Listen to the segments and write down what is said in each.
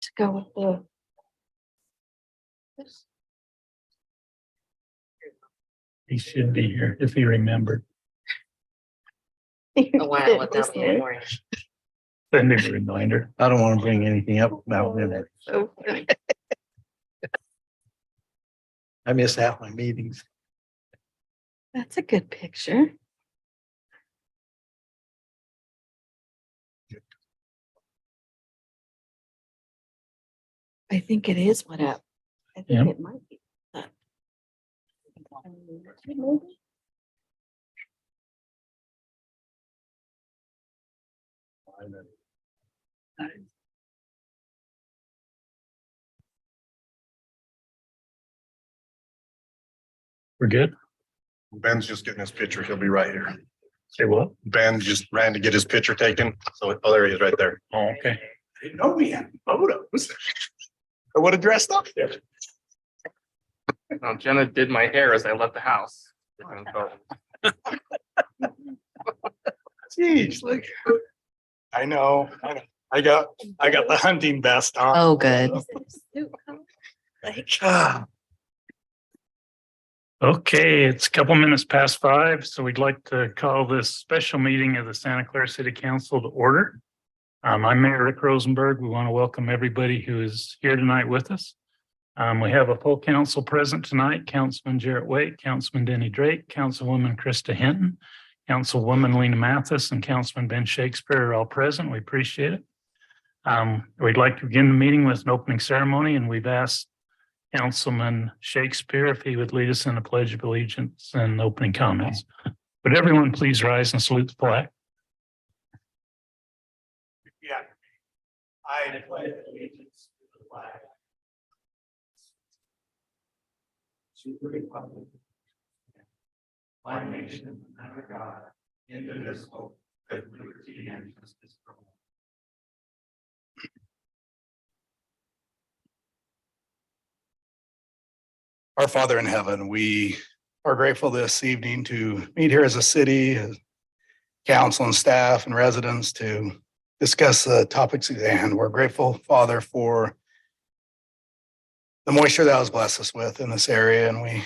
to go with the. He should be here if he remembered. A while without me anymore. Send him a reminder. I don't want to bring anything up about it. So funny. I miss half my meetings. That's a good picture. I think it is what up. I think Yep. it might be up. Maybe. We're good. Ben's just getting his picture. He'll be right here. Say what? Ben just ran to get his picture taken. So, oh, there he is right there. Oh, okay. I didn't know we had photos. I would have dressed up there. No, Jenna did my hair as I left the house. Jeez, look. I know. I got the hunting vest on. Oh, good. Like, Ah, Okay, it's a couple minutes past 5, so we'd like to call this special meeting of the Santa Clara City Council to order. I'm Mayor Rick Rosenberg. We want to welcome everybody who is here tonight with us. We have a full council present tonight: Councilman Jarrett Waite, Councilman Denny Drake, Councilwoman Krista Hinton, Councilwoman Lena Mathis, and Councilman Ben Shakespeare are all present. We appreciate it. We'd like to begin the meeting with an opening ceremony, and we've asked Councilman Shakespeare if he would lead us in the Pledge of Allegiance and opening comments. Would everyone please rise and salute the flag? yeah. I pledge allegiance to the flag. To the republic. One nation under God, indivisible, with liberty and justice for all. Our Father in heaven, we are grateful this evening to meet here as a city, as council and staff and residents to discuss the topics at hand. We're grateful, Father, for the moisture that has blessed us with in this area, and we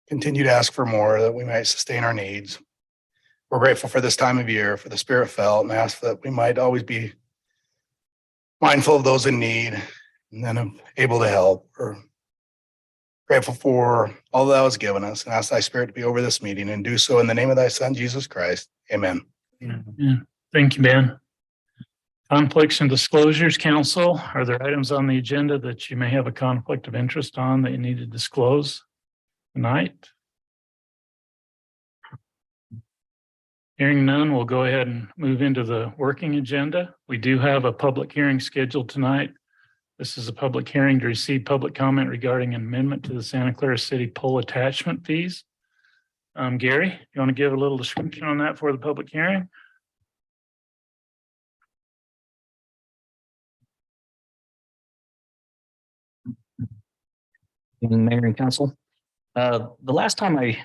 continue to ask for more that we might sustain our needs. We're grateful for this time of year, for the Spirit felt, and ask that we might always be mindful of those in need and then able to help. We're grateful for all that was given us and ask thy Spirit to be over this meeting and do so in the name of thy Son, Jesus Christ. Amen. Yeah. Thank you, Ben. Conflicts and disclosures, council. Are there items on the agenda that you may have a conflict of interest on that you need to disclose tonight? Hearing none, we'll go ahead and move into the working agenda. We do have a public hearing scheduled tonight. This is a public hearing to receive public comment regarding an amendment to the Santa Clara City pole attachment fees. Gary, you want to give a little description on that for the public hearing? Mayor and council. The last time I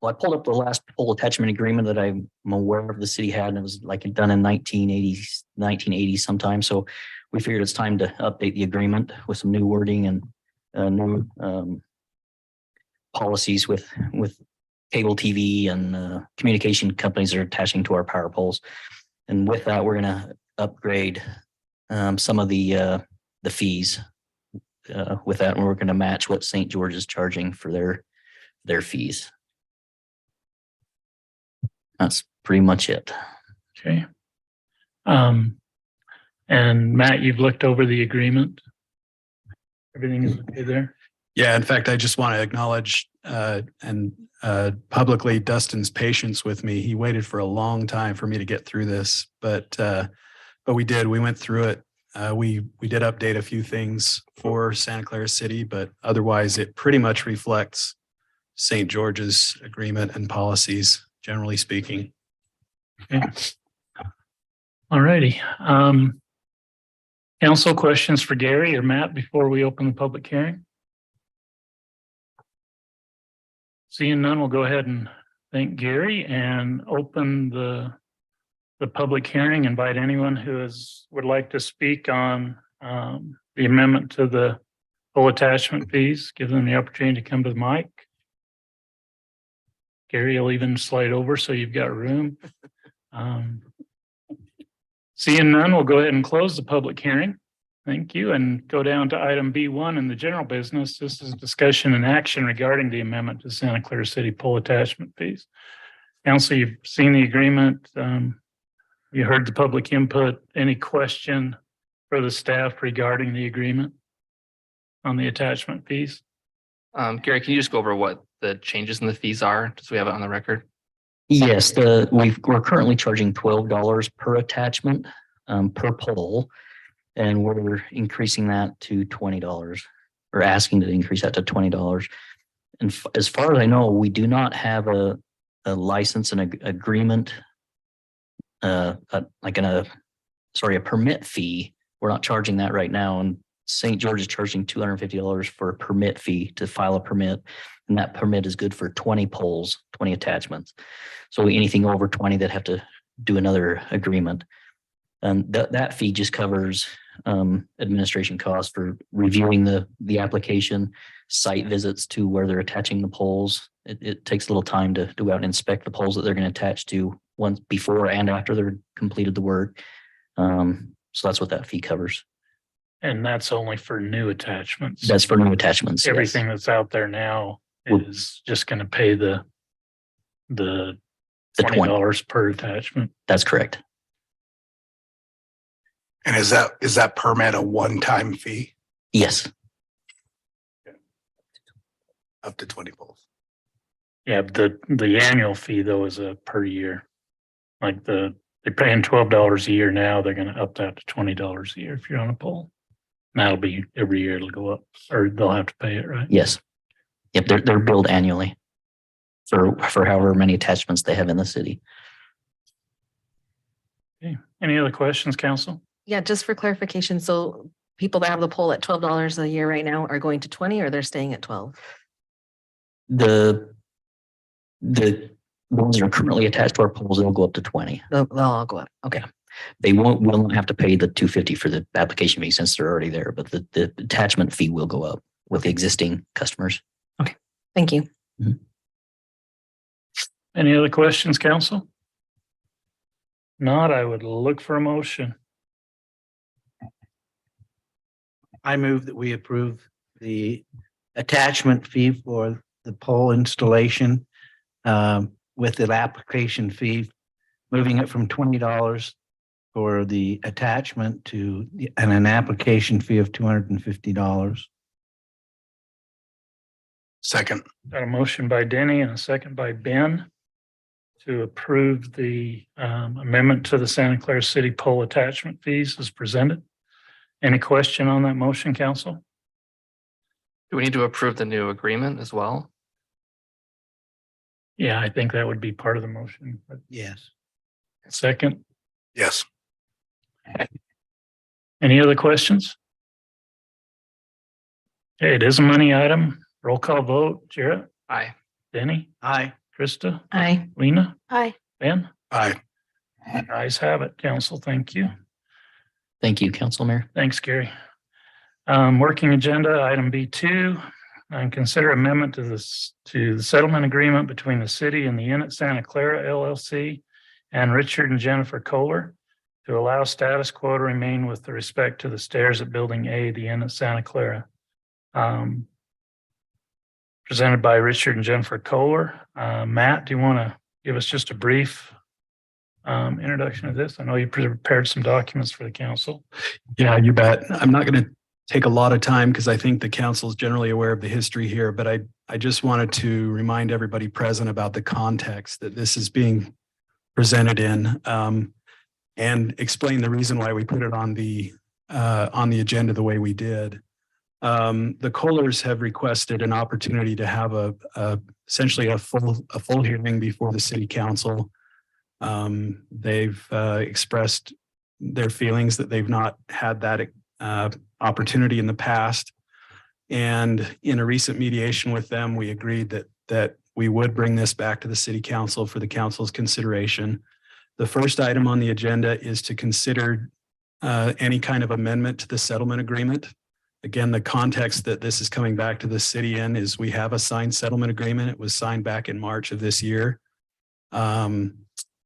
pulled up the last pole attachment agreement that I'm aware of the city had, and it was like done in 1980 sometime. So we figured it's time to update the agreement with some new wording and new policies with cable TV and communication companies that are attaching to our power poles. And with that, we're going to upgrade some of the fees with that, and we're going to match what St. George is charging for their fees. That's pretty much it. Okay. And Matt, you've looked over the agreement. Everything is okay there? Yeah, in fact, I just want to acknowledge and publicly Dustin's patience with me. He waited for a long time for me to get through this, but we did. We went through it. We did update a few things for Santa Clara City, but otherwise it pretty much reflects St. George's agreement and policies, generally speaking. Okay. All righty. Council, questions for Gary or Matt before we open the public hearing? Seeing none, we'll go ahead and thank Gary and open the public hearing. Invite anyone who would like to speak on the amendment to the full attachment fees, give them the opportunity to come to the mic. Gary will even slide over so you've got room. Seeing none, we'll go ahead and close the public hearing. Thank you, and go down to item B1 in the general business. This is discussion and action regarding the amendment to Santa Clara City poll attachment fees. Council, you've seen the agreement. You heard the public input. Any question for the staff regarding the agreement on the attachment fees? Gary, can you just go over what the changes in the fees are, just so we have it on the record? Yes, we're currently charging $12 per attachment per poll. And we're increasing that to $20 or asking to increase that to $20. And as far as I know, we do not have a license and agreement, a permit fee. We're not charging that right now. And St. George is charging $250 for a permit fee to file a permit. And that permit is good for 20 polls, 20 attachments. So anything over 20 that have to do another agreement. And that fee just covers administration costs for reviewing the application, site visits to where they're attaching the polls. It takes a little time to go out and inspect the polls that they're going to attach to once before and after they're completed the work. So that's what that fee covers. And that's only for new attachments. That's for new attachments. Yes. Everything that's out there now is just going to pay the $20 per attachment. That's correct. And is that permit a one-time fee? Yes. Up to 20 polls. Yeah, the annual fee though is a per year. Like they're paying $12 a year now, they're gonna up that to $20 a year if you're on a poll. And that'll be every year it'll go up, or they'll have to pay it, right? Yes. Yep. They're billed annually for however many attachments they have in the city. Okay. Any other questions, council? Yeah, just for clarification, so people that have the poll at $12 a year right now are going to 20 or they're staying at 12? The ones that are currently attached to our polls, they'll go up to 20. They'll all go up. Okay. They will not have to pay the $250 for the application fee since they're already there, but the attachment fee will go up with the existing customers. Okay. Thank you. Any other questions, council? Not, I would look for a motion. I move that we approve the attachment fee for the pole installation with the application fee, moving it from $20 for the attachment to an application fee of $250. Second. Got a motion by Denny and a second by Ben to approve the amendment to the Santa Clara City poll attachment fees as presented. Any question on that motion, council? Do we need to approve the new agreement as well? Yeah, I think that would be part of the motion. But Yes. second, Yes. any other questions? Okay, it is a money item. Roll call vote. Jarrett, Aye. Denny, Aye. Krista, Aye. Lena, Hi. Ben. Aye. Ayes have it, council. Thank you. Thank you, Council Mayor. Thanks, Gary. Working agenda, item B2, and consider amendment to the settlement agreement between the city and the Inn at Santa Clara LLC and Richard and Jennifer Kohler to allow status quo to remain with respect to the stairs at Building A, the Inn at Santa Clara. Presented by Richard and Jennifer Kohler. Matt, do you want to give us just a brief introduction of this? I know you prepared some documents for the council. Yeah, you bet. I'm not going to take a lot of time because I think the council is generally aware of the history here, but I just wanted to remind everybody present about the context that this is being presented in, and explain the reason why we put it on the agenda the way we did. The Kohlers have requested an opportunity to have essentially a full hearing before the city council. They've expressed their feelings that they've not had that opportunity in the past. And in a recent mediation with them, we agreed that we would bring this back to the city council for the council's consideration. The first item on the agenda is to consider any kind of amendment to the settlement agreement. Again, the context that this is coming back to the city in is we have a signed settlement agreement. It was signed back in March of this year.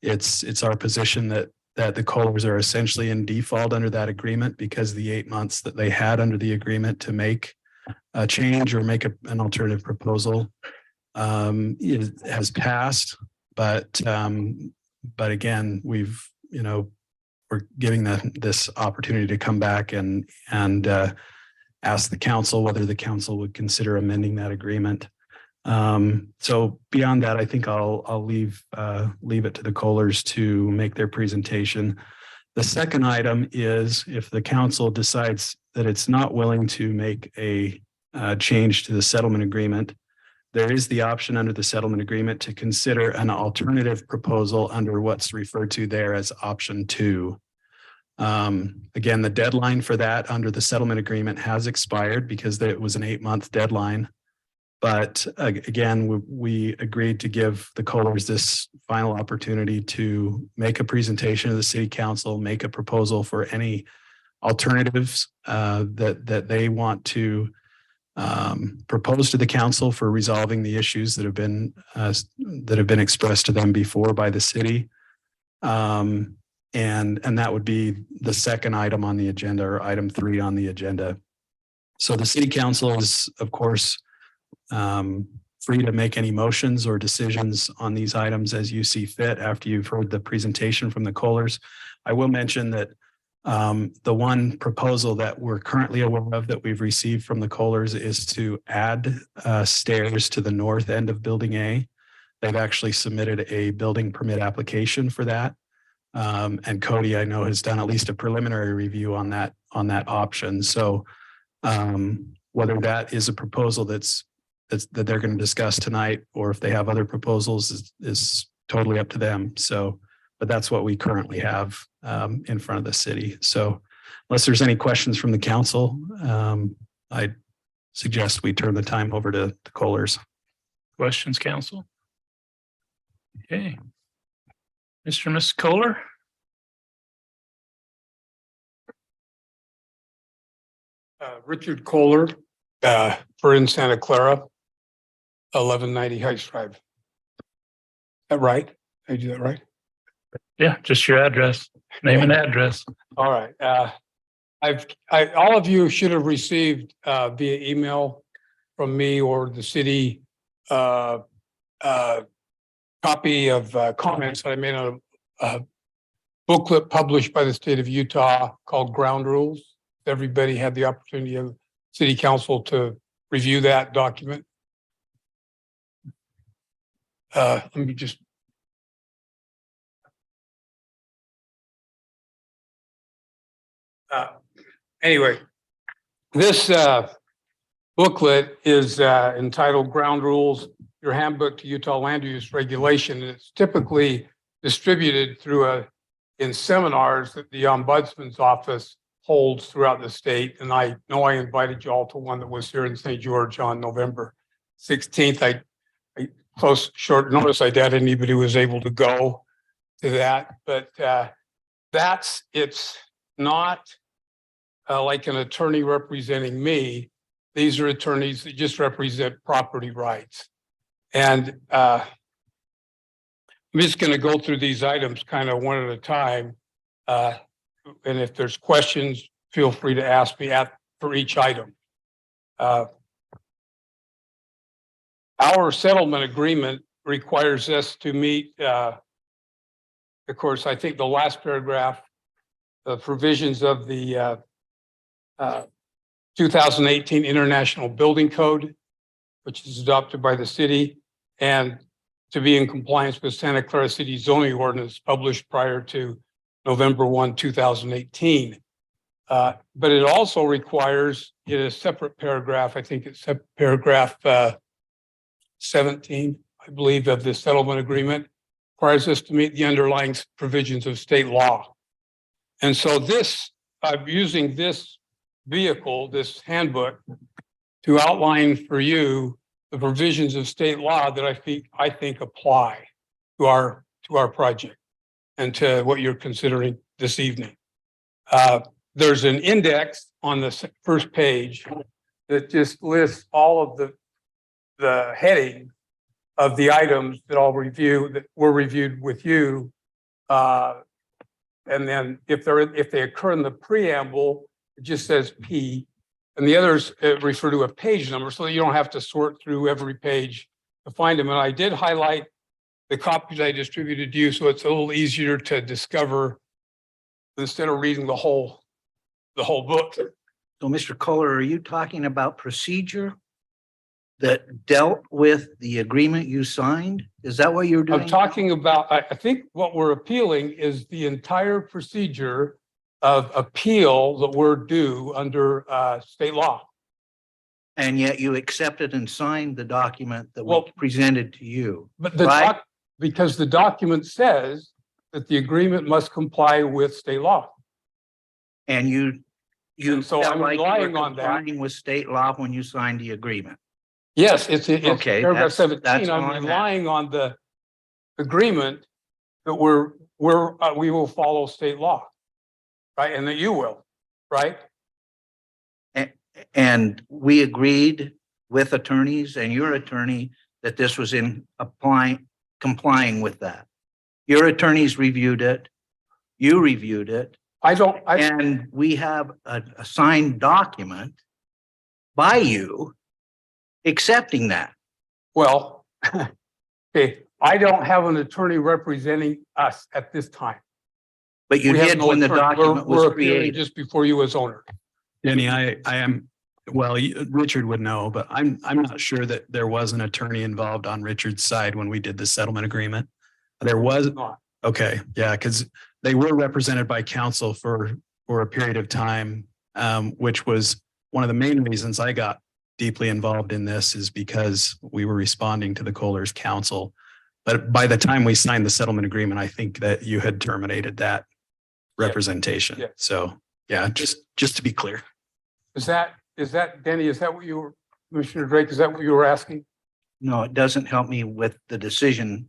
It's our position that the Kohlers are essentially in default under that agreement because the 8 months that they had under the agreement to make a change or make an alternative proposal has passed. But again, we're giving this opportunity to come back and ask the council whether the council would consider amending that agreement. So beyond that, I think I'll leave it to the Kohlers to make their presentation. The second item is if the council decides that it's not willing to make a change to the settlement agreement, there is the option under the settlement agreement to consider an alternative proposal under what's referred to there as option 2. Again, the deadline for that under the settlement agreement has expired because it was an 8-month deadline. But again, we agreed to give the Kohlers this final opportunity to make a presentation to the city council, make a proposal for any alternatives that they want to propose to the council for resolving the issues that have been expressed to them before by the city. And that would be the second item on the agenda, or item 3 on the agenda. So the city council is, of course, free to make any motions or decisions on these items as you see fit after you've heard the presentation from the Kohlers. I will mention that the one proposal that we're currently aware of that we've received from the Kohlers is to add stairs to the north end of Building A. They've actually submitted a building permit application for that. And Cody, I know, has done at least a preliminary review on that option. So whether that is a proposal that they're going to discuss tonight, or if they have other proposals is totally up to them. So, but that's what we currently have in front of the city. So unless there's any questions from the council, I suggest we turn the time over to the Kohlers. Questions, council? Okay. Mr. and Mrs. Kohler? Richard Kohler, for in Santa Clara, 1190 Heights Drive. Is that right? Did I do that right? Yeah, just your address, name and address. All right. All of you should have received via email from me or the city copy of comments I made on a booklet published by the state of Utah called Ground Rules. Everybody had the opportunity of city council to review that document. Let me just. Anyway, this booklet is entitled Ground Rules, Your Handbook to Utah Land Use Regulation. And it's typically distributed in seminars that the Ombudsman's Office holds throughout the state. And I know I invited you all to one that was here in St. George on November 16th. I close short notice, I doubt anybody was able to go to that, but it's not like an attorney representing me. These are attorneys that just represent property rights. And I'm just going to go through these items kind of one at a time. And if there's questions, feel free to ask me for each item. Our settlement agreement requires us to meet, of course, I think the last paragraph, the provisions of the 2018 International Building Code, which is adopted by the city, and to be in compliance with Santa Clara City zoning ordinance published prior to November 1, 2018. But it also requires in a separate paragraph, I think it's paragraph 17, I believe, of the settlement agreement, requires us to meet the underlying provisions of state law. And so I'm using this vehicle, this handbook, to outline for you the provisions of state law that I think apply to our project and to what you're considering this evening. There's an index on the first page that just lists all of the heading of the items that that were reviewed with you. And then if they occur in the preamble, it just says P. And the others refer to a page number so that you don't have to sort through every page to find them. And I did highlight the copies I distributed to you, so it's a little easier to discover instead of reading the whole book. So Mr. Kohler, are you talking about procedure that dealt with the agreement you signed? Is that what you're doing? I'm talking about, I think what we're appealing is the entire procedure of appeal that we're due under state law. And yet you accepted and signed the document that Well, was presented to you. But Right. because the document says that the agreement must comply with state law. And you And so felt I'm like you were relying on that. complying with state law when you signed the agreement. Yes, it's Okay, paragraph that's 17. I'm on that. relying on the agreement that we will follow state law. Right, and that you will, right? And we agreed with attorneys and your attorney that this was complying with that. Your attorneys reviewed it. You reviewed it. And we have a signed document by you accepting that. Well, okay, I don't have an attorney representing us at this time. But you We have did no when the attorney. document We're was appealing created. just before you as owner. Danny, I am, well, Richard would know, but I'm not sure that there was an attorney involved on Richard's side when we did the settlement agreement. There was, Not. okay, yeah, because they were represented by counsel for a period of time, which was one of the main reasons I got deeply involved in this is because we were responding to the Kohler's counsel. But by the time we signed the settlement agreement, I think that you had terminated that representation. Yeah. So, yeah, just to be clear. Is that, Denny, is that what you were, Commissioner Drake, is that what you were asking? No, it doesn't help me with the decision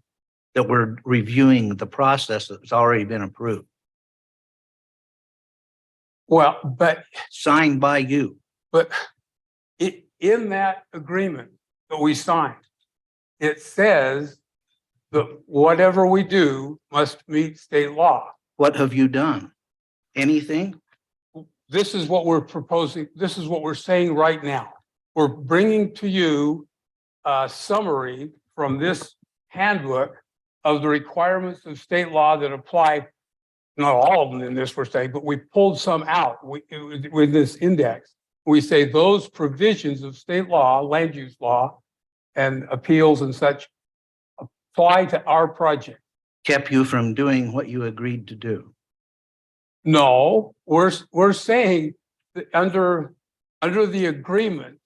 that we're reviewing the process that's already been approved, Well, but signed by you. in that agreement that we signed, it says that whatever we do must meet state law. What have you done? Anything? This is what we're proposing. This is what we're saying right now. We're bringing to you a summary from this handbook of the requirements of state law that apply. Not all of them in this we're saying, but we pulled some out with this index. We say those provisions of state law, land use law, and appeals and such apply to our project. Kept you from doing what you agreed to do. No, we're saying that under the agreement,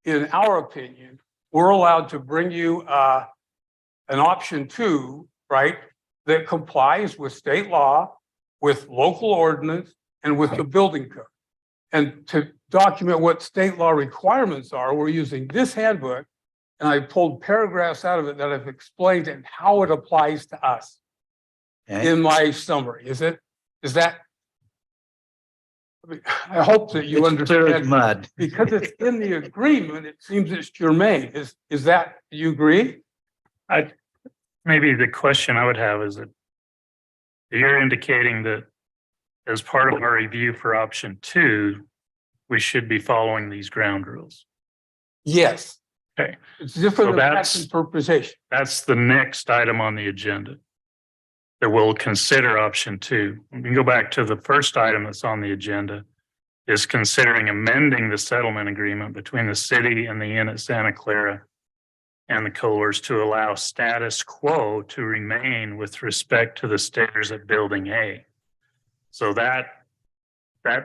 in our opinion, we're allowed to bring you an option 2, right? That complies with state law, with local ordinance, and with the building code. And to document what state law requirements are, we're using this handbook, and I pulled paragraphs out of it that I've explained and how it applies to us Okay? in my summary. Is that? I hope that you It's clear as understand, mud. because it's in the agreement, it seems it's germane. Is that, you agree? Maybe the question I would have is that you're indicating that as part of our review for option 2, we should be following these ground rules. Yes. Okay. It's different So than that's- tax interpretation. That's the next item on the agenda that we'll consider option 2. We can go back to the first item that's on the agenda is considering amending the settlement agreement between the city and the Inn at Santa Clara and the Kohlers to allow status quo to remain with respect to the stairs at Building A. So that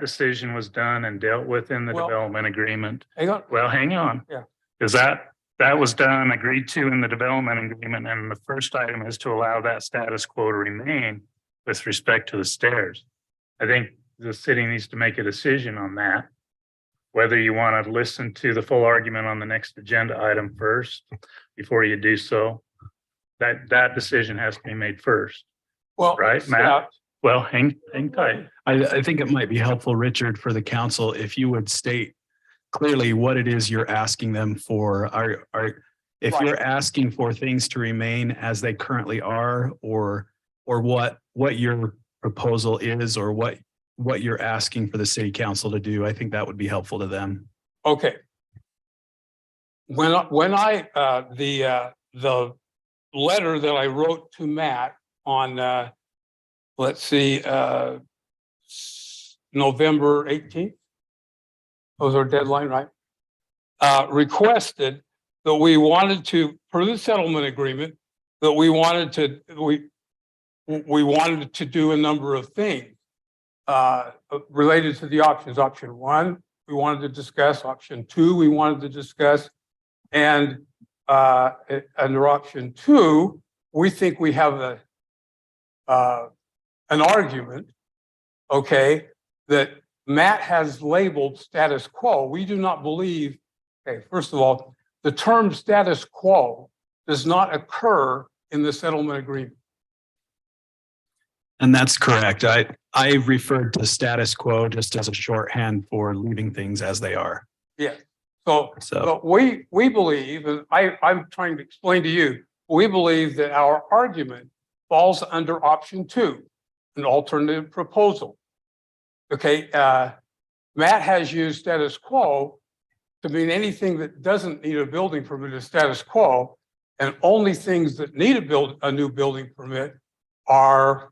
decision was done and dealt with in the Well- development agreement. Hang on. Well, hang on. Yeah. Is that was done, agreed to in the development agreement, and the first item is to allow that status quo to remain with respect to the stairs. I think the city needs to make a decision on that. Whether you want to listen to the full argument on the next agenda item first, before you do so. That decision has to be made first. Well, Right, Matt? yeah, Well, hang tight. I think it might be helpful, Richard, for the council, if you would state clearly what it is you're asking them for. If Right. you're asking for things to remain as they currently are, or what your proposal is, or what you're asking for the city council to do, I think that would be helpful to them. Okay. The letter that I wrote to Matt on, let's see, November 18th. Was our deadline, right? Requested that we wanted to, per the settlement agreement, that we wanted to do a number of things related to the options. Option 1, we wanted to discuss. Option 2, we wanted to discuss. And under option 2, we think we have an argument, okay, that Matt has labeled status quo. We do not believe, okay, first of all, the term status quo does not occur in the settlement agreement. And that's correct. I referred to status quo just as a shorthand for leaving things as they are. Yes. So, So, but we believe, and I'm trying to explain to you, we believe that our argument falls under option 2, an alternative proposal. Okay, Matt has used status quo to mean anything that doesn't need a building permit is status quo, and only things that need a new building permit are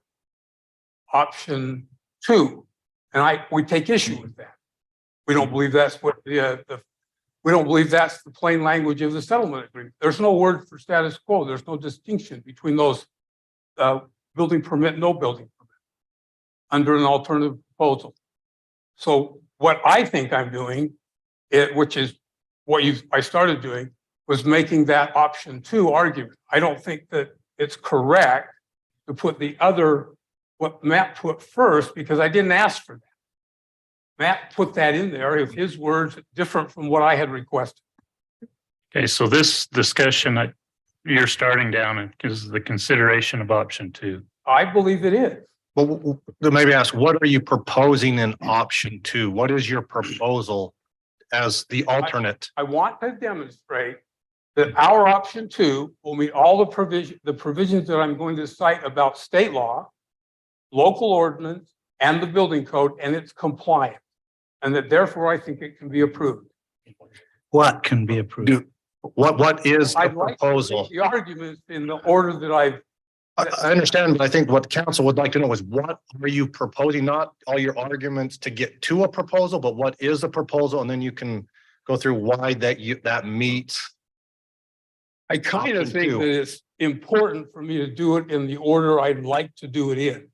option 2. And we take issue with that. We don't believe that's what we don't believe that's the plain language of the settlement agreement. There's no word for status quo. There's no distinction between those building permit, no building permit under an alternative proposal. So what I think I'm doing, which is what I started doing, was making that option 2 argument. I don't think that it's correct to put what Matt put first, because I didn't ask for that. Matt put that in there, if his words different from what I had requested. Okay, so this discussion you're starting down is the consideration of option 2. I believe it is. Well, then maybe ask, what are you proposing in option 2? What is your proposal as the alternate? I want to demonstrate that our option 2 will meet all the provisions that I'm going to cite about state law, local ordinance, and the building code, and it's compliant. And that therefore I think it can be approved. What can be approved? What is the I'd like to proposal? make the arguments in the order that I've. I understand, but I think what council would like to know is, what are you proposing? Not all your arguments to get to a proposal, but what is the proposal? And then you can go through why that meets. I kind of Option think 2. that it's important for me to do it in the order I'd like to do it in.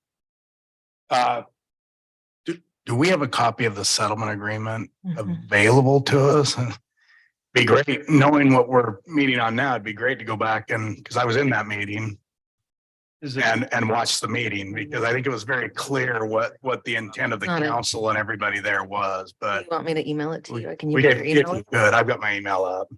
Do we have a copy of the settlement agreement Mhm. available to us? Be great, knowing what we're meeting on now, it'd be great to go back because I was in that meeting and watch the meeting, because I think it was very clear what the intent of the Got it. council and everybody there was, You but want me to email it to you? Can you we put get your email? good. I've got my email up.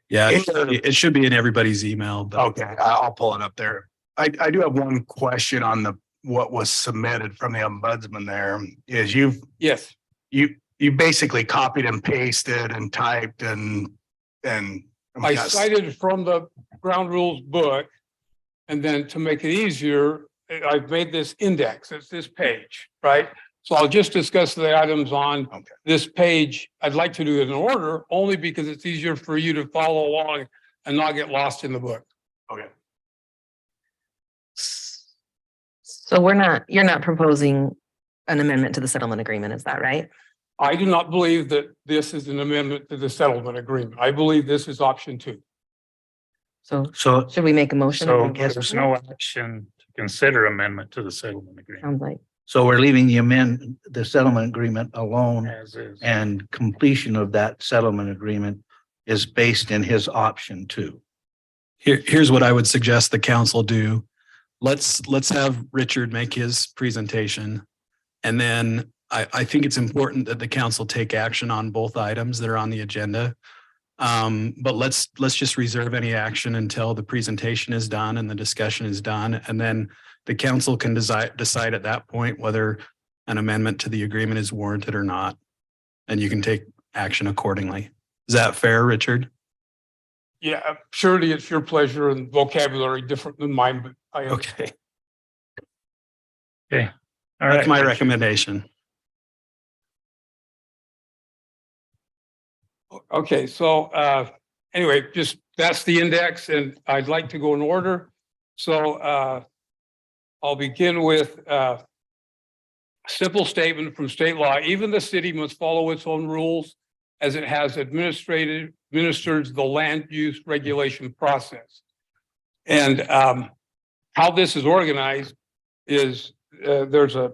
yeah, Is it should be in everybody's email, but Okay, I'll pull it up there. I do have one question on what was submitted from the ombudsman there, is Yes, you basically copied and pasted and typed and. I cited from the ground rules book. And then to make it easier, I've made this index. It's this page, right? So I'll just discuss the items on Okay. this page. I'd like to do it in order only because it's easier for you to follow along and not get lost in the book. Okay. So you're not proposing an amendment to the settlement agreement, is that right? I do not believe that this is an amendment to the settlement agreement. I believe this is option 2. So So should we make a motion? So and vote there's on no it? action to consider amendment to the settlement agreement Sounds like, we're leaving the settlement agreement alone, as is. and completion of that settlement agreement is based in his option 2. here's what I would suggest the council do. Let's have Richard make his presentation. And then I think it's important that the council take action on both items that are on the agenda. But let's just reserve any action until the presentation is done and the discussion is done. And then The council can decide at that point whether an amendment to the agreement is warranted or not. And you can take action accordingly. Is that fair, Richard? Yeah, surely it's your pleasure and vocabulary different than mine, but I. Okay, All that's right. my recommendation. Okay, so anyway, just that's the index and I'd like to go in order. So I'll begin with a simple statement from state law. Even the city must follow its own rules as it has administered the land use regulation process. And how this is organized is there's a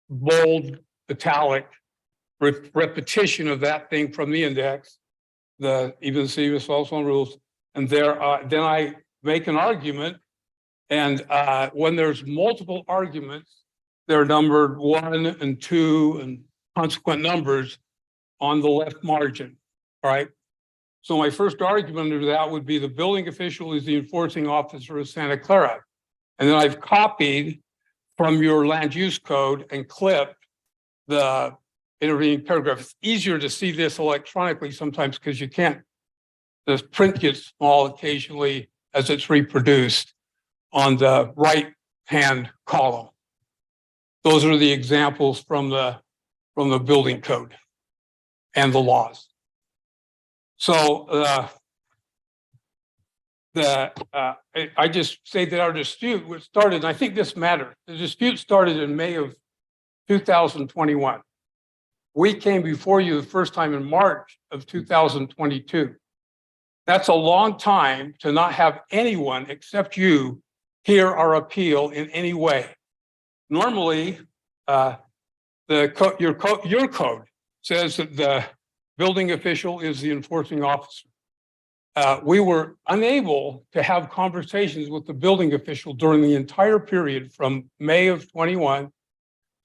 bold italic repetition of that thing from the index. Even the city must follow its own rules. And then I make an argument. And when there's multiple arguments, they're numbered 1 and 2 and consequent numbers on the left margin. All right. So my first argument under that would be the building official is the enforcing officer of Santa Clara. And then I've copied from your land use code and clipped the intervening paragraph. It's easier to see this electronically sometimes because you can't. The print gets small occasionally as it's reproduced on the right-hand column. Those are the examples from the building code and the laws. So I just say that our dispute was started, and I think this matters. The dispute started in May of 2021. We came before you the first time in March of 2022. That's a long time to not have anyone except you hear our appeal in any way. Normally, your code says that the building official is the enforcing officer. We were unable to have conversations with the building official during the entire period from May of 21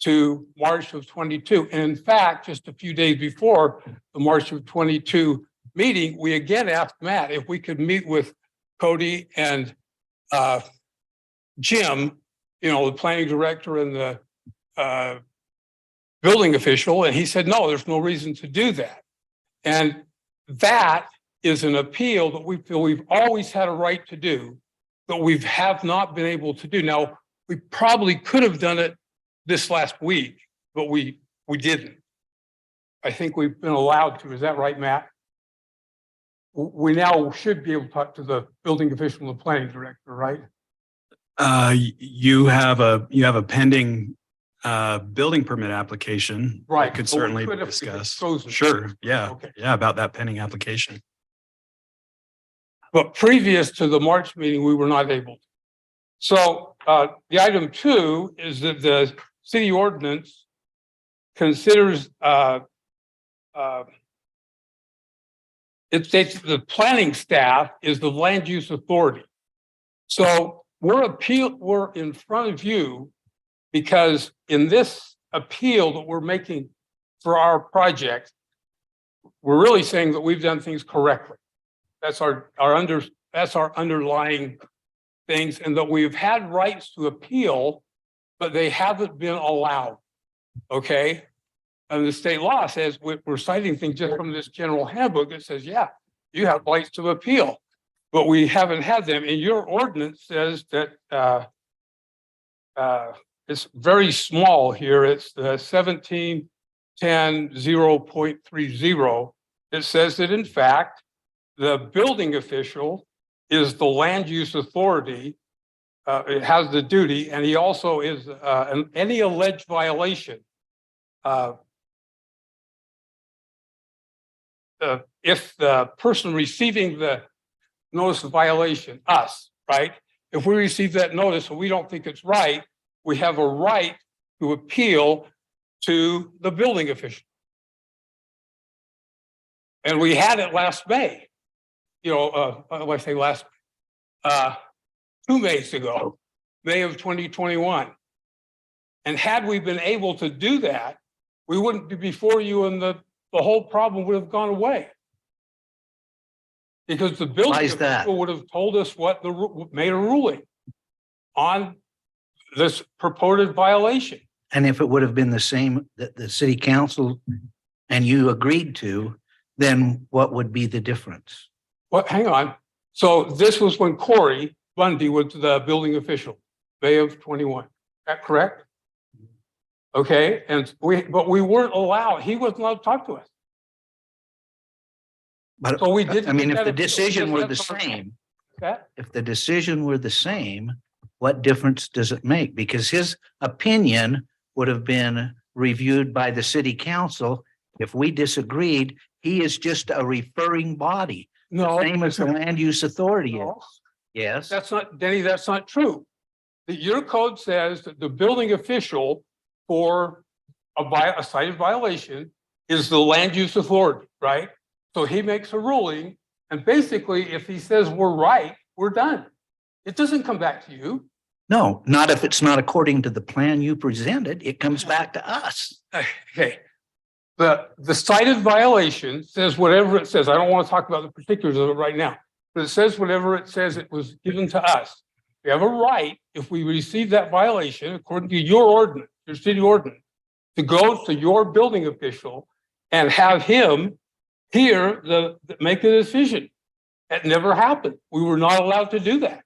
to March of 22. And in fact, just a few days before the March of 22 meeting, we again asked Matt if we could meet with Cody and Jim, the planning director and the building official. And he said, no, there's no reason to do that. And that is an appeal that we feel we've always had a right to do, but we have not been able to do. Now, we probably could have done it this last week, but we didn't. I think we've been allowed to. Is that right, Matt? We now should be able to talk to the building official and the planning director, right? You have a pending building permit application. Right. I could So we certainly could have discuss. chosen. Sure. Yeah. Okay. Yeah. About that pending application. But previous to the March meeting, we were not able to. So the item 2 is that the city ordinance considers it states the planning staff is the land use authority. So we're in front of you because in this appeal that we're making for our project, we're really saying that we've done things correctly. That's our underlying things, and that we've had rights to appeal, but they haven't been allowed. Okay. And the state law says we're citing things just from this general handbook that says, yeah, you have rights to appeal, but we haven't had them. And your ordinance says that it's very small here. It's the 1710 0.30. It says that in fact, the building official is the land use authority. It has the duty, and he also is any alleged violation. If the person receiving the notice of violation, us, right? If we receive that notice and we don't think it's right, we have a right to appeal to the building official. And we had it last May. I say last 2 Mays ago, May of 2021. And had we been able to do that, we wouldn't be before you, and the whole problem would have gone away. Because the building Why is that? official would have told us made a ruling on this purported violation. And if it would have been the same that the city council and you agreed to, then what would be the difference? What, hang on. So this was when Corey Bundy was the building official, May of 21. Is that correct? Okay, but we weren't allowed, he wasn't allowed to talk to us. But So we didn't I mean, get if that the appeal. decision were the That's not- same, That, if the decision were the same, what difference does it make? Because his opinion would have been reviewed by the city council. If we disagreed, he is just a referring body, no. same as the land use authority is. No. Yes, That's not, Denny, that's not true. Your code says that the building official for a cited violation is the land use authority, right? So he makes a ruling, and basically, if he says we're right, we're done. It doesn't come back to you. no, not if it's not according to the plan you presented, it comes back to us. Okay. The cited violation says whatever it says. I don't want to talk about the particulars of it right now, but it says whatever it says it was given to us. We have a right, if we receive that violation, according to your ordinance, your city ordinance, to go to your building official and have him make a decision. That never happened. We were not allowed to do that.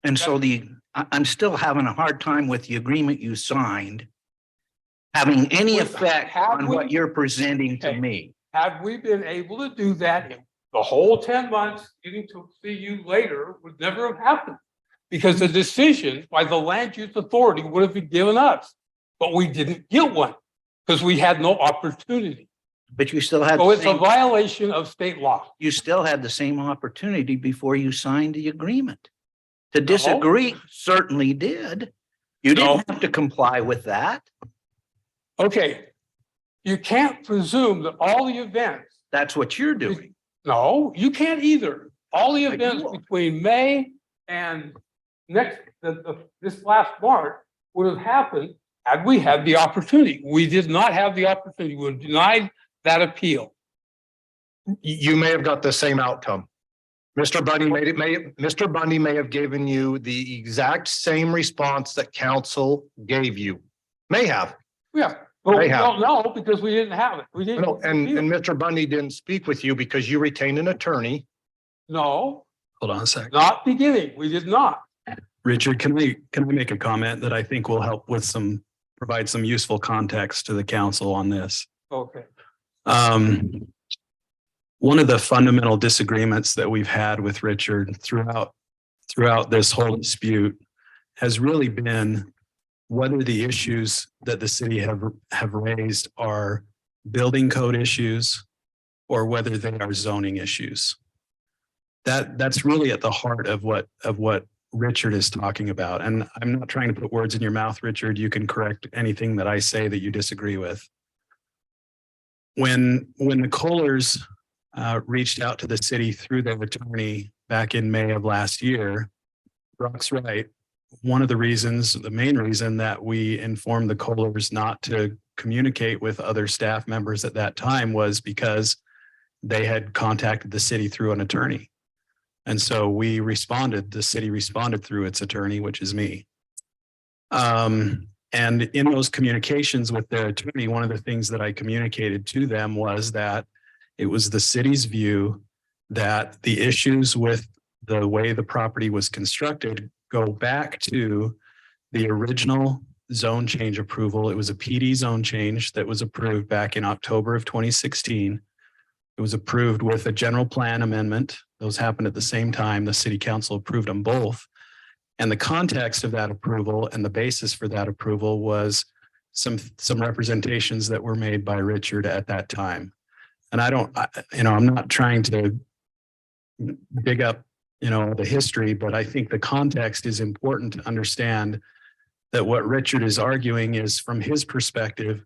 And so I'm still having a hard time with the agreement you signed having any effect on what you're presenting to Okay. me. Had we been able to do that in the whole 10 months, getting to see you later would never have happened. Because the decision by the land use authority would have been given us, but we didn't get one because we had no opportunity. But you still had, So it's a the same- violation of state law. you still had the same opportunity before you signed the agreement. To disagree certainly did. You No. didn't have to comply with that. Okay. You can't presume that all the events. That's what you're doing. No, you can't either. All the I events do. between May and this last March would have happened had we had the opportunity. We did not have the opportunity. We were denied that appeal. You may have got the same outcome. Mr. Bundy may have given you the exact same response that council gave you. May have. Yeah, but we They have. don't know because we didn't have it. We didn't. No, and Mr. Bundy didn't speak with you because you retained an attorney. No, Hold on a sec. not beginning. We did not. Richard, can we make a comment that I think will help with provide some useful context to the council on this? Okay. One of the fundamental disagreements that we've had with Richard throughout this whole dispute has really been whether the issues that the city have raised are building code issues or whether they are zoning issues. That's really at the heart of what Richard is talking about. And I'm not trying to put words in your mouth, Richard. You can correct anything that I say that you disagree with. When the Kohlers reached out to the city through their attorney back in May of last year, Brock's right. One of the main reason that we informed the Kohlers not to communicate with other staff members at that time was because they had contacted the city through an attorney. And so the city responded through its attorney, which is me. And in those communications with their attorney, one of the things that I communicated to them was that it was the city's view that the issues with the way the property was constructed go back to the original zone change approval. It was a PD zone change that was approved back in October of 2016. It was approved with a general plan amendment. Those happened at the same time. The city council approved them both. And the context of that approval and the basis for that approval was some representations that were made by Richard at that time. And I'm not trying to dig up, the history, but I think the context is important to understand that what Richard is arguing is from his perspective,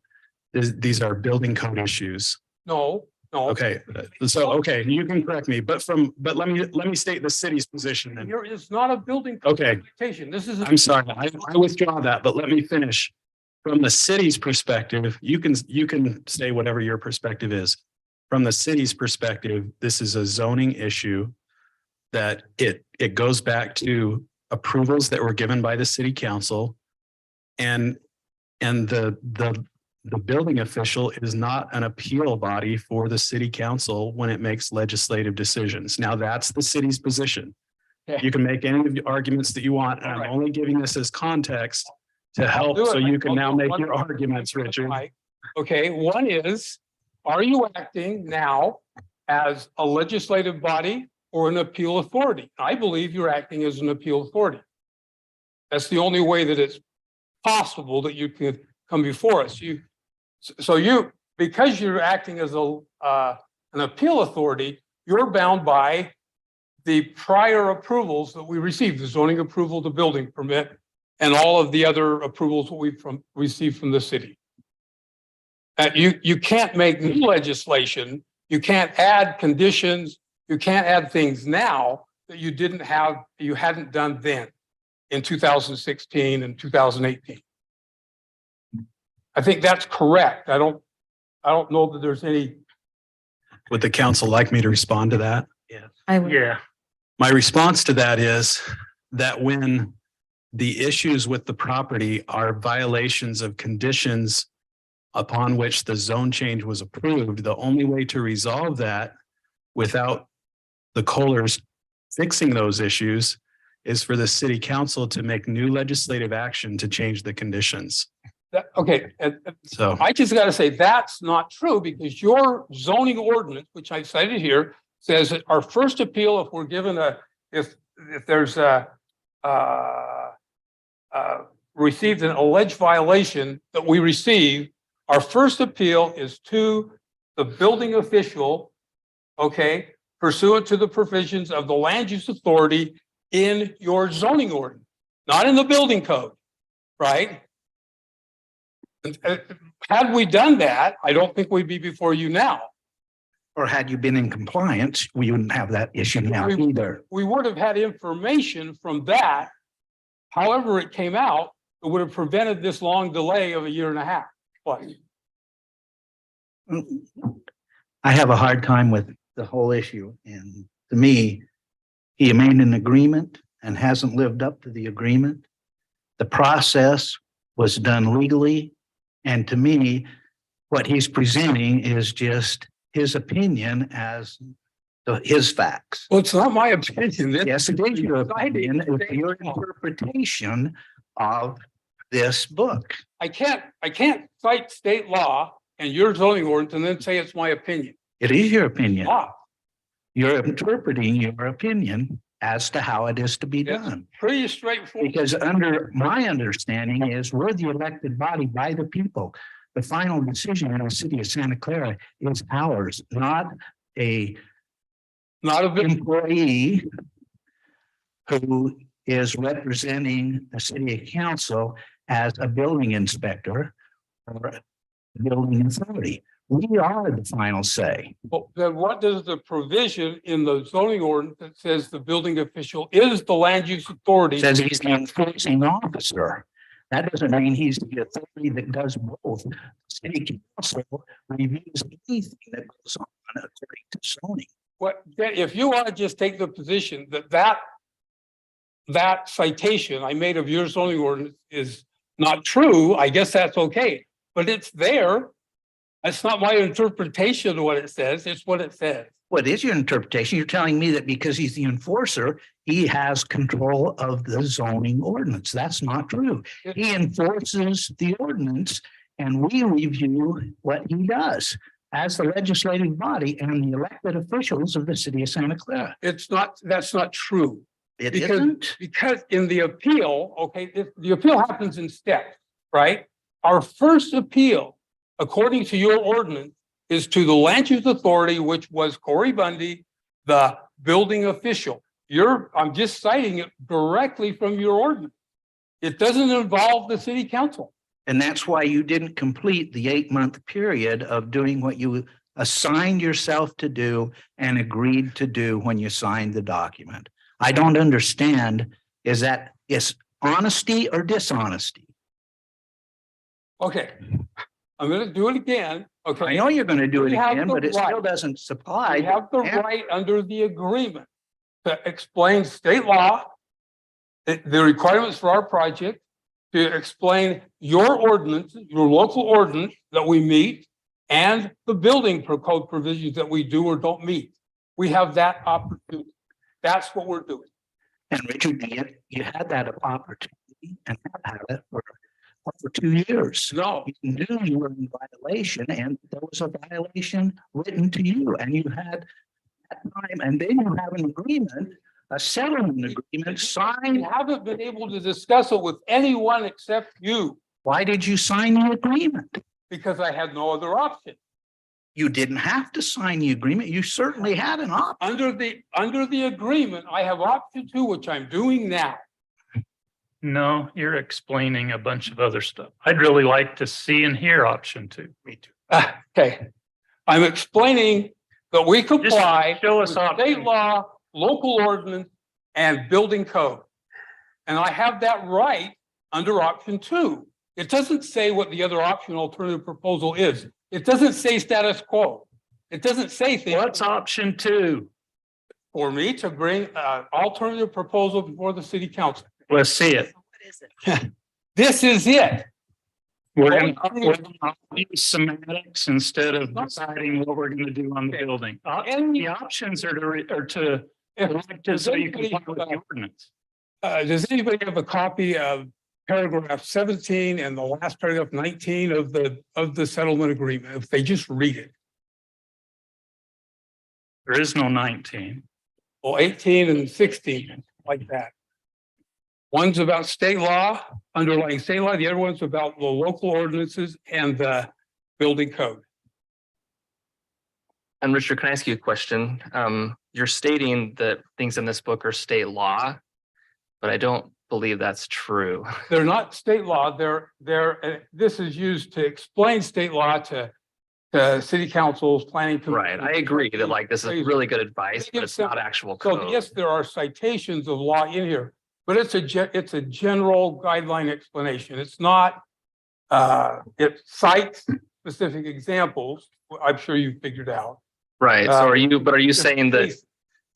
these are building code issues. No. Okay, so, okay, you can correct me, but let me state the city's position then. Here is not a building. code Okay. application. This is. I'm sorry, I withdraw that, but let me finish. From the city's perspective, you can say whatever your perspective is. From the city's perspective, this is a zoning issue that it goes back to approvals that were given by the city council. And the building official is not an appeal body for the city council when it makes legislative decisions. Now, that's the city's position. Okay. You can make any of the arguments that you want, and I'm Alright. only giving this as context to I'll help, do so it. you can I'll now do it make one your by one. arguments, Richard. Mike. Okay, one is, are you acting now as a legislative body or an appeal authority? I believe you're acting as an appeal authority. That's the only way that it's possible that you can come before us. Because you're acting as an appeal authority, you're bound by the prior approvals that we received, the zoning approval, the building permit, and all of the other approvals that we've received from the city. You can't make new legislation. You can't add conditions. You can't add things now that you hadn't done then in 2016 and 2018. I think that's correct. I don't know that there's any. Would the council like me to respond to that? I would. Yeah, My response to that is that when the issues with the property are violations of conditions upon which the zone change was approved, the only way to resolve that without the Kohlers fixing those issues is for the city council to make new legislative action to change the conditions. Okay, So I just got to say that's not true, because your zoning ordinance, which I cited here, says that our first appeal, if we're given if there's received an alleged violation that we receive, our first appeal is to the building official, okay, pursuant to the provisions of the land use authority in your zoning ordinance, not in the building code, right? Had we done that, I don't think we'd be before you now. Or had you been in compliance, we wouldn't have that issue now either. We would have had information from that. However it came out, it would have prevented this long delay of 1.5 years. Plus. I have a hard time with the whole issue. And to me, he made an agreement and hasn't lived up to the agreement. The process was done legally. And to me, what he's presenting is just his opinion as his facts. Well, it's not my opinion. Yes, it is your opinion, it's your interpretation of this book. I can't cite state law and your zoning ordinance and then say it's my opinion. It is your opinion. Law. You're interpreting your opinion as to how it is to be It's done. pretty straightforward. Because under my understanding is we're the elected body by the people. The final decision in the city of Santa Clara is ours, not a Not a bit. employee who is representing the city council as a building inspector or a building authority. We are the final say. Well, then what does the provision in the zoning ordinance that says the building official is the land use authority? Says he's the enforcing officer. That doesn't mean he's the authority that does both. City council reviews anything that goes on according to zoning. What, if you want to just take the position that citation I made of your zoning ordinance is not true, I guess that's okay, but it's there. That's not my interpretation of what it says. It's what it says. What is your interpretation? You're telling me that because he's the enforcer, he has control of the zoning ordinance. That's not true. He enforces the ordinance and we review what he does as the legislative body and the elected officials of the city of Santa Clara. That's not true. It Because- isn't. Because in the appeal, okay, if the appeal happens in steps, right? Our first appeal, according to your ordinance, is to the land use authority, which was Corey Bundy, the building official. I'm just citing it directly from your ordinance. It doesn't involve the city council. And that's why you didn't complete the 8-month period of doing what you assigned yourself to do and agreed to do when you signed the document. I don't understand, is honesty or dishonesty? Okay, I'm gonna do it again, okay? I know you're going to do it We have again, the but it still right. doesn't supply. We have the right under the agreement to explain state law the requirements for our project, to explain your ordinance, your local ordinance that we meet, and the building code provisions that we do or don't meet. We have that opportunity. That's what we're doing. And Richard, you had that opportunity and have had it for 2 years. No, You knew you were in violation and there was a violation written to you and you had that time and then you have an agreement, a settlement agreement I signed. haven't been able to discuss it with anyone except you Why did you sign the agreement? because I had no other option. You didn't have to sign the agreement. You certainly had an option. Under the agreement, I have option 2, which I'm doing now. No, you're explaining a bunch of other stuff. I'd really like to see and hear option 2. Me too. Okay. I'm explaining that we comply show with us option. state law, local ordinance, and building code. And I have that right under option 2. It doesn't say what the other option alternative proposal is. It doesn't say status quo. It doesn't say things. What's option 2? For me to bring an alternative proposal before the city council. Let's see it. What is it? This is it. We're gonna use semantics instead of deciding what we're gonna do on the building. The options are to elect it so you can comply with the ordinance. Does anybody have a copy of paragraph 17 and the last paragraph 19 of the settlement agreement? If they just read it. There is no 19. Well, 18 and 16, like that. One's about state law, underlying state law. The other one's about the local ordinances and the building code. And Richard, can I ask you a question? You're stating that things in this book are state law, but I don't believe that's true. They're not state law. This is used to explain state law to city councils, planning. Right, I agree that like this is really good advice, but it's not actual So code. yes, there are citations of law in here, but it's a general guideline explanation. It's not, it cites specific examples. I'm sure you figured out. Right, so are you Just saying that please-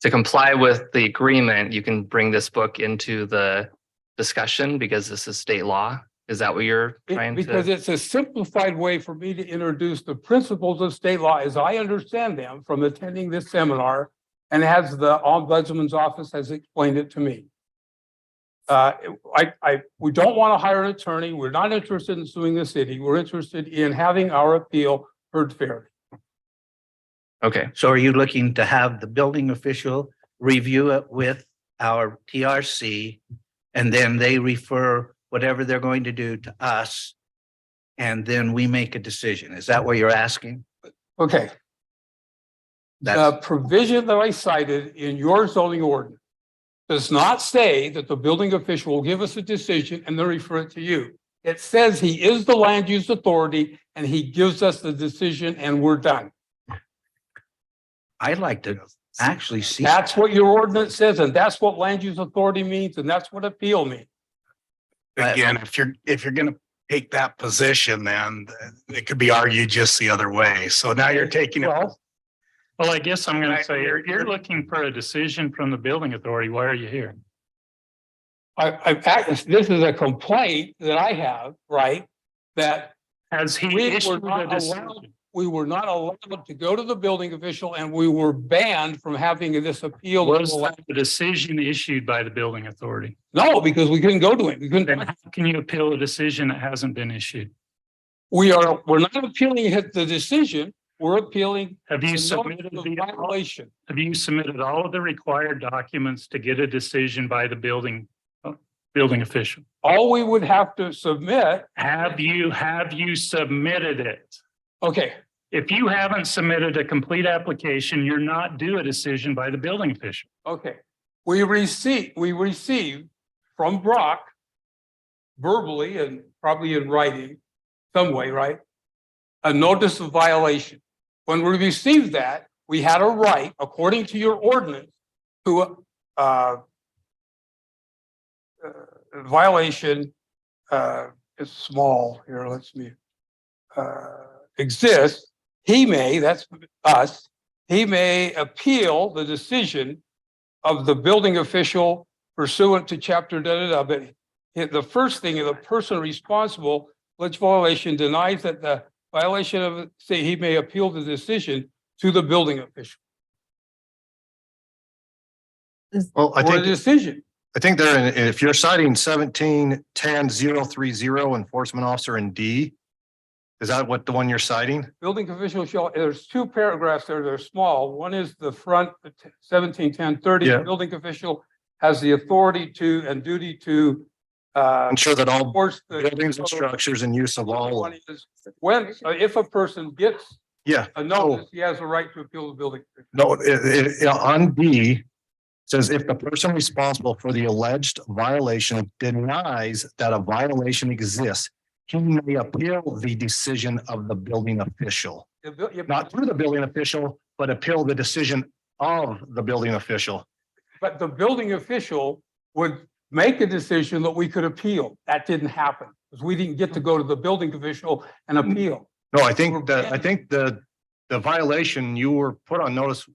to comply with the agreement, you can bring this book into the discussion because this is state law? Is that what you're trying Because to? it's a simplified way for me to introduce the principles of state law as I understand them from attending this seminar and as the ombudsman's office has explained it to me. We don't want to hire an attorney. We're not interested in suing the city. We're interested in having our appeal heard fairly. Okay, So are you looking to have the building official review it with our TRC? And then they refer whatever they're going to do to us. And then we make a decision. Is that what you're asking? Okay, That's, the provision that I cited in your zoning ordinance does not say that the building official will give us a decision and then refer it to you. It says he is the land use authority and he gives us the decision and we're done. I'd like to actually see. That's what your ordinance says, and that's what land use authority means, and that's what appeal means. Again, if you're gonna take that position, then it could be argued just the other way. So now you're taking it. Well, Well, I guess I'm gonna say you're looking for a decision from the building authority. Why are you here? this is a complaint that I have, right? That Has he we were issued a not allowed, decision? we were not allowed to go to the building official and we were banned from having this appeal. Was that the decision issued by the building authority? No, because we couldn't go to him. We Then couldn't, how can you appeal a decision that hasn't been issued? we're not appealing the decision, we're appealing Have the you notice submitted of the, violation. have you submitted all of the required documents to get a decision by the building official? All we would have to submit, Have you submitted it? okay, If you haven't submitted a complete application, you're not due a decision by the building official. okay. We received from Brock verbally and probably in writing, some way, right? A notice of violation. When we received that, we had a right, according to your ordinance, to violation is small here, let's see, exists. He may, that's us, he may appeal the decision of the building official pursuant to chapter but the first thing is the person responsible, alleged violation denies that the violation of, say, he may appeal the decision to the building official Well, or the decision. I think they're in, if you're citing 17-10-030 enforcement officer in D, is that what the one you're citing? Building official shall, there's two paragraphs there, they're small. One is the front, 17-10-30. Yeah. The building official has the authority to and duty to Ensure that all enforce the buildings and structures in use of all. One is when, if a person gets Yeah. a notice, he has a right to appeal the building. No, on D, it says if the person responsible for the alleged violation denies that a violation exists, he may appeal the decision of the building official, not through the building official, but appeal the decision of the building official. But the building official would make a decision that we could appeal. That didn't happen because we didn't get to go to the building official and appeal. No, I think the violation you were put on notice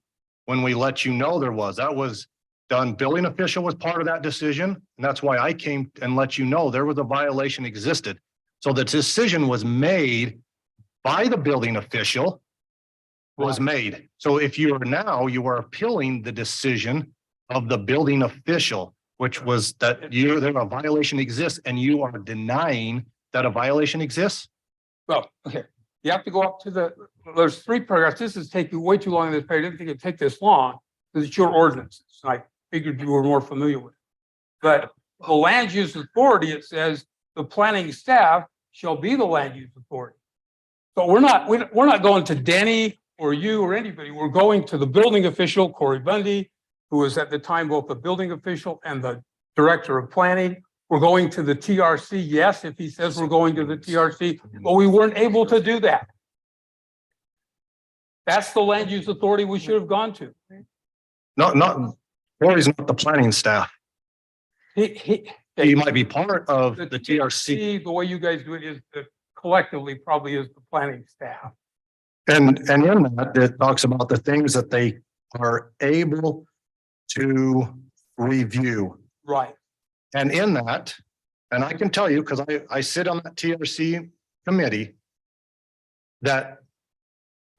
when we let you know that was done. Building official was part of that decision. And that's why I came and let you know there was a violation existed. So the decision was made by the building official was made. So if you are appealing the decision of the building official, which was that there a violation exists and you are denying that a violation exists. Well, okay, you have to go up to there's three paragraphs. This is taking way too long in this page. I didn't think it'd take this long because it's your ordinances. I figured you were more familiar with it. But the land use authority, it says the planning staff shall be the land use authority. But we're not going to Denny or you or anybody. We're going to the building official, Corey Bundy, who was at the time both the building official and the director of planning. We're going to the TRC, yes, if he says we're going to the TRC, but we weren't able to do that. That's the land use authority we should have gone to. Corey's not the planning staff. He He might be part of the TRC. The way you guys do it is that collectively probably is the planning staff. And in that, it talks about the things that they are able to review. Right. And in that, and I can tell you, because I sit on that TRC committee, that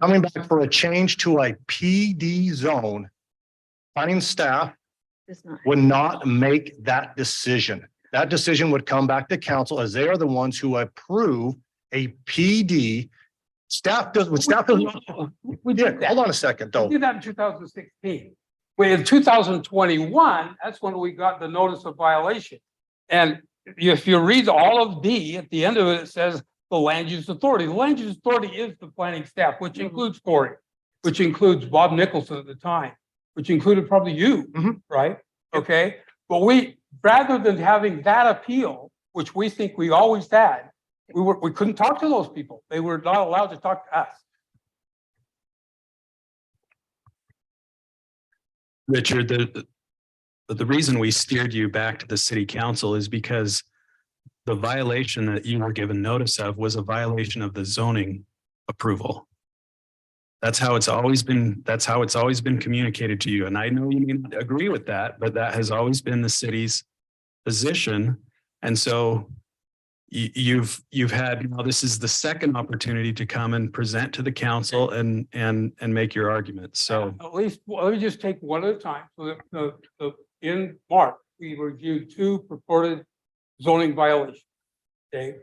coming back for a change to a PD zone, planning staff Does not. would not make that decision. That decision would come back to council as they are the ones who approve a PD. Staff does, when staff does. We did that. Hold on a second, We though. did that in 2016. Well, in 2021, that's when we got the notice of violation. And if you read all of D, at the end of it, it says the land use authority. The land use authority is the planning staff, which includes Corey, which includes Bob Nicholson at the time, which included probably you, right? Okay, but we, rather than having that appeal, which we think we always had, we couldn't talk to those people. They were not allowed to talk to us. Richard, the reason we steered you back to the city council is because the violation that you were given notice of was a violation of the zoning approval. That's how it's always been communicated to you. And I know you may not agree with that, but that has always been the city's position. And so you've had, this is the second opportunity to come and present to the council and make your arguments. So At least, well, let me just take one at a time. So that in March, we reviewed two purported zoning violations. Okay,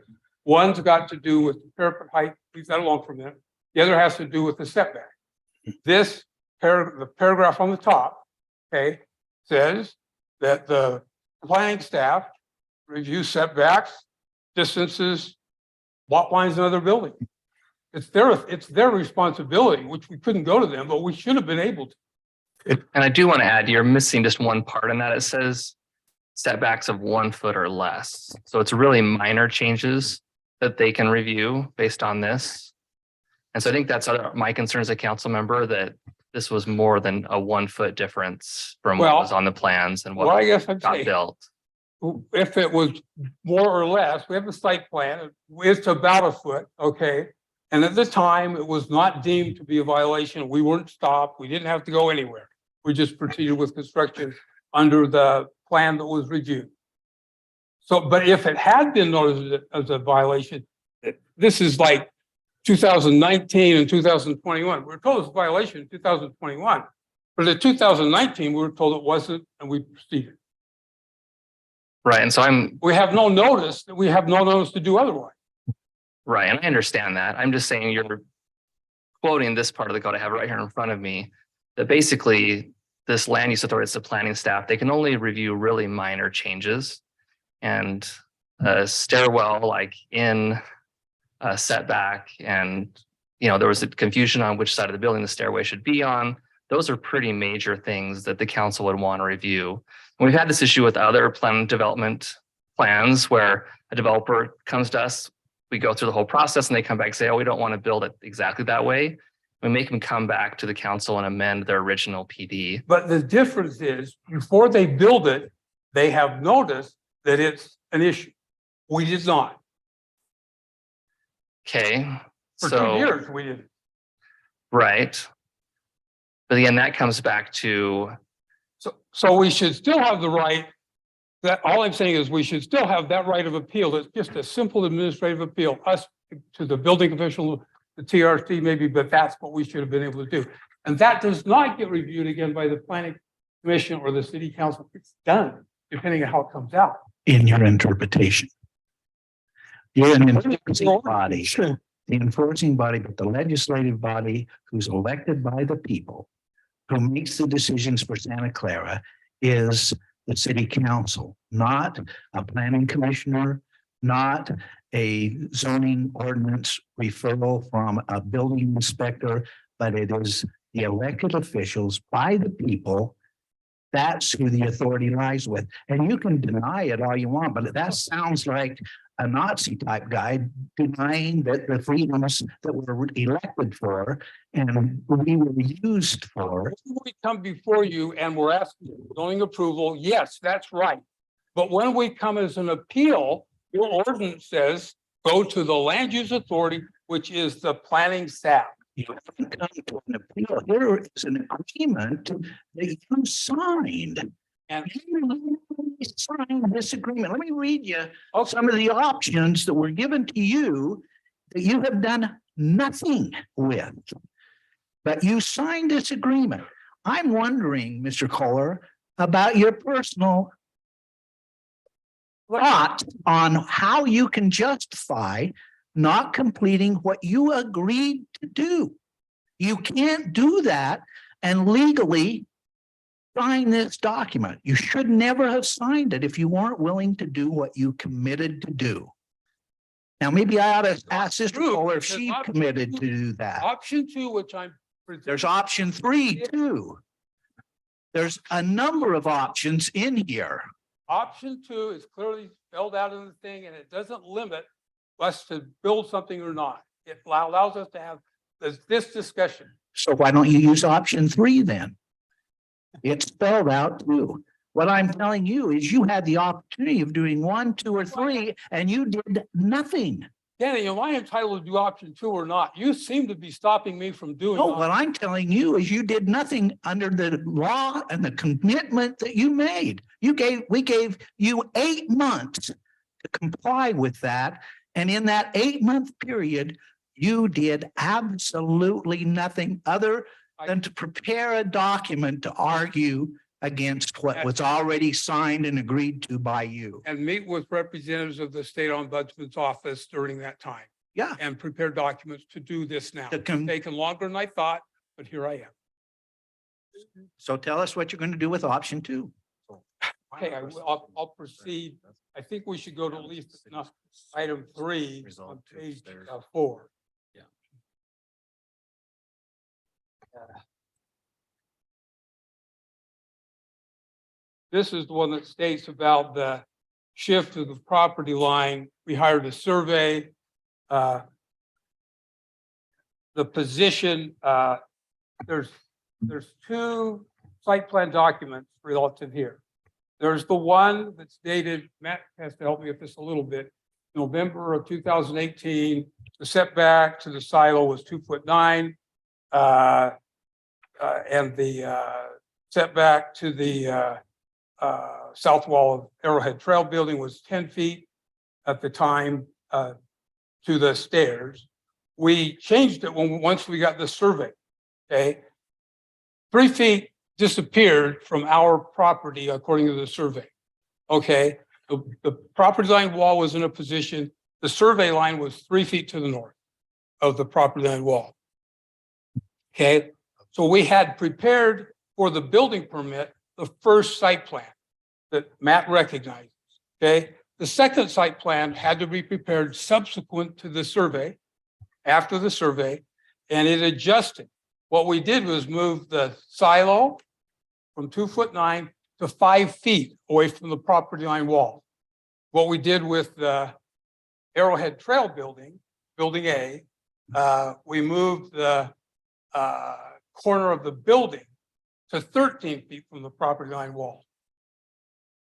one's got to do with the parapet height, leave that alone for a minute. The other has to do with the setback. The paragraph on the top, okay, says that the planning staff reviews setbacks, distances, lot lines, and other buildings. It's their responsibility, which we couldn't go to them, but we should have been able to. And I do want to add, you're missing just one part in that. It says setbacks of 1 foot or less. So it's really minor changes that they can review based on this. And so I think that's my concern as a council member, that this was more than a 1 foot difference from what was on the plans and Well, I what guess I'm got saying, built. if it was more or less, we have a site plan, it's about a foot, okay? And at the time, it was not deemed to be a violation. We weren't stopped. We didn't have to go anywhere. We just proceeded with construction under the plan that was reviewed. So, but if it had been noticed as a violation, this is like 2019 and 2021. We're told it's a violation in 2021, but in 2019, we were told it wasn't, and we proceeded. Right. And so We have no notice that we have no notice to do otherwise. right. And I understand that. I'm just saying you're quoting this part of the code I have right here in front of me, that basically this land use authority, it's the planning staff, they can only review really minor changes. And a stairwell, like in a setback, and there was a confusion on which side of the building the stairway should be on. Those are pretty major things that the council would want to review. And we've had this issue with other plan development plans where a developer comes to us, we go through the whole process and they come back and say, oh, we don't want to build it exactly that way. We make them come back to the council and amend their original PD. But the difference is before they build it, they have noticed that it's an issue. We did not. Okay. For 2 So, years, we didn't. right. But again, that comes back to, So we should still have the right, that all I'm saying is we should still have that right of appeal. It's just a simple administrative appeal, us to the building official, the TRC maybe, but that's what we should have been able to do. And that does not get reviewed again by the planning commission or the city council. It's done, depending on how it comes out. In your interpretation. You're an enforcing body, the enforcing body, but the legislative body who's elected by the people, who makes the decisions for Santa Clara, is the city council, not a planning commissioner, not a zoning ordinance referral from a building inspector, but it is the elected officials by the people. That's who the authority lies with. And you can deny it all you want, but that sounds like a Nazi type guy denying that the freedoms that were elected for and we were used for. When we come before you and we're asking for zoning approval, yes, that's right. But when we come as an appeal, your ordinance says, go to the land use authority, which is the planning staff. You haven't come to an appeal. Here is an agreement that you signed. And You signed this agreement. Let me read you some of the options that were given to you that you have done nothing with. But you signed this agreement. I'm wondering, Mr. Kohler, about your personal thought on how you can justify not completing what you agreed to do. You can't do that and legally sign this document. You should never have signed it if you weren't willing to do what you committed to do. Now, maybe I ought to ask Sister Kohler if she committed to do that. option 2, which I'm. There's option 3 too. There's a number of options in here. Option 2 is clearly spelled out in the thing, and it doesn't limit us to build something or not. It allows us to have this discussion. So why don't you use option 3 then? It's spelled out too. What I'm telling you is you had the opportunity of doing 1, 2, or 3, and you did nothing. Danny, am I entitled to do option 2 or not? You seem to be stopping me from doing. No, what I'm telling you is you did nothing under the law and the commitment that you made. We gave you 8 months to comply with that. And in that 8-month period, you did absolutely nothing other than to prepare a document to argue against what was already signed and agreed to by you. And meet with representatives of the state ombudsman's office during that time. Yeah. And prepare documents to do this now. To It's taken longer than I thought, but here I am. So tell us what you're going to do with option 2. Okay, I'll proceed. I think we should go to at least item 3 on page 4. Yeah. This is the one that states about the shift of the property line. We hired a survey. The position, there's 2 site plan documents relative here. There's the one that's dated, Matt has to help me with this a little bit, November of 2018. The setback to the silo was 2'9". And the setback to the south wall of Arrowhead Trail Building was 10 feet at the time to the stairs. We changed it once we got the survey, okay? 3 feet disappeared from our property according to the survey, okay? The property line wall was in a position, the survey line was 3 feet to the north of the property line wall. Okay, so we had prepared for the building permit, the first site plan that Matt recognizes, okay? The second site plan had to be prepared subsequent to the survey, after the survey, and it adjusted. What we did was move the silo from 2'9" to 5 feet away from the property line wall. What we did with the Arrowhead Trail Building, Building A, we moved the corner of the building to 13 feet from the property line wall.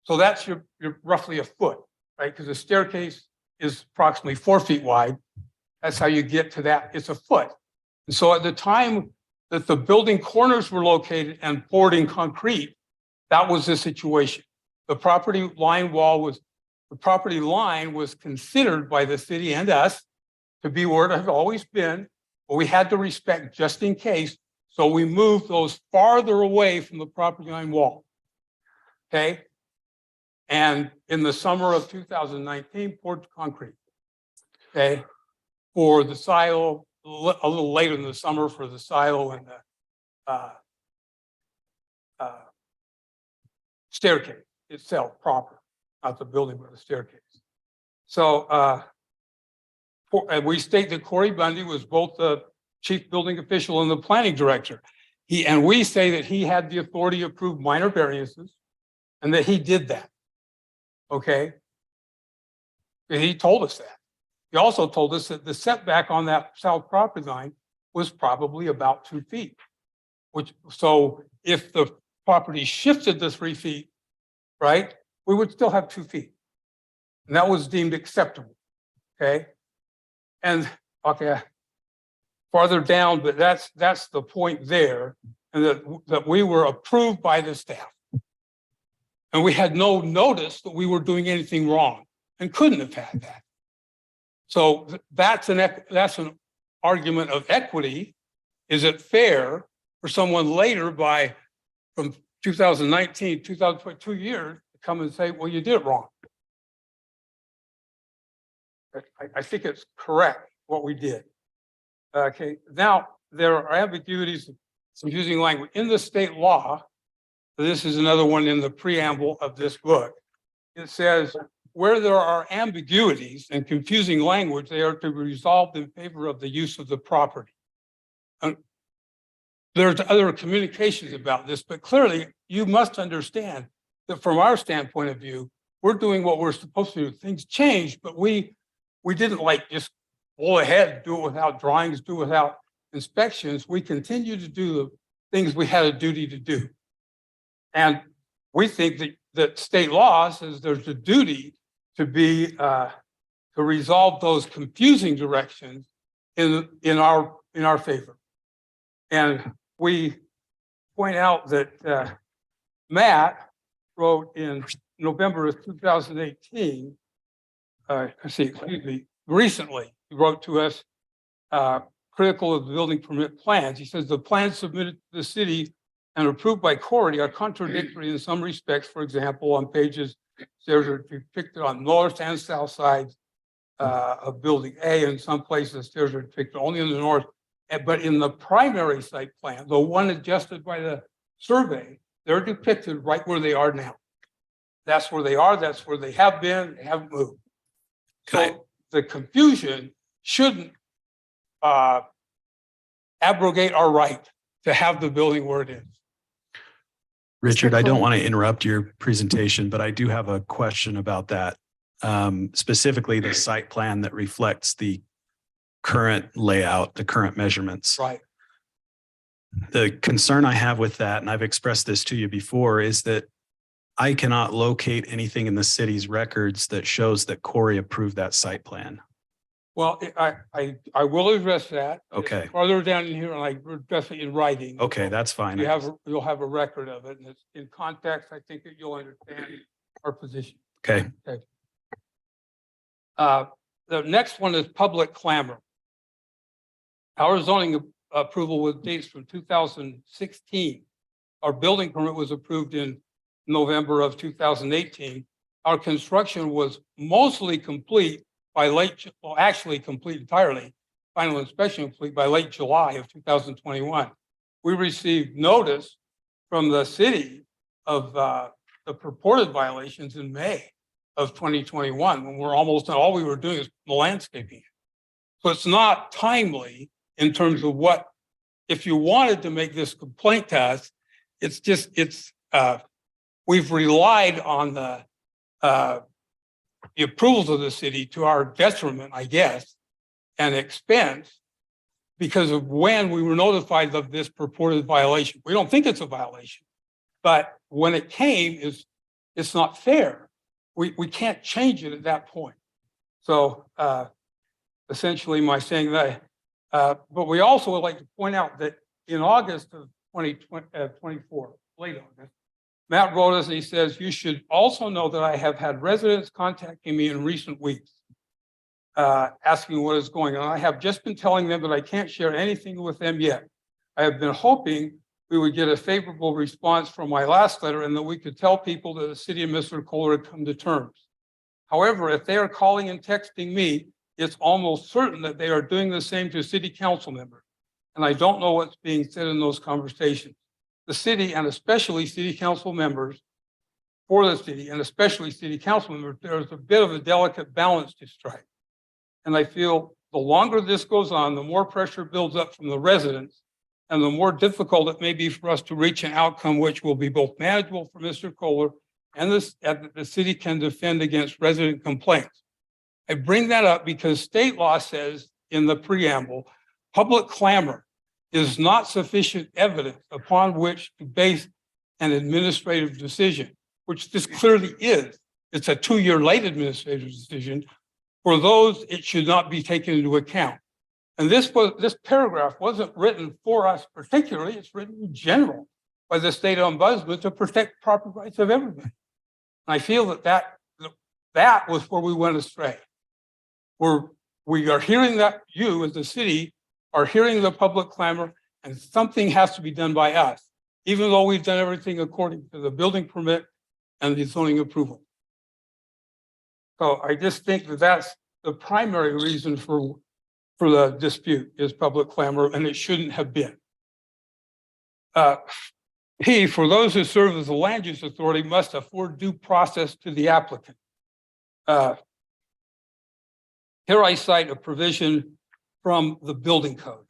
So that's your roughly a foot, right? Because the staircase is approximately 4 feet wide. That's how you get to that. It's a foot. And so at the time that the building corners were located and poured in concrete, that was the situation. The property line was considered by the city and us to be where it had always been, but we had to respect just in case. So we moved those farther away from the property line wall. Okay. And in the summer of 2019, poured concrete. Okay. For the silo, a little later in the summer for the silo and the staircase itself proper, not the building, but the staircase. So, and we state that Corey Bundy was both the chief building official and the planning director. And we say that he had the authority to approve minor variances and that he did that. Okay. And he told us that. He also told us that the setback on that south property line was probably about 2 feet, so if the property shifted to 3 feet, right, we would still have 2 feet. And that was deemed acceptable. Okay. And okay, farther down, but that's the point there, and that we were approved by the staff. And we had no notice that we were doing anything wrong and couldn't have had that. So that's an argument of equity. Is it fair for someone later from 2019, 2022 years to come and say, well, you did it wrong? I think it's correct what we did. Okay, now there are ambiguities, confusing language in the state law. This is another one in the preamble of this book. It says, where there are ambiguities and confusing language, they are to be resolved in favor of the use of the property. There's other communications about this, but clearly you must understand that from our standpoint of view, we're doing what we're supposed to do. Things change, but we didn't like just go ahead, do it without drawings, do it without inspections. We continue to do the things we had a duty to do. And we think that state law says there's a duty to be to resolve those confusing directions in our favor. And we point out that Matt wrote in November of 2018, recently, he wrote to us critical of the building permit plans. He says the plans submitted to the city and approved by Corey are contradictory in some respects. For example, on pages, stairs are depicted on north and south sides of building A. In some places, stairs are depicted only in the north. But in the primary site plan, the one adjusted by the survey, they're depicted right where they are now. That's where they are. That's where they have been. They haven't moved. So the confusion shouldn't abrogate our right to have the building where it is. Richard, I don't want to interrupt your presentation, but I do have a question about that. Specifically the site plan that reflects the current layout, the current measurements. Right. The concern I have with that, and I've expressed this to you before, is that I cannot locate anything in the city's records that shows that Corey approved that site plan. Well, I will address that. It's Okay. Farther down in here, and I address it in writing. Okay, that's fine. You'll have a record of it, and it's in context. I think that you'll understand our position. Okay, The next one is public clamor. Our zoning approval with dates from 2016. Our building permit was approved in November of 2018. Our construction was mostly complete by actually complete entirely, final inspection complete by late July of 2021. We received notice from the city of the purported violations in May of 2021, when we're almost done. All we were doing is landscaping. So it's not timely in terms of what, if you wanted to make this complaint to us, we've relied on the approvals of the city to our detriment, I guess, and expense because of when we were notified of this purported violation. We don't think it's a violation, but when it came, it's not fair. We can't change it at that point. So essentially my saying that, but we also would like to point out that in August of 2024, late August, Matt wrote us and he says, you should also know that I have had residents contacting me in recent weeks, asking what is going on. I have just been telling them that I can't share anything with them yet. I have been hoping we would get a favorable response from my last letter and that we could tell people that the city of Mr. Kohler had come to terms. However, if they are calling and texting me, it's almost certain that they are doing the same to city council members. And I don't know what's being said in those conversations. The city and especially city council members for the city and especially city council members, there's a bit of a delicate balance to strike. And I feel the longer this goes on, the more pressure builds up from the residents and the more difficult it may be for us to reach an outcome which will be both manageable for Mr. Kohler and the city can defend against resident complaints. I bring that up because state law says in the preamble, public clamor is not sufficient evidence upon which to base an administrative decision, which this clearly is. It's a 2-year late administrative decision. For those, it should not be taken into account. And this paragraph wasn't written for us particularly, it's written in general by the state ombudsman to protect property rights of everybody. And I feel that was where we went astray. We are hearing that you as the city are hearing the public clamor and something has to be done by us, even though we've done everything according to the building permit and the zoning approval. So I just think that that's the primary reason for the dispute is public clamor, and it shouldn't have been. P, for those who serve as the land use authority must afford due process to the applicant. Here I cite a provision from the building code.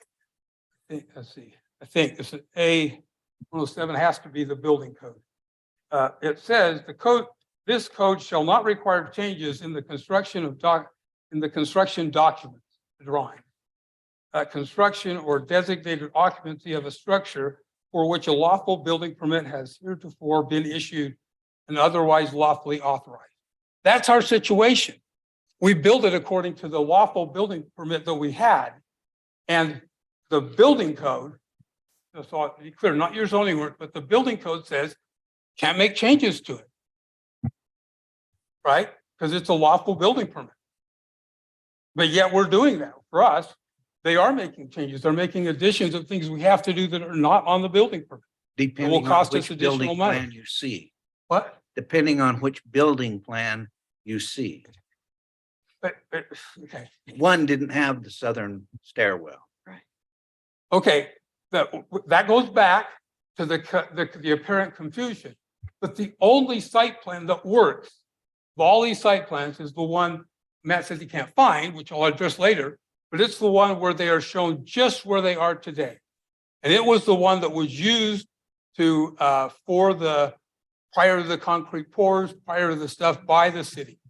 Let's see, I think it's an A107 has to be the building code. It says this code shall not require changes in the construction documents, drawing, construction or designated occupancy of a structure for which a lawful building permit has heretofore been issued and otherwise lawfully authorized. That's our situation. We build it according to the lawful building permit that we had. And the building code, so to be clear, not your zoning work, but the building code says can't make changes to it. Right? Because it's a lawful building permit. But yet we're doing that for us. They are making changes. They're making additions of things we have to do that are not on the building permit. Depending will on cost us which additional building money. plan you see, What? depending on which building plan you see. Okay. One didn't have the southern stairwell. Okay, that goes back to the apparent confusion. But the only site plan that works of all these site plans is the one Matt says he can't find, which I'll address later, but it's the one where they are shown just where they are today. And it was the one that was used to prior to the concrete pours, prior to the stuff by the city.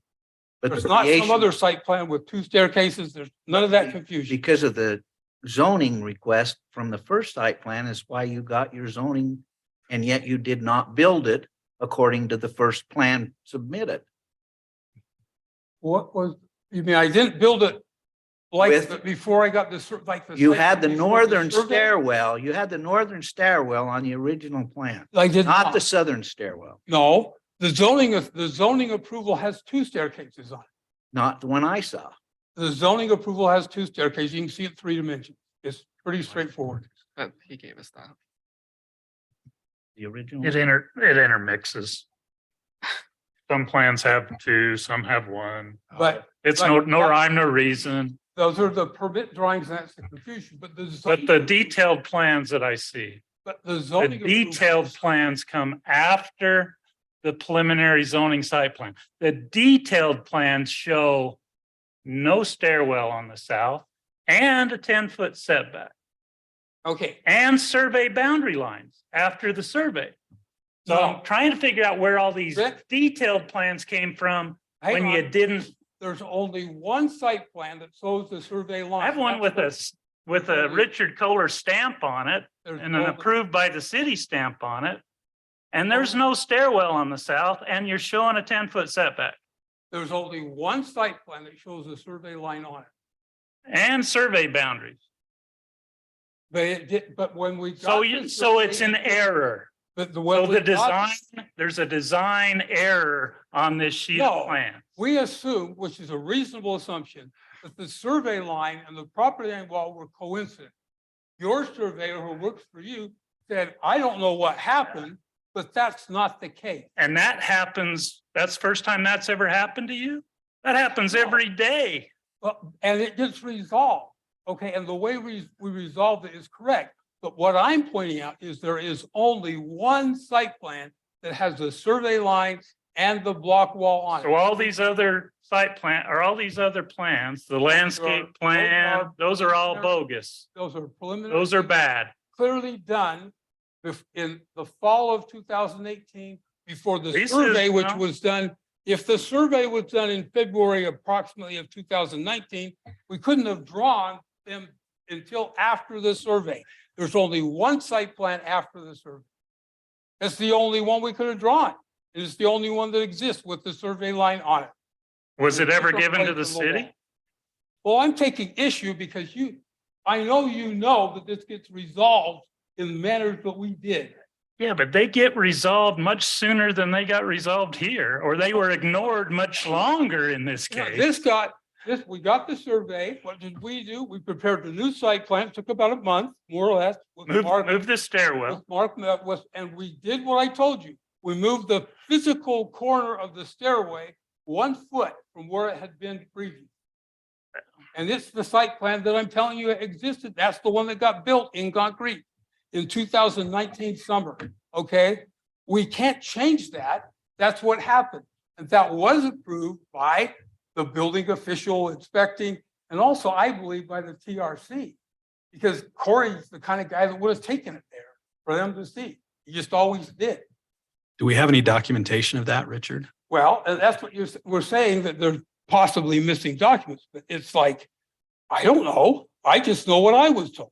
But There's the not some creation- other site plan with 2 staircases. There's none of that confusion. Because of the zoning request from the first site plan is why you got your zoning, and yet you did not build it according to the first plan submitted. What was, you mean I didn't build it Like With- before I got this, like. You site had the plan before northern survey? stairwell, you had the northern stairwell on the original plan, I did not not. the southern stairwell, No, the zoning approval has two staircases on it. not the one I saw. The zoning approval has two staircases. You can see it 3 dimensions. It's pretty straightforward. But he gave us that. The original. It intermixes. Some plans have two, some have one. But It's but- no rhyme, no reason, those are the permit drawings, and that's the confusion, but the. but zoning- the detailed plans that I see, But the the zoning. detailed plans come after the preliminary zoning site plan. The detailed plans show no stairwell on the south and a 10-foot setback Okay, and survey boundary lines after the survey. So No. I'm trying to figure out where all these Rick? detailed plans came from hang when you on. didn't. There's only one site plan that shows the survey line. I have one with with a Richard Kohler stamp on it There's and an only- approved by the city stamp on it. And there's no stairwell on the south and you're showing a 10-foot setback There's only one site plan that shows the survey line on it. and survey boundaries. But it did, but when we. So got you, the so it's survey- an error. But the, So when we the got- design, there's a design error on this sheet No. of plan. we assume, which is a reasonable assumption, that the survey line and the property line wall were coincident. Your surveyor who works for you said, I don't know what happened, but that's not the case. And that happens, that's the first time that's ever happened to you? That happens every day. Well, and it gets resolved, okay, and the way we resolved it is correct. But what I'm pointing out is there is only one site plan that has the survey line and the block wall on it. So all these other site plan, or all these other plans, the landscape plan, those are all bogus. Those are preliminary. Those are bad. Clearly done in the fall of 2018 before the This is- survey, which well- was done. If the survey was done in February approximately of 2019, we couldn't have drawn them until after the survey. There's only one site plan after the survey. That's the only one we could have drawn. It is the only one that exists with the survey line on it. Was it ever Different given to place the from wall. city? Well, I'm taking issue because I know you know that this gets resolved in the manners that we did. Yeah, but they get resolved much sooner than they got resolved here, or they were ignored much longer in this Yeah, case. we got the survey. What did we do? We prepared the new site plan. It took about a month, more or less. with Mark- Move the stairwell. with Mark met with, and we did what I told you. We moved the physical corner of the stairway 1 foot from where it had been previous. And it's the site plan that I'm telling you existed. That's the one that got built in concrete in 2019 summer, okay? We can't change that. That's what happened. And that was approved by the building official inspecting, and also I believe by the TRC. Because Corey's the kind of guy that would have taken it there for them to see. He just always did. Do we have any documentation of that, Richard? Well, and that's what we're saying, that there's possibly missing documents, but it's like, I don't know. I just know what I was told.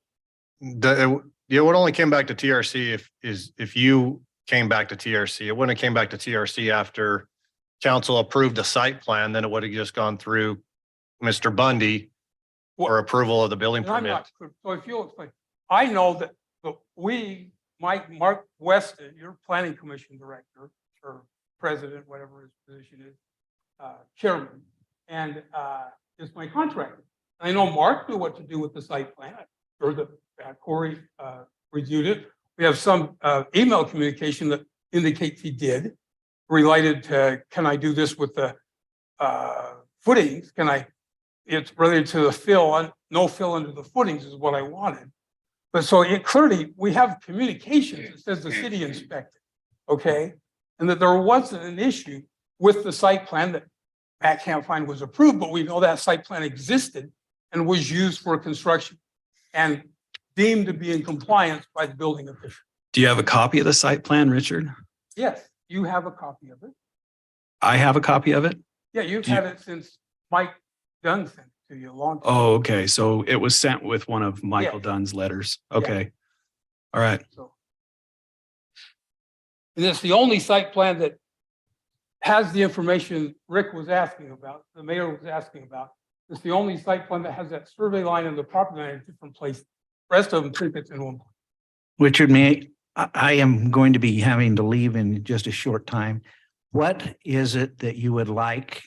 Yeah, what only came back to TRC if you came back to TRC, it wouldn't have came back to TRC after council approved a site plan, then it would have just gone through Mr. Bundy for approval of the building And I'm permit. not, so if you'll explain, I know that Mark Weston, your planning commission director or president, whatever his position is, chairman, and is my contractor. I know Mark knew what to do with the site plan, or that Corey reviewed it. We have some email communication that indicates he did, related to, can I do this with the footings? It's related to the fill, no fill under the footings is what I wanted. But so it clearly, we have communications that says the city inspected, okay? And that there wasn't an issue with the site plan that Matt can't find was approved, but we know that site plan existed and was used for construction and deemed to be in compliance by the building official. Do you have a copy of the site plan, Richard? Yes, you have a copy of it. I have a copy of it. Yeah, you've Do you- had it since Mike Dunn sent it to you a long time. Oh, okay. So it was sent with one of Michael Yeah. Dunn's letters. Okay. All right. So. And it's the only site plan that has the information Rick was asking about, the mayor was asking about, It's the only site plan that has that survey line and the property line in a different place. Rest of them think it's in one. Richard, I am going to be having to leave in just a short time. What is it that you would like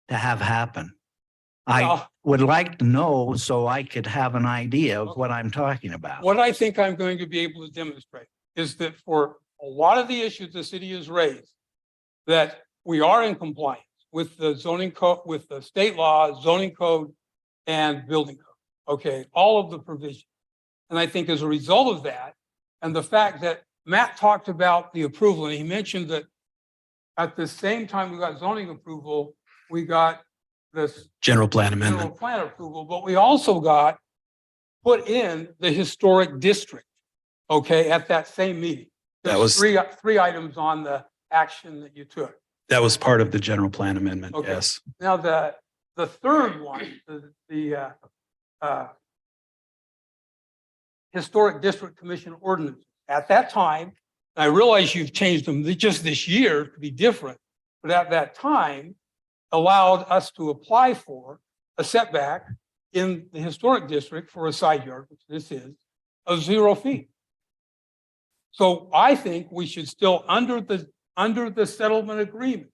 to have happen? I Well, would like to know so I could have an idea of what I'm talking about. what I think I'm going to be able to demonstrate is that for a lot of the issues the city has raised, that we are in compliance with the zoning code, with the state law, zoning code, and building code. Okay, all of the provisions. And I think as a result of that, and the fact that Matt talked about the approval, and he mentioned that at the same time we got zoning approval, we got this General plan general amendment. plan approval, but we also got put in the historic district, okay, at that same meeting. That There's was- three items on the action that you took. That was part of the general plan amendment. Okay. Yes. Now, the third one, the Historic District Commission ordinance, at that time, and I realize you've changed them just this year to be different, but at that time allowed us to apply for a setback in the historic district for a side yard, which this is, of 0 feet. So I think we should still, under the settlement agreement,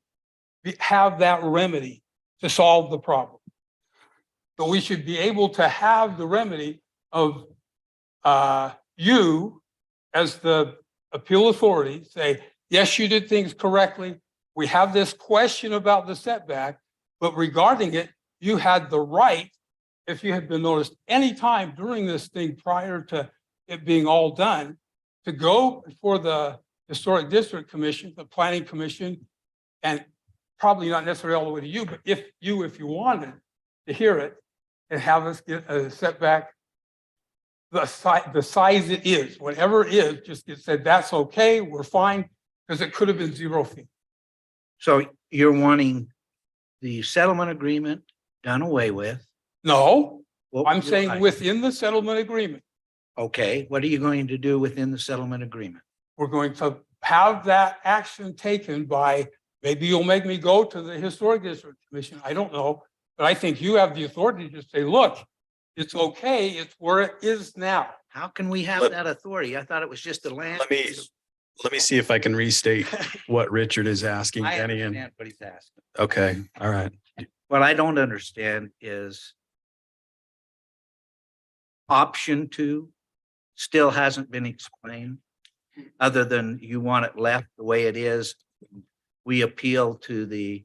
have that remedy to solve the problem. So we should be able to have the remedy of you as the appeal authority say, yes, you did things correctly. We have this question about the setback, but regarding it, you had the right, if you had been noticed any time during this thing prior to it being all done, to go before the Historic District Commission, the Planning Commission, and probably not necessarily all the way to you, but if you wanted to hear it and have us get a setback, the size it is, whatever it is, just get said, that's okay, we're fine, because it could have been 0 feet. So you're wanting the settlement agreement done away with? No, What I'm would you saying like? within the settlement agreement, Okay, what are you going to do within the settlement agreement? we're going to have that action taken by, maybe you'll make me go to the Historic District Commission, I don't know, but I think you have the authority to say, look, it's okay, it's where it is now. How can we have Let- that authority? I thought it was just the land. Let me see if I can restate what Richard is asking, I Denny. And understand what he's asking. okay, all right. What I don't understand is option 2 still hasn't been explained, other than you want it left the way it is. We appeal to the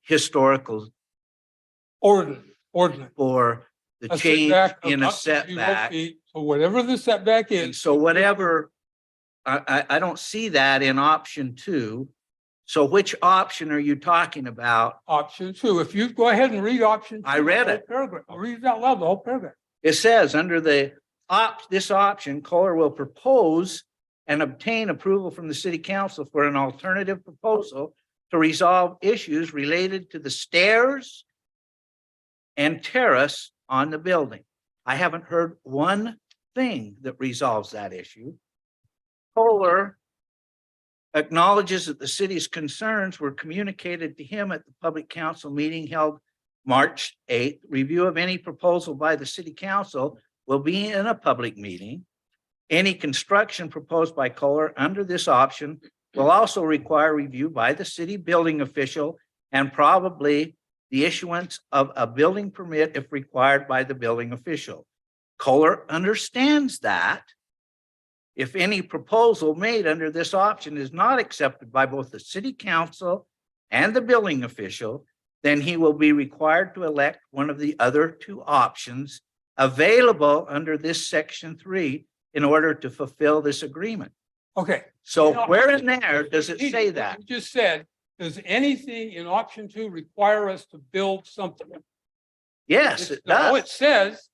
historical Ordinance. for the A change setback of in a up to 0 setback. feet. So whatever the setback And is, so whatever, I don't see that in option 2. So which option are you talking about? option 2, if you go ahead and read option. I 2, read the whole it. Paragraph, I'll read it out loud, the whole paragraph. It says under this option, Kohler will propose and obtain approval from the city council for an alternative proposal to resolve issues related to the stairs and terrace on the building. I haven't heard one thing that resolves that issue. Kohler acknowledges that the city's concerns were communicated to him at the public council meeting held March 8th. Review of any proposal by the city council will be in a public meeting. Any construction proposed by Kohler under this option will also require review by the city building official and probably the issuance of a building permit if required by the building official. Kohler understands that if any proposal made under this option is not accepted by both the city council and the building official, then he will be required to elect one of the other 2 options available under this section 3 in order to fulfill this agreement. Okay. So where in there does it say What that? you just said, does anything in option 2 require us to build something? Yes, it No, does. it says,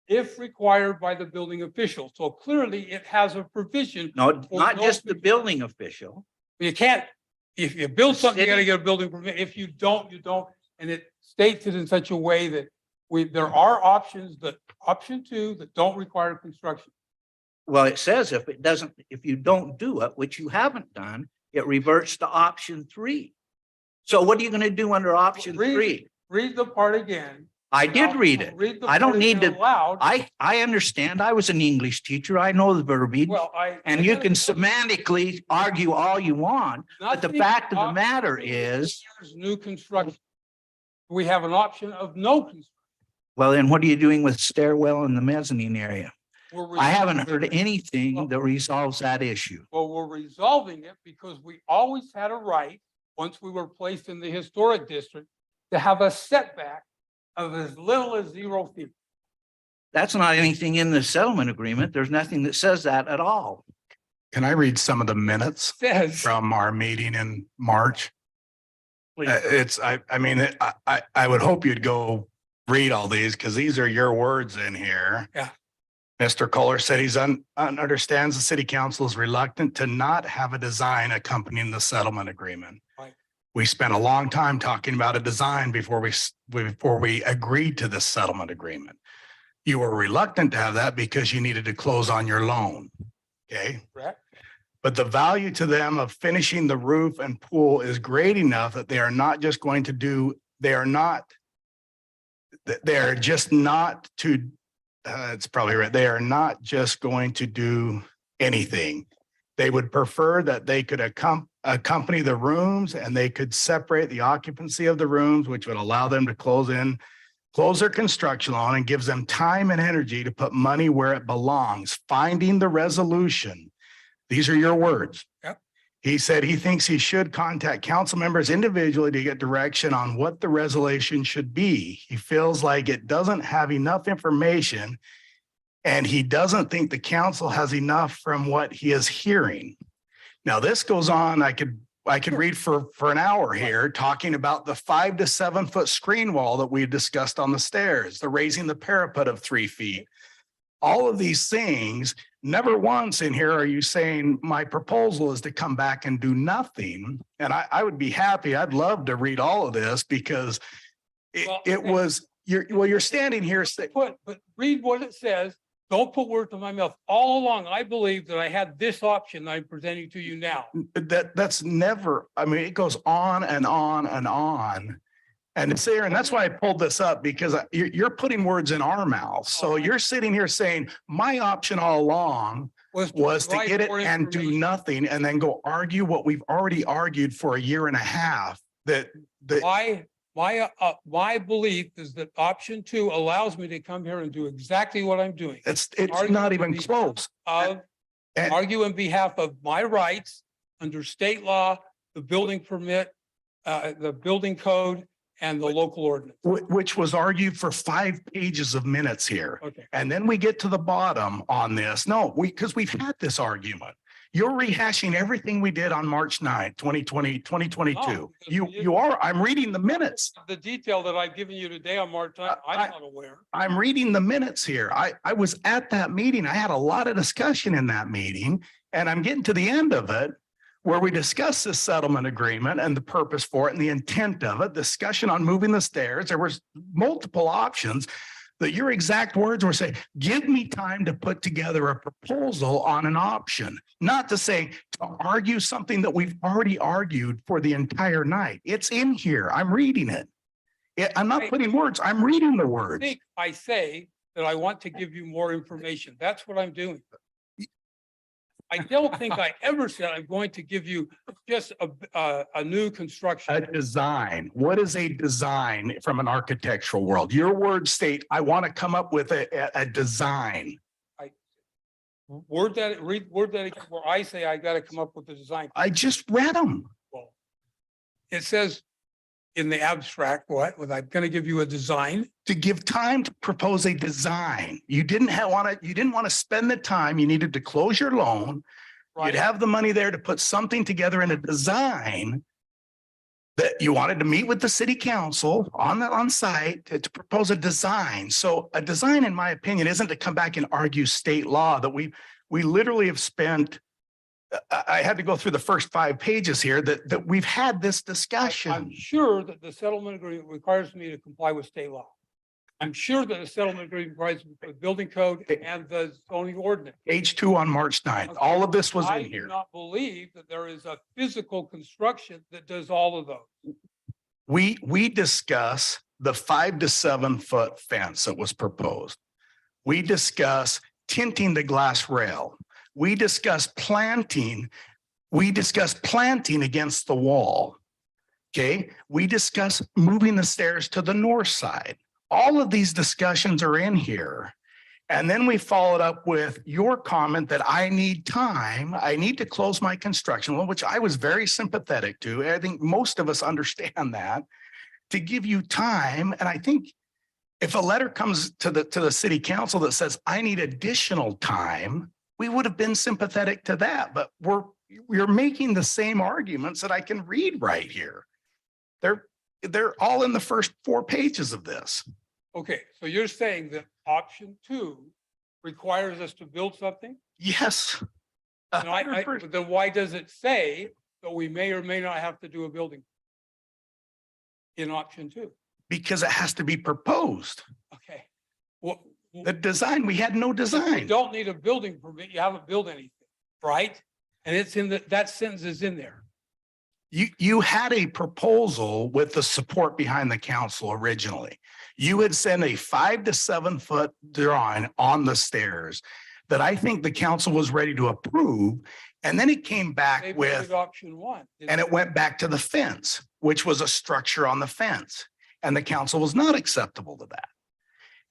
if required by the building official. So clearly it has a provision. No, for not no just the construction. building official. You can't, if you build The something, you gotta city- get a building permit. If you don't, you don't. And it states it in such a way that there are options option 2 that don't require construction. Well, it says if you don't do it, which you haven't done, it reverts to option 3. So what are you going to do under option Read- 3? read the part again. I did read it. Read the I don't part need again to- aloud. I understand. I was an English teacher. I know the verbiage. Well, And you can semantically argue all you want, but the Nothing- fact of the matter nothing is, requires New construction. We have an option of no construction. well, then what are you doing with stairwell in the mezzanine area? We're I haven't resolving heard it. anything that resolves that issue. Well, we're resolving it because we always had a right, once we were placed in the historic district, to have a setback of as little as 0 feet. That's not anything in the settlement agreement. There's nothing that says that at all. Can I read some of the minutes Says, from our meeting in March? Please. I mean, I would hope you'd go read all these because these are your words in here. Yeah. Mr. Kohler said understands the city council is reluctant to not have a design accompanying the settlement agreement. Right. We spent a long time talking about a design before we agreed to this settlement agreement. You were reluctant to have that because you needed to close on your loan. Okay? correct? But the value to them of finishing the roof and pool is great enough that they are not just going to do, they are just not to, it's probably right. They are not just going to do anything. They would prefer that they could accompany the rooms and they could separate the occupancy of the rooms, which would allow them to close their construction loan and gives them time and energy to put money where it belongs, finding the resolution. These are your words. Yep. He said he thinks he should contact council members individually to get direction on what the resolution should be. He feels like it doesn't have enough information and he doesn't think the council has enough from what he is hearing. Now, this goes on, I could read for an hour here, talking about the 5 to 7 foot screen wall that we discussed on the stairs, the raising the parapet of 3 feet. All of these things, never once in here are you saying my proposal is to come back and do nothing. And I would be happy. I'd love to read all of this because Well, it was, you're standing here saying, But read what it says. Don't put words in my mouth. All along, I believe that I had this option I'm presenting to you now. that's never, I mean, it goes on and on and on. And it's there, and that's why I pulled this up because you're putting words in our mouths. So you're sitting here saying, my option all along was to provide get it more and do information. nothing and then go argue what we've already argued for a year and a half. That My belief is that option 2 allows me to come here and do exactly what I'm doing. it's Argue not on even behalf close. Of And- argue on behalf of my rights under state law, the building permit, the building code, and the local ordinance. Which was argued for 5 pages of minutes here. Okay. And then we get to the bottom on this. No, because we've had this argument. You're rehashing everything we did on March 9th, 2022. No, because we You are, I'm reading the minutes. The detail that I've given you today on March 9th, I'm not aware. I'm reading the minutes here. I was at that meeting. I had a lot of discussion in that meeting and I'm getting to the end of it where we discussed this settlement agreement and the purpose for it and the intent of it, discussion on moving the stairs. There was multiple options that your exact words were saying, give me time to put together a proposal on an option, not to say to argue something that we've already argued for the entire night. It's in here. I'm reading it. I'm not putting words. I'm reading the I words. think I say that I want to give you more information. That's what I'm doing. I don't think I ever said I'm going to give you just a new A construction. design. What is a design from an architectural world? Your words state, I want to come up with a design. Word that again, where I say I got to come up with a design. I just read them. Well, it says in the abstract, what I'm going to give you a design. To give time to propose a design. You didn't want to spend the time. You needed to close your loan. Right? You'd have the money there to put something together in a design that you wanted to meet with the city council on site to propose a design. So a design, in my opinion, isn't to come back and argue state law that we literally have spent. I had to go through the first 5 pages here that we've had this I'm discussion. sure that the settlement agreement requires me to comply with state law. I'm sure that the settlement agreement requires the building code and the zoning ordinance. H2 on March 9th. All of this was I in do here. not believe that there is a physical construction that does all of those. We discuss the 5 to 7 foot fence that was proposed. We discuss tinting the glass rail. We discussed planting. We discussed planting against the wall. Okay, we discussed moving the stairs to the north side. All of these discussions are in here. And then we followed up with your comment that I need time. I need to close my construction loan, which I was very sympathetic to. I think most of us understand that, to give you time. And I think if a letter comes to the city council that says, I need additional time, we would have been sympathetic to that. But we're making the same arguments that I can read right here. They're all in the first 4 pages of this. Okay, so you're saying that option 2 requires us to build something? Yes. And 100%. then why does it say that we may or may not have to do a building? In option 2? Because it has to be proposed. Okay. Well, The design, we had no you design. don't need a building permit, you haven't built anything, right? And it's in that sentence is in there. You had a proposal with the support behind the council originally. You had sent a 5 to 7 foot drawing on the stairs that I think the council was ready to approve. And then it came They back voted with, option 1. and it went back to the fence, which was a structure on the fence. And the council was not acceptable to that.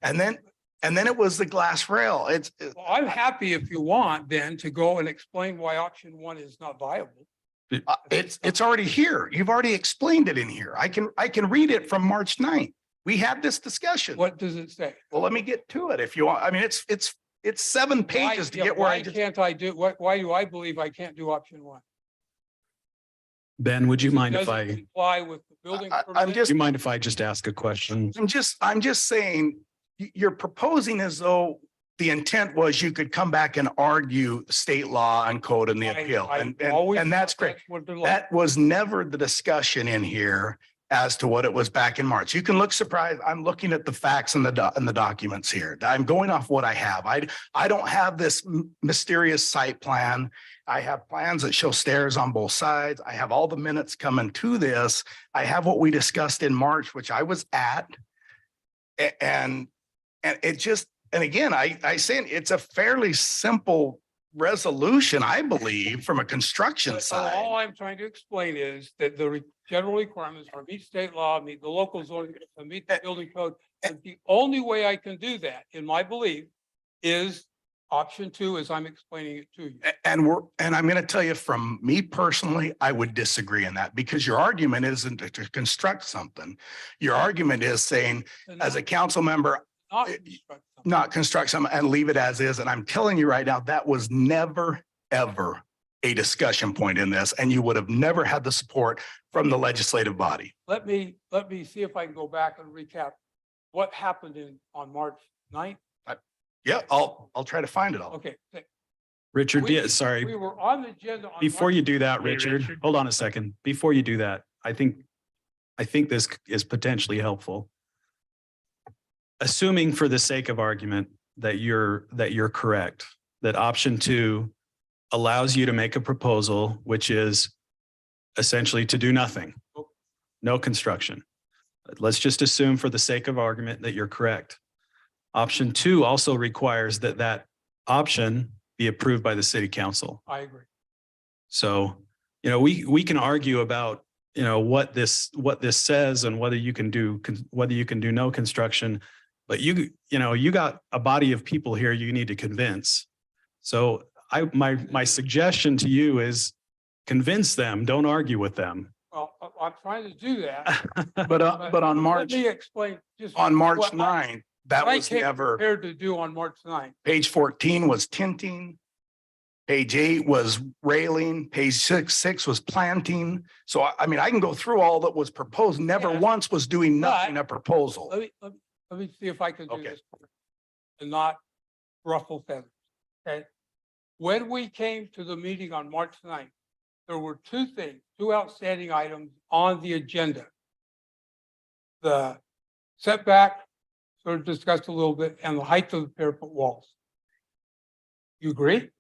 And then it was the glass rail. Well, I'm happy if you want then to go and explain why option 1 is not viable. It's already here. You've already explained it in here. I can read it from March 9th. We had this discussion. What does it say? Well, let me get to it if you want. I mean, it's 7 pages to Why- get where I Why just. can't I do, why do I believe I can't do option 1? Ben, would you mind if Doesn't I, comply with the building I'm permit? do you mind if I just ask a question? I'm just saying, you're proposing as though the intent was you could come back and argue state law and code and the appeal. And that's great. What they're like. That was never the discussion in here as to what it was back in March. You can look surprised. I'm looking at the facts and the documents here. I'm going off what I have. I don't have this mysterious site plan. I have plans that show stairs on both sides. I have all the minutes coming to this. I have what we discussed in March, which I was at. And it just, and again, I say it's a fairly simple resolution, I believe, from a construction But side. all I'm trying to explain is that the general requirements are meet state law, meet the local zoning, and meet the building code. And the only way I can do that, in my belief, is option 2, as I'm explaining it to you. And I'm going to tell you from me personally, I would disagree in that because your argument isn't to construct something. Your argument is saying, And as a not- council member, not construct something. not construct something and leave it as is. And I'm telling you right now, that was never, ever a discussion point in this. And you would have never had the support from the legislative body. Let me see if I can go back and recap what happened on March 9th. Yeah, I'll try to find it all. Okay. Richard, We sorry, were on the agenda. on before March you do that, Hey, Richard, Richard. hold on a second. Before you do that, I think this is potentially helpful. Assuming for the sake of argument that you're correct, that option 2 allows you to make a proposal, which is essentially to do nothing, no construction. Let's just assume for the sake of argument that you're correct. Option 2 also requires that option be approved by the city council. I agree. So, we can argue about, what this says and whether you can do no construction. But you got a body of people here you need to convince. So my suggestion to you is convince them, don't argue with them. Well, I'm trying to do that. But on Let March, me explain just. on March what I- 9th, that what I was came never, prepared to do on March 9th. page 14 was tinting. Page 8 was railing, page 6 was planting. So I mean, I can go through all that was proposed, never Yeah. once was doing nothing But- a proposal. Let me see if I can do Okay. this and not ruffle feathers. Okay. When we came to the meeting on March 9th, there were two outstanding items on the agenda. The setback, sort of discussed a little bit, and the height of the parapet walls. You agree?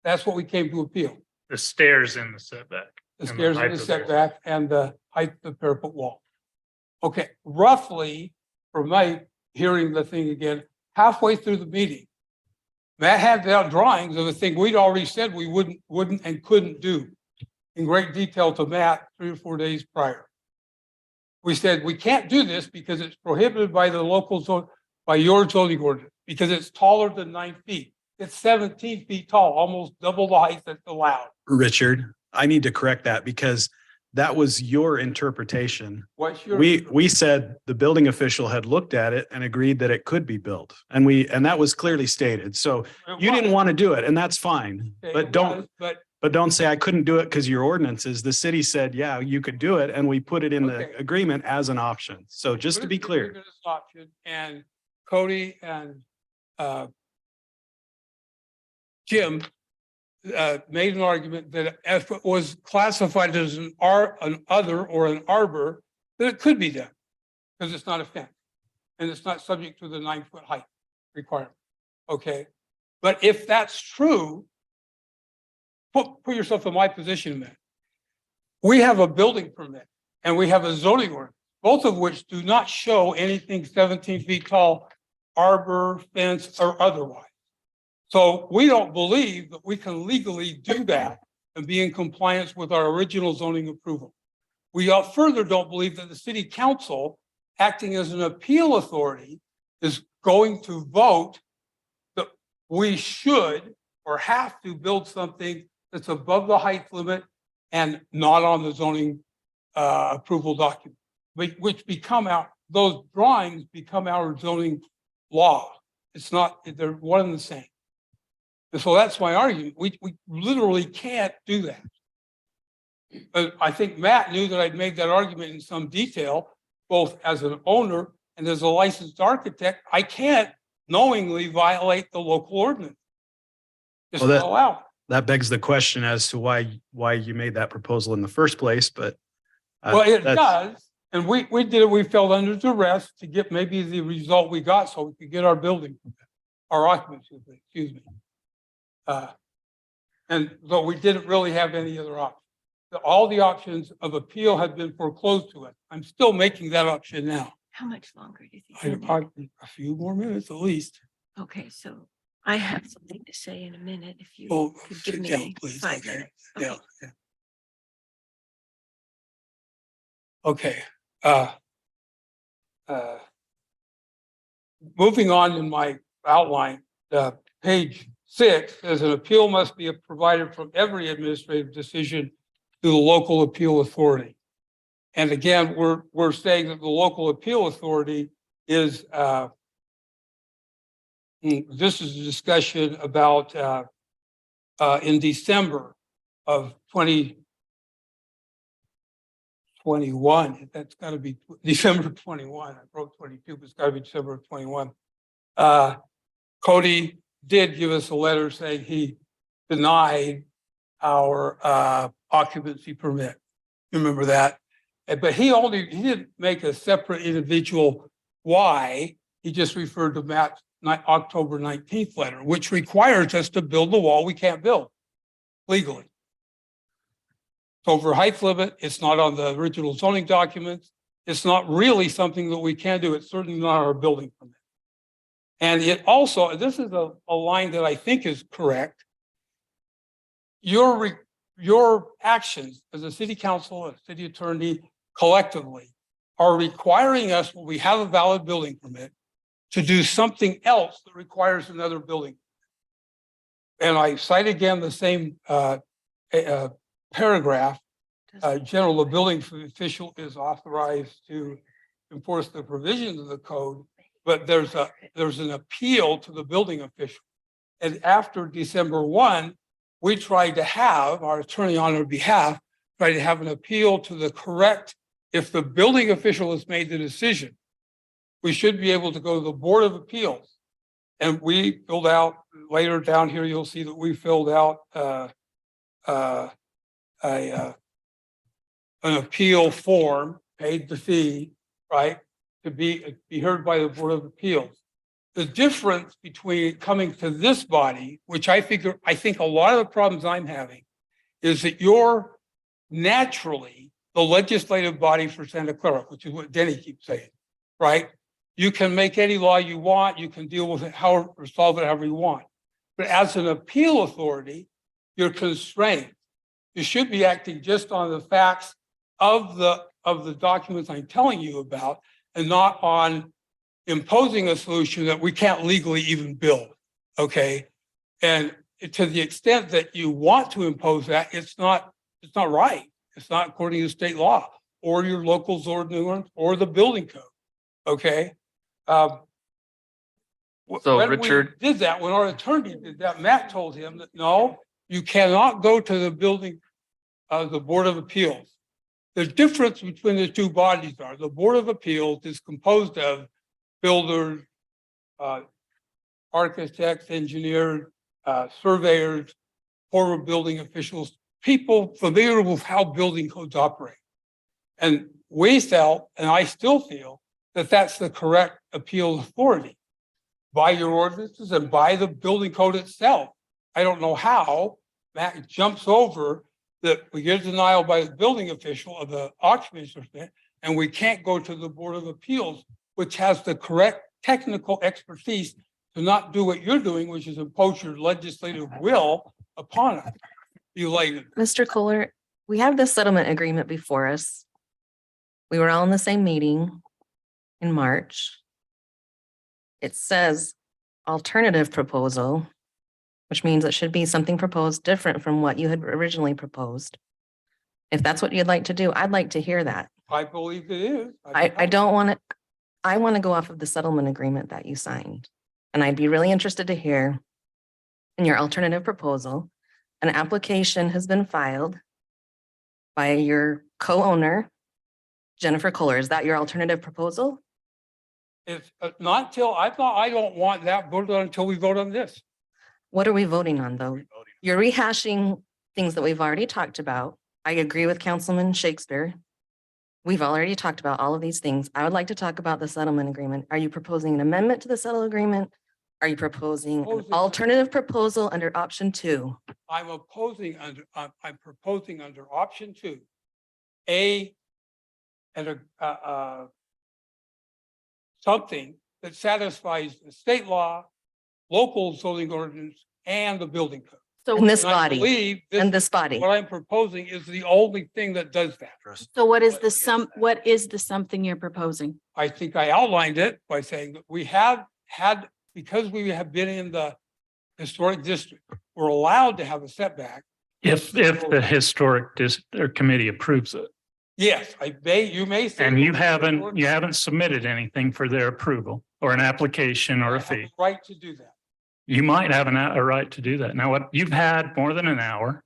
That's what we came to appeal. The stairs in the setback. The And the stairs height and the of the wall. setback and the height of the parapet wall. Okay, roughly, from my hearing the thing again, halfway through the meeting, Matt had out drawings of the thing we'd already said we wouldn't and couldn't do in great detail to Matt 3 or 4 days prior. We said, we can't do this because it's prohibited by the local zone, by your zoning ordinance, because it's taller than 9 feet. It's 17 feet tall, almost double the height that's allowed. Richard, I need to correct that because that was your interpretation. What's your? We said the building official had looked at it and agreed that it could be built. And that was clearly stated. So you didn't want to do it and that's fine. But don't say I couldn't do it because your ordinances. The city said, yeah, you could do it. And we put it in Okay. the agreement as an option. So just to be clear. Option, and Cody and Jim made an argument that if it was classified as an other or an arbor, that it could be done because it's not a fence and it's not subject to the 9-foot height requirement. Okay, but if that's true, put yourself in my position, man. We have a building permit and we have a zoning ordinance, both of which do not show anything 17 feet tall, arbor, fence, or otherwise. So we don't believe that we can legally do that and be in compliance with our original zoning approval. We further don't believe that the city council, acting as an appeal authority, is going to vote that we should or have to build something that's above the height limit and not on the zoning approval document, which those drawings become our zoning law. It's not, they're one and the same. And so that's my argument. We literally can't do that. But I think Matt knew that I'd made that argument in some detail, both as an owner and as a licensed architect. I can't knowingly violate the local ordinance. Just Well, allow it. That begs the question as to why you made that proposal in the first place, but. Well, it that's- does. And we did it. We felt under duress to get maybe the result we got so we could get our building, our occupancy, excuse me. And so we didn't really have any other option. All the options of appeal had been foreclosed to us. I'm still making that option now. How much longer do you think? A few more minutes at least. Okay, so I have something to say in a minute if you Oh, could give sit me down, please. 5 Okay. minutes. Yeah. Okay. Okay. Moving on in my outline, page 6 says an appeal must be provided from every administrative decision to the local appeal authority. And again, we're saying that the local appeal authority is, this is a discussion about in December of 2021. That's got to be December 21. I wrote 22, but it's got to be December of 21. Cody did give us a letter saying he denied our occupancy permit. You remember that? But he didn't make a separate individual why. He just referred to Matt's October 19th letter, which requires us to build the wall we can't build legally. So over height limit, it's not on the original zoning documents. It's not really something that we can do. It's certainly not our building permit. And it also, this is a line that I think is correct. Your actions as a city council, a city attorney, collectively are requiring us, when we have a valid building permit, to do something else that requires another building. And I cite again the same paragraph. General, the building official is authorized to enforce the provisions of the code, but there's an appeal to the building official. And after December 1, we tried to have, our attorney on our behalf, tried to have an appeal to the correct, if the building official has made the decision, we should be able to go to the Board of Appeals. And we filled out, later down here, you'll see that we filled out an appeal form, paid the fee, right, to be heard by the Board of Appeals. The difference between coming to this body, which I think a lot of the problems I'm having is that you're naturally the legislative body for Santa Clara, which is what Denny keeps saying, right? You can make any law you want, you can deal with it however, or solve it however you want. But as an appeal authority, you're constrained. You should be acting just on the facts of the documents I'm telling you about, and not on imposing a solution that we can't legally even build, okay? And to the extent that you want to impose that, it's not right. It's not according to state law or your local ordinance or the building code, okay? So, When we Richard- did that, when our attorney did that, Matt told him that, no, you cannot go to the building, the Board of Appeals. The difference between the two bodies are the Board of Appeals is composed of builders, architects, engineers, surveyors, former building officials, people familiar with how building codes operate. And we felt, and I still feel, that that's the correct appeal authority by your ordinances and by the building code itself. I don't know how Matt jumps over that we get a denial by the building official of the occupancy permit, and we can't go to the Board of Appeals, which has the correct technical expertise to not do what you're doing, which is impose your legislative will upon us. You later. Mr. Kohler, we have this settlement agreement before us. We were all in the same meeting in March. It says alternative proposal, which means it should be something proposed different from what you had originally proposed. If that's what you'd like to do, I'd like to hear that. I believe it is. I don't want to, I want to go off of the settlement agreement that you signed. And I'd be really interested to hear in your alternative proposal, an application has been filed by your co-owner, Jennifer Kohler. Is that your alternative proposal? It's not till, I don't want that voted on until we vote on this. What are we voting on, though? You're rehashing things that we've already talked about. I agree with Councilman Shakespeare. We've already talked about all of these things. I would like to talk about the settlement agreement. Are you proposing an amendment to the settlement agreement? Are you proposing an Proposing- alternative proposal under option 2? I'm proposing under option 2, something that satisfies the state law, local zoning ordinance, and the building code. In this And I body, believe in this body. what I'm proposing is the only thing that does that. So what is the something you're proposing? I think I outlined it by saying that we have had, because we have been in the historic district, we're allowed to have a setback. If the historic committee approves it, Yes, you may say. and you haven't submitted anything for their approval or an application or I a have fee, the right to do that. you might have a right to do that. Now, what you've had more than an hour.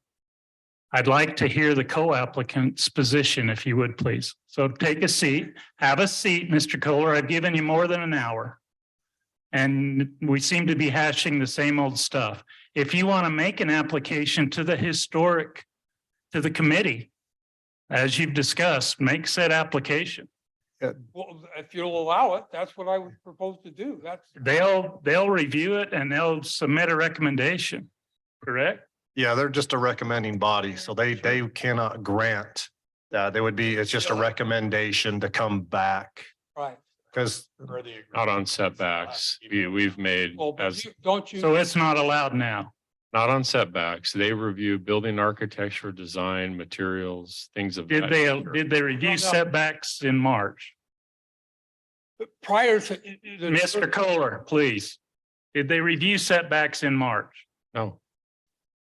I'd like to hear the co-applicant's position, if you would, please. So take a seat, have a seat, Mr. Kohler. I've given you more than an hour. And we seem to be hashing the same old stuff. If you want to make an application to the committee, as you've discussed, make said application. Well, if you'll allow it, that's what I would propose to do. That's. They'll review it and they'll submit a recommendation, correct? Yeah, they're just a recommending body, so they cannot grant. It's just a recommendation to come back, Right. because Not on setbacks. We've made Well, but as, don't you? So it's not allowed now. not on setbacks. They review building architecture, design, materials, things of that. nature. Did they review setbacks in March? Prior to. Mr. Kohler, please. Did they review setbacks in March? No,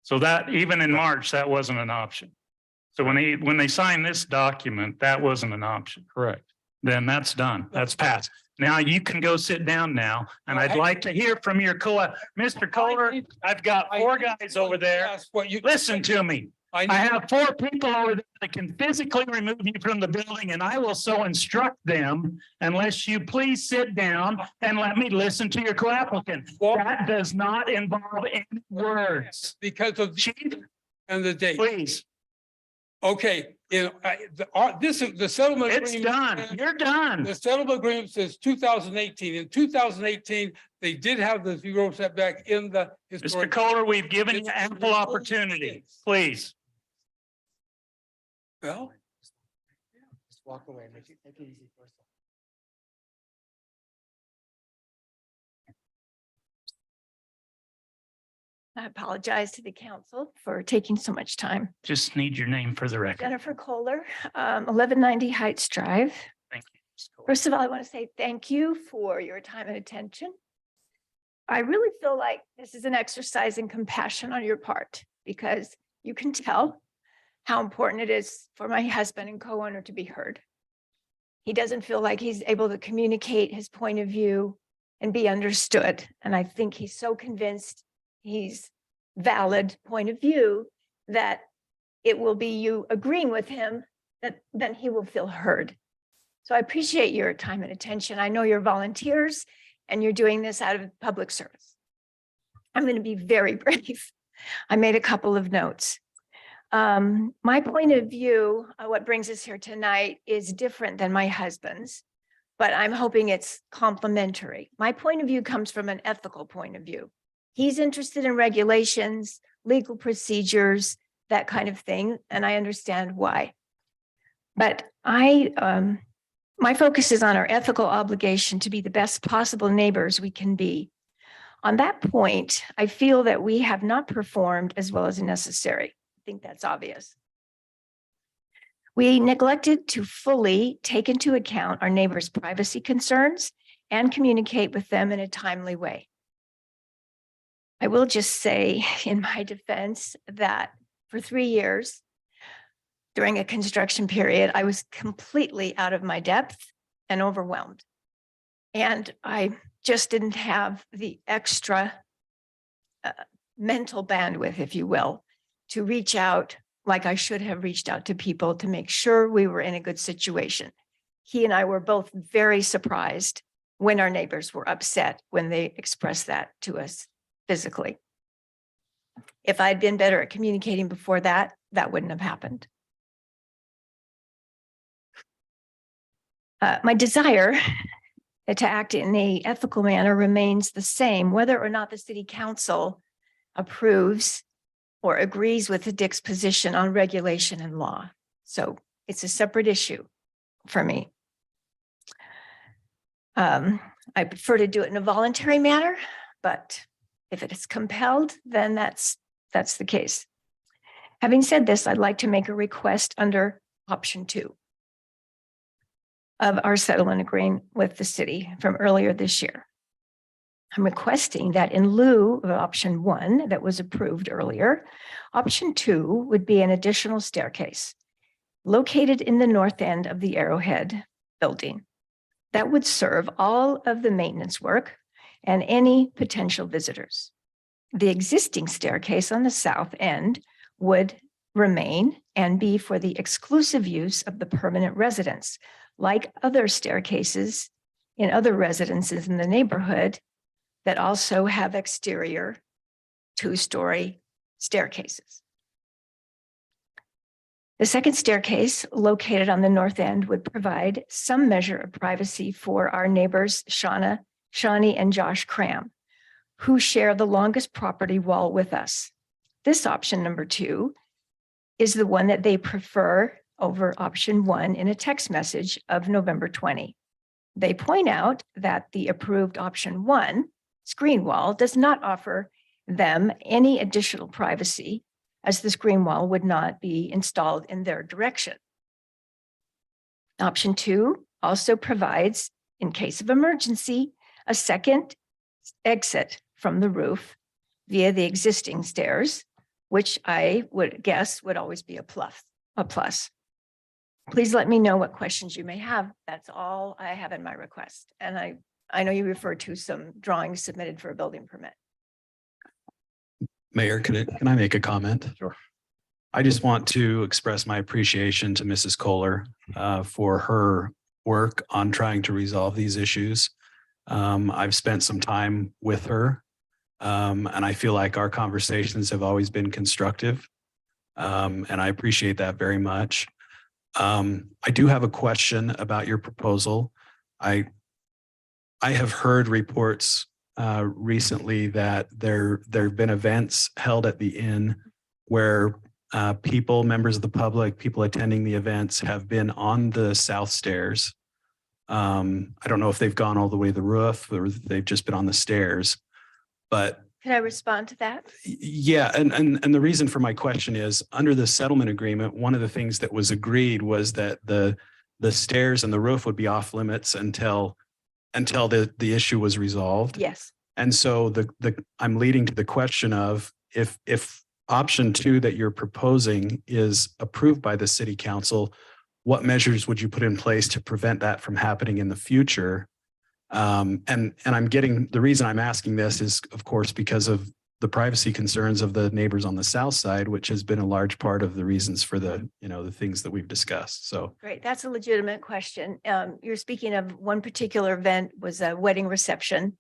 So that even in March, that wasn't an option. So when they signed this document, that wasn't an option. correct. Then that's done. That's passed. Now you can go sit down now, and I'd like to hear from your Mr. Kohler, I've got 4 guys over there. That's what you. Listen to me. I I have 4 people over there that can physically remove you from the building, and I will so instruct them unless you please sit down and let me listen to your co-applicant. That does not involve any words. Because of Chief, and the date. please, Okay, the settlement. it's agreement- done. You're done. The settlement agreement says 2018. In 2018, they did have the 0 setback in the. Mr. historic- Kohler, we've given you ample opportunity. Please. Well, walk away. Make it easy for us. I apologize to the council for taking so much time. Just need your name for the record. Jennifer Kohler, 1190 Heights Drive. Thank you. Ms. Cole. First of all, I want to say thank you for your time and attention. I really feel like this is an exercise in compassion on your part because you can tell how important it is for my husband and co-owner to be heard. He doesn't feel like he's able to communicate his point of view and be understood. And I think he's so convinced he's valid point of view that it will be you agreeing with him that then he will feel heard. So I appreciate your time and attention. I know you're volunteers and you're doing this out of public service. I'm going to be very brief. I made a couple of notes. My point of view, what brings us here tonight is different than my husband's, but I'm hoping it's complementary. My point of view comes from an ethical point of view. He's interested in regulations, legal procedures, that kind of thing, and I understand why. But my focus is on our ethical obligation to be the best possible neighbors we can be. On that point, I feel that we have not performed as well as necessary. I think that's obvious. We neglected to fully take into account our neighbors' privacy concerns and communicate with them in a timely way. I will just say in my defense that for 3 years during a construction period, I was completely out of my depth and overwhelmed. And I just didn't have the extra mental bandwidth, if you will, to reach out like I should have reached out to people to make sure we were in a good situation. He and I were both very surprised when our neighbors were upset when they expressed that to us physically. If I'd been better at communicating before that, that wouldn't have happened. My desire to act in an ethical manner remains the same, whether or not the city council approves or agrees with the Dick's position on regulation and law. So it's a separate issue for me. I prefer to do it in a voluntary manner, but if it is compelled, then that's the case. Having said this, I'd like to make a request under option 2 of our settlement agreement with the city from earlier this year. I'm requesting that in lieu of option 1 that was approved earlier, option 2 would be an additional staircase located in the north end of the Arrowhead building that would serve all of the maintenance work and any potential visitors. The existing staircase on the south end would remain and be for the exclusive use of the permanent residents, like other staircases in other residences in the neighborhood that also have exterior 2-story staircases. The second staircase located on the north end would provide some measure of privacy for our neighbors, Shawnee and Josh Cram, who share the longest property wall with us. This option number 2 is the one that they prefer over option 1 in a text message of November 20. They point out that the approved option 1 screen wall does not offer them any additional privacy, as the screen wall would not be installed in their direction. Option 2 also provides, in case of emergency, a second exit from the roof via the existing stairs, which I would guess would always be a plus. Please let me know what questions you may have. That's all I have in my request. And I know you referred to some drawings submitted for a building permit. Mayor, can I make a comment? Sure. I just want to express my appreciation to Mrs. Kohler for her work on trying to resolve these issues. I've spent some time with her, and I feel like our conversations have always been constructive, and I appreciate that very much. I do have a question about your proposal. I have heard reports recently that there have been events held at the inn where people, members of the public, people attending the events have been on the south stairs. I don't know if they've gone all the way to the roof or they've just been on the stairs. But Can I respond to that? yeah, and the reason for my question is under the settlement agreement, one of the things that was agreed was that the stairs and the roof would be off limits until the issue was resolved. Yes. And so I'm leading to the question of if option 2 that you're proposing is approved by the city council, what measures would you put in place to prevent that from happening in the future? And I'm getting, the reason I'm asking this is, of course, because of the privacy concerns of the neighbors on the south side, which has been a large part of the reasons for the things that we've discussed. So Great. That's a legitimate question. You're speaking of one particular event was a wedding reception,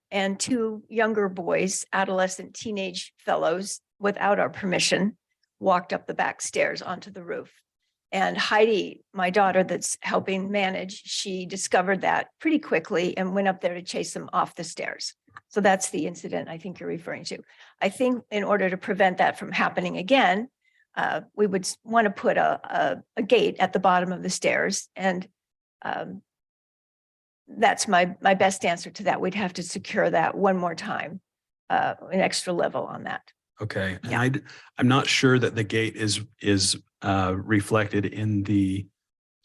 and 2 younger boys, adolescent teenage fellows, without our permission, walked up the back stairs onto the roof. And Heidi, my daughter that's helping manage, she discovered that pretty quickly and went up there to chase them off the stairs. So that's the incident I think you're referring to. I think in order to prevent that from happening again, we would want to put a gate at the bottom of the stairs. And that's my best answer to that. We'd have to secure that one more time, an extra level on that. okay, Yeah. and I'm not sure that the gate is reflected in the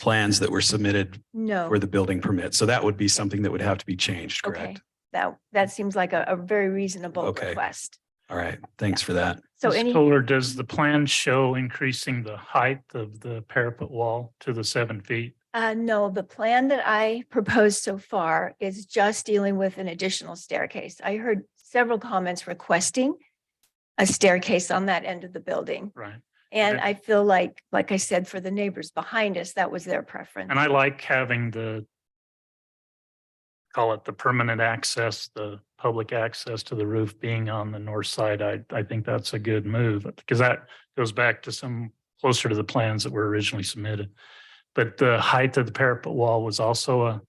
plans that were submitted No. for the building permit. So that would be something that would have to be changed, Okay. correct? That seems like a very reasonable Okay. request. All right, thanks for that. So Ms. any, Kohler, does the plan show increasing the height of the parapet wall to the 7 feet? no, the plan that I proposed so far is just dealing with an additional staircase. I heard several comments requesting a staircase on that end of the building. Right. And Okay. I feel like I said, for the neighbors behind us, that was their preference. And I like having call it the permanent access, the public access to the roof being on the north side. I think that's a good move because that goes back to some closer to the plans that were originally submitted. But the height of the parapet wall was also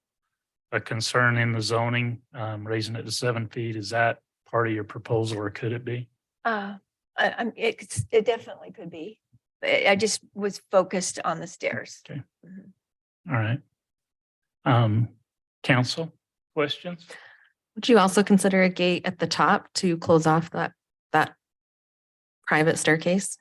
a concern in the zoning, raising it to 7 feet. Is that part of your proposal or could it be? It definitely could be. I just was focused on the stairs. Okay. Mhm. All right. Council, questions? Would you also consider a gate at the top to close off that private staircase?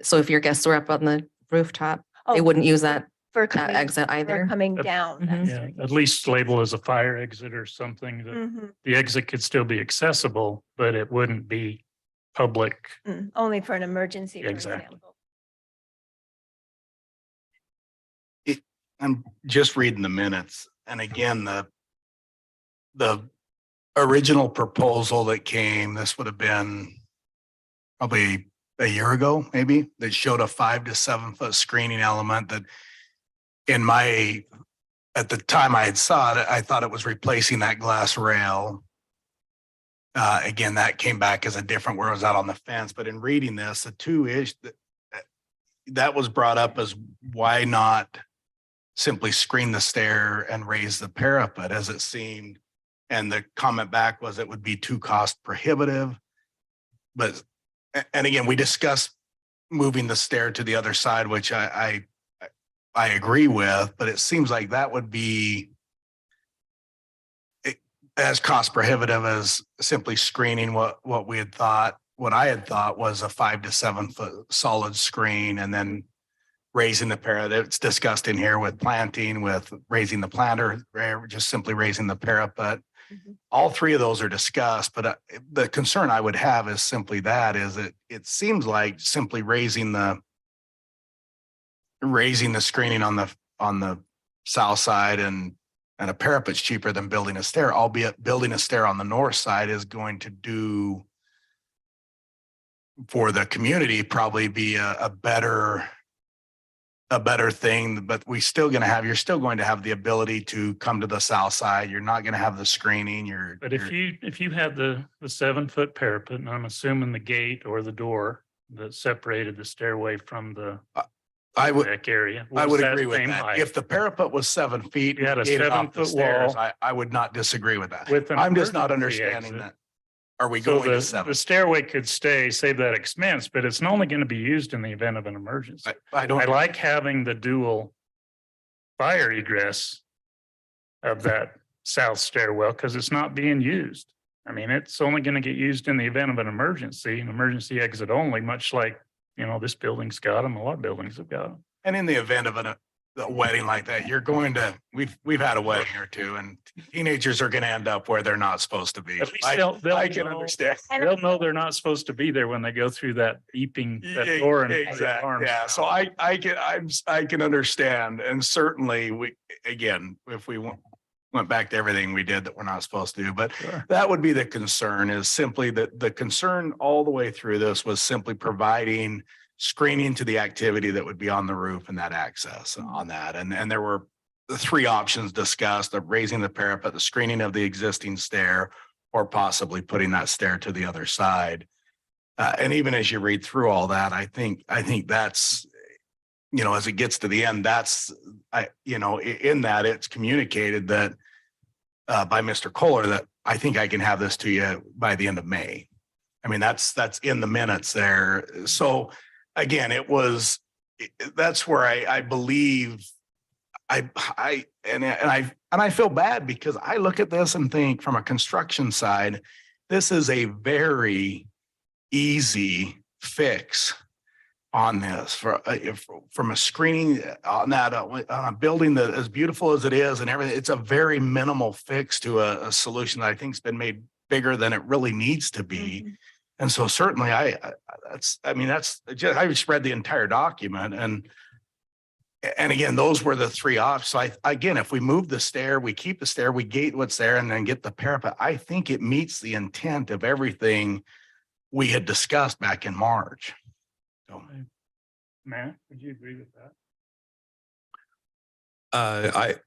So if your guests were up on the rooftop, they Oh, wouldn't use that for coming, exit for either? coming Uh, down. Mhm. that's Yeah, right. at least label as a fire exit or something that Mhm. the exit could still be accessible, but it wouldn't be public. Only for an emergency, for Exactly. example. I'm just reading the minutes. And again, the original proposal that came, this would have been probably a year ago, maybe, that showed a 5 to 7 foot screening element that at the time I had saw it, I thought it was replacing that glass rail. Again, that came back as a different where it was out on the fence, but in reading this, the 2-ish, that was brought up as why not simply screen the stair and raise the parapet as it seemed. And the comment back was it would be too cost prohibitive. But, and again, we discussed moving the stair to the other side, which I agree with, but it seems like that would be as cost prohibitive as simply screening what I had thought was a 5 to 7 foot solid screen and then raising the parapet. It's discussed in here with planting, with raising the planter, just simply raising the parapet. Mhm. All 3 of those are discussed, but the concern I would have is simply that is it seems like simply raising the screening on the south side and a parapet's cheaper than building a stair, albeit building a stair on the north side is going to do for the community probably be a better thing, but you're still going to have the ability to come to the south side. You're not going to have the screening. But if you had the 7 foot parapet, and I'm assuming the gate or the door that separated the stairway from the I would deck area. I was would that agree with same that. height If the parapet was 7 feet, You had a gated off 7 the foot stairs, wall I would not disagree with that. with an I'm just not emergency understanding exit. Are we So going to the seven? stairway could stay, save that expense, but it's only going to be used in the event of an emergency. I don't. I like having the dual fire egress of that south stairwell because it's not being used. I mean, it's only going to get used in the event of an emergency exit only, much like, you know, this building's got them, a lot of buildings have got them. And in the event of a wedding like that, you're going to, we've had a wedding or two and teenagers are going to end up where they're not supposed to be. At least I they'll can know- understand. They'll know they're not supposed to be there when they go through that beeping, that door and. the Exactly. alarms Yeah. So sound. I can understand. And certainly again, if we went back to everything we did that we're not supposed to do, but Sure. that would be the concern, is simply that the concern all the way through this was simply providing screening to the activity that would be on the roof and that access on that. And there were the three options discussed of raising the parapet, the screening of the existing stair, or possibly putting that stair to the other side. And even as you read through all that, I think that's, you know, as it gets to the end, in that it's communicated that by Mr. Kohler that I think I can have this to you by the end of May. I mean, that's in the minutes there. So again, that's where I believe I feel bad because I look at this and think from a construction side, this is a very easy fix on this from a screening on that on a building that as beautiful as it is and everything. It's a very minimal fix to a solution that I think has been made bigger than it really needs to be. Mhm. And so certainly I just read the entire document and again, those were the three options. So again, if we move the stair, we keep the stair, we gate what's there and then get the parapet, I think it meets the intent of everything we had discussed back in March. So. Matt, would you agree with that?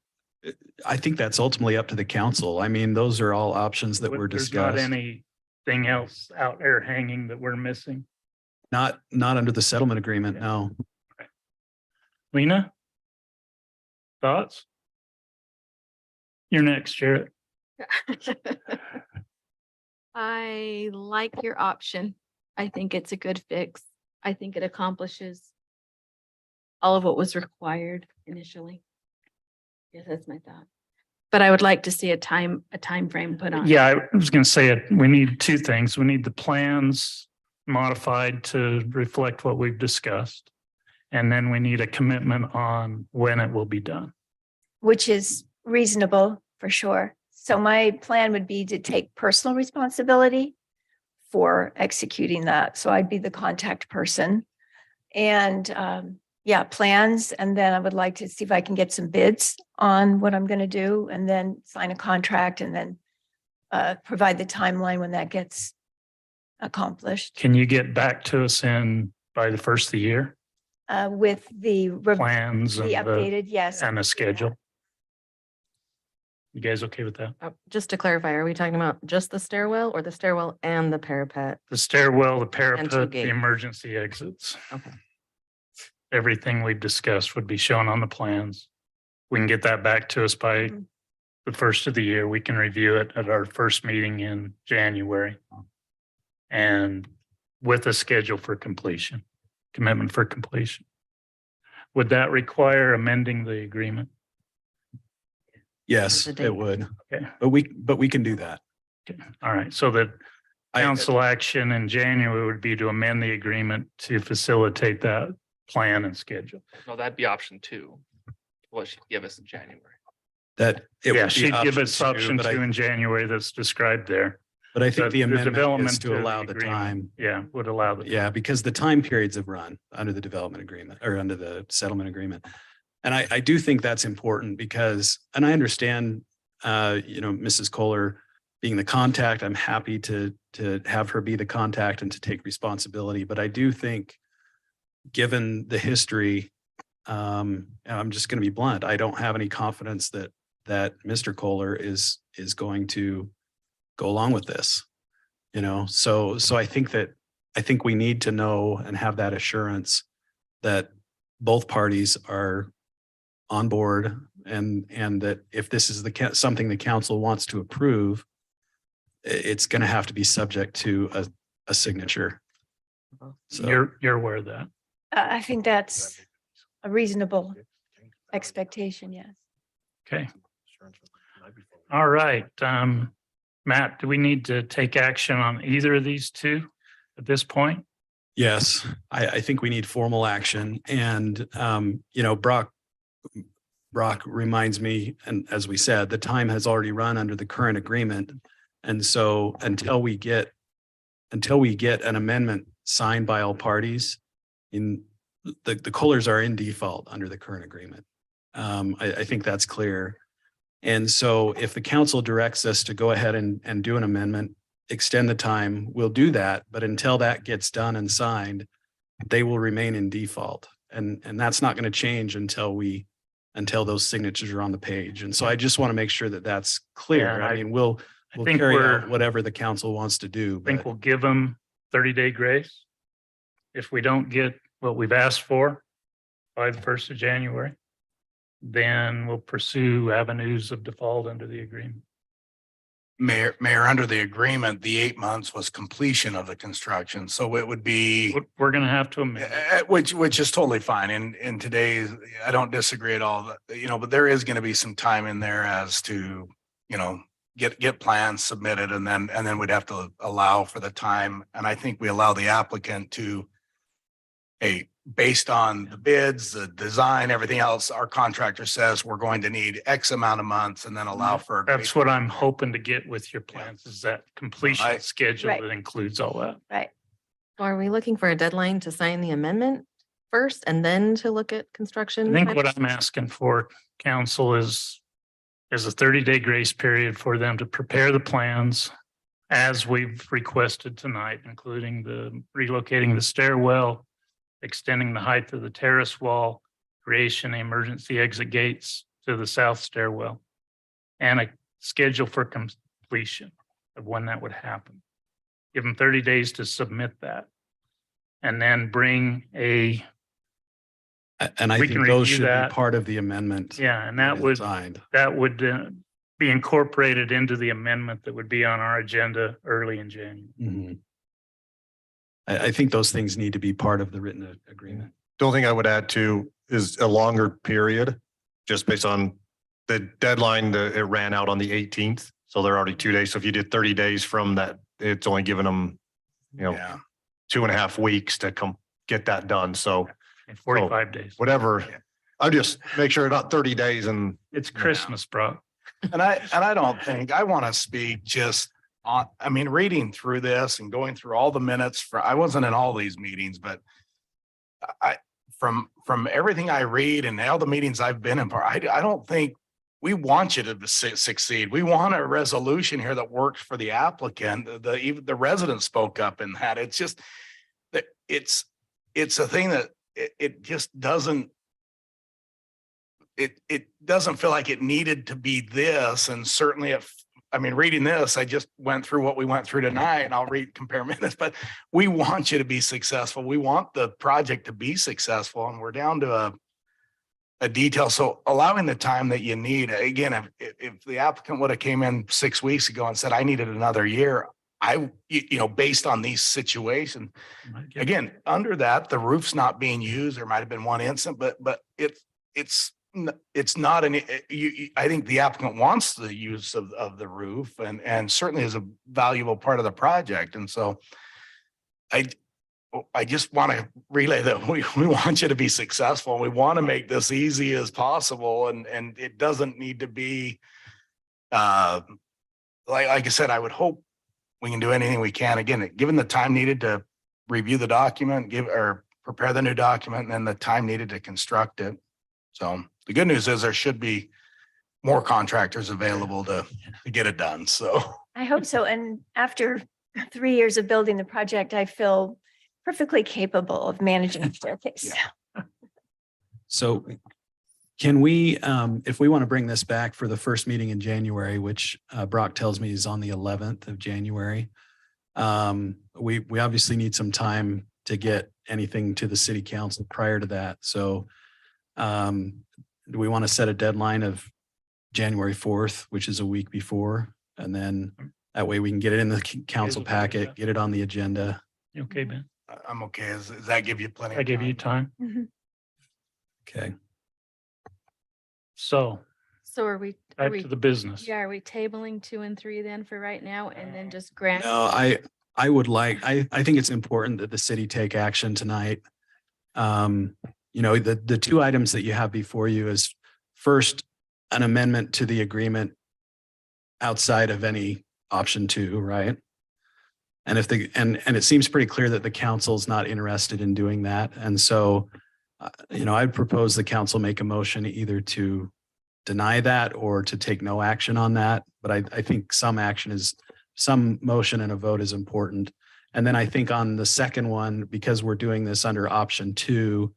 I think that's ultimately up to the council. I mean, those are all options that were There's not discussed. anything else out there hanging that we're missing? Not under the settlement agreement, no. Lena? Thoughts? You're next, Jarrett. I like your option. I think it's a good fix. I think it accomplishes all of what was required initially. Yes, that's my thought. But I would like to see a time frame put on. Yeah, I was gonna say it. We need two things. We need the plans modified to reflect what we've discussed. And then we need a commitment on when it will be done. Which is reasonable for sure. So my plan would be to take personal responsibility for executing that. So I'd be the contact person. And plans. And then I would like to see if I can get some bids on what I'm going to do and then sign a contract and then provide the timeline when that gets accomplished Can you get back to us by the first of the year? with the Plans and updated, yes. and a schedule? You guys okay with that? Just to clarify, are we talking about just the stairwell or the stairwell and the parapet? The stairwell, the two parapet, the gates. emergency exits. Okay. Everything we've discussed would be shown on the plans. We can get that back to us by Mhm. the first of the year. We can review it at our first meeting in January. And with a schedule for completion, commitment for completion. Would that require amending the agreement? Yes, The date. it would. Okay. But we can do that. Okay. All right, so that I- council action in January would be to amend the agreement to facilitate that plan and schedule. No, that'd be option two. What she'd give us in January. That. it Yeah, would be she'd give us two, option but 2 in January that's described there. But I think the amendment development is of to allow the agreement, time. Yeah, would allow the. Yeah, because the time periods have run under the development agreement or under the settlement agreement. And I do think that's important because, and I understand, Mrs. Kohler being the contact, I'm happy to have her be the contact and to take responsibility. But I do think, given the history, and I'm just going to be blunt, I don't have any confidence that Mr. Kohler is going to go along with this. So I think we need to know and have that assurance that both parties are on board and that if this is something the council wants to approve, it's going to have to be subject to a signature. So You're aware of that. I think that's a reasonable expectation, yes. Okay. All right. Matt, do we need to take action on either of these two at this point? yes, I think we need formal action. And, Brock reminds me, and as we said, the time has already run under the current agreement. And so until we get an amendment signed by all parties, the Kohlers are in default under the current agreement. I think that's clear. And so if the council directs us to go ahead and do an amendment, extend the time, we'll do that. But until that gets done and signed, they will remain in default. And that's not going to change until those signatures are on the page. And so I just want to make sure that that's clear. Yeah, I mean, we'll think carry we're- out whatever the council wants to do. I think but- we'll give them 30-day grace. If we don't get what we've asked for by the 1st of January, then we'll pursue avenues of default under the agreement. Mayor, under the agreement, the 8 months was completion of the construction. So it would be, We're going to have to amend. which is totally fine. In today's, I don't disagree at all, but there is going to be some time in there as to, get plans submitted and then we'd have to allow for the time. And I think we allow the applicant to, based on the bids, the design, everything else, our contractor says we're going to need X amount of months and then allow for. That's what I'm hoping to get with your plans is that completion Right. schedule Right. that includes all that. Right. So are we looking for a deadline to sign the amendment first and then to look at I construction? think what I'm asking for, council, is a 30-day grace period for them to prepare the plans as we've requested tonight, including the relocating the stairwell, extending the height of the terrace wall, creation of emergency exit gates to the south stairwell, and a schedule for completion of when that would happen. Give them 30 days to submit that. And then bring And I We think can those review should that. be part of the amendment. and when that it's would signed. be incorporated into the amendment that would be on our agenda early in January. Mhm. I think those things need to be part of the written agreement. The only thing I would add to is a longer period, just based on the deadline, it ran out on the 18th. So they're already 2 days. So if you did 30 days from that, it's only giving them, Yeah. 2.5 weeks to come get that done. So In 45 days. whatever, I just make sure not 30 days and It's Christmas, bro. And I don't think, I want to speak just on, reading through this and going through all the minutes I wasn't in all these meetings, but from everyththing I read and all the meetings I've been in, I don't think we want you to succeed. We want a resolution here that works for the applicant. Even the residents spoke up in that. It's just that it's a thing that it just doesn't, it doesn't feel like it needed to be this. And certainly reading this, I just went through what we went through tonight and I'll compare minutes, but we want you to be successful. We want the project to be successful and we're down to a detail. So allowing the time that you need, again, if the applicant would have came in 6 weeks ago and said, I needed another year, based on these situations, again, under that, the roof's not being used. There might've been one incident, but it's not I think the applicant wants the use of the roof and certainly is a valuable part of the project. And so I just want to relay that we want you to be successful. We want to make this easy as possible. And it doesn't need to be, like I said, I would hope we can do anything we can. Again, given the time needed to review the document, prepare the new document, and then the time needed to construct it. So the good news is there should be more contractors available to get it done. So I hope so. And after 3 years of building the project, I feel perfectly capable of managing a staircase. So can we, if we want to bring this back for the first meeting in January, which Brock tells me is on the 11th of January, we obviously need some time to get anything to the city council prior to that. So do we want to set a deadline of January 4th, which is a week before? And then That way we can get it in the council okay with packet, that? get it on the agenda. You okay, Ben? I'm okay. Does that give you plenty? I of give you time. Okay. So So are we, back to the business. yeah, are we tabling 2 and 3 then for right now and then just grant? No, I would like, I think it's important that the city take action tonight. You know, the two items that you have before you is first, an amendment to the agreement outside of any option 2, right? And if and it seems pretty clear that the council's not interested in doing that. And so, you know, I'd propose the council make a motion either to deny that or to take no action on that. But I think some motion and a vote is important. And then I think on the second one, because we're doing this under option 2,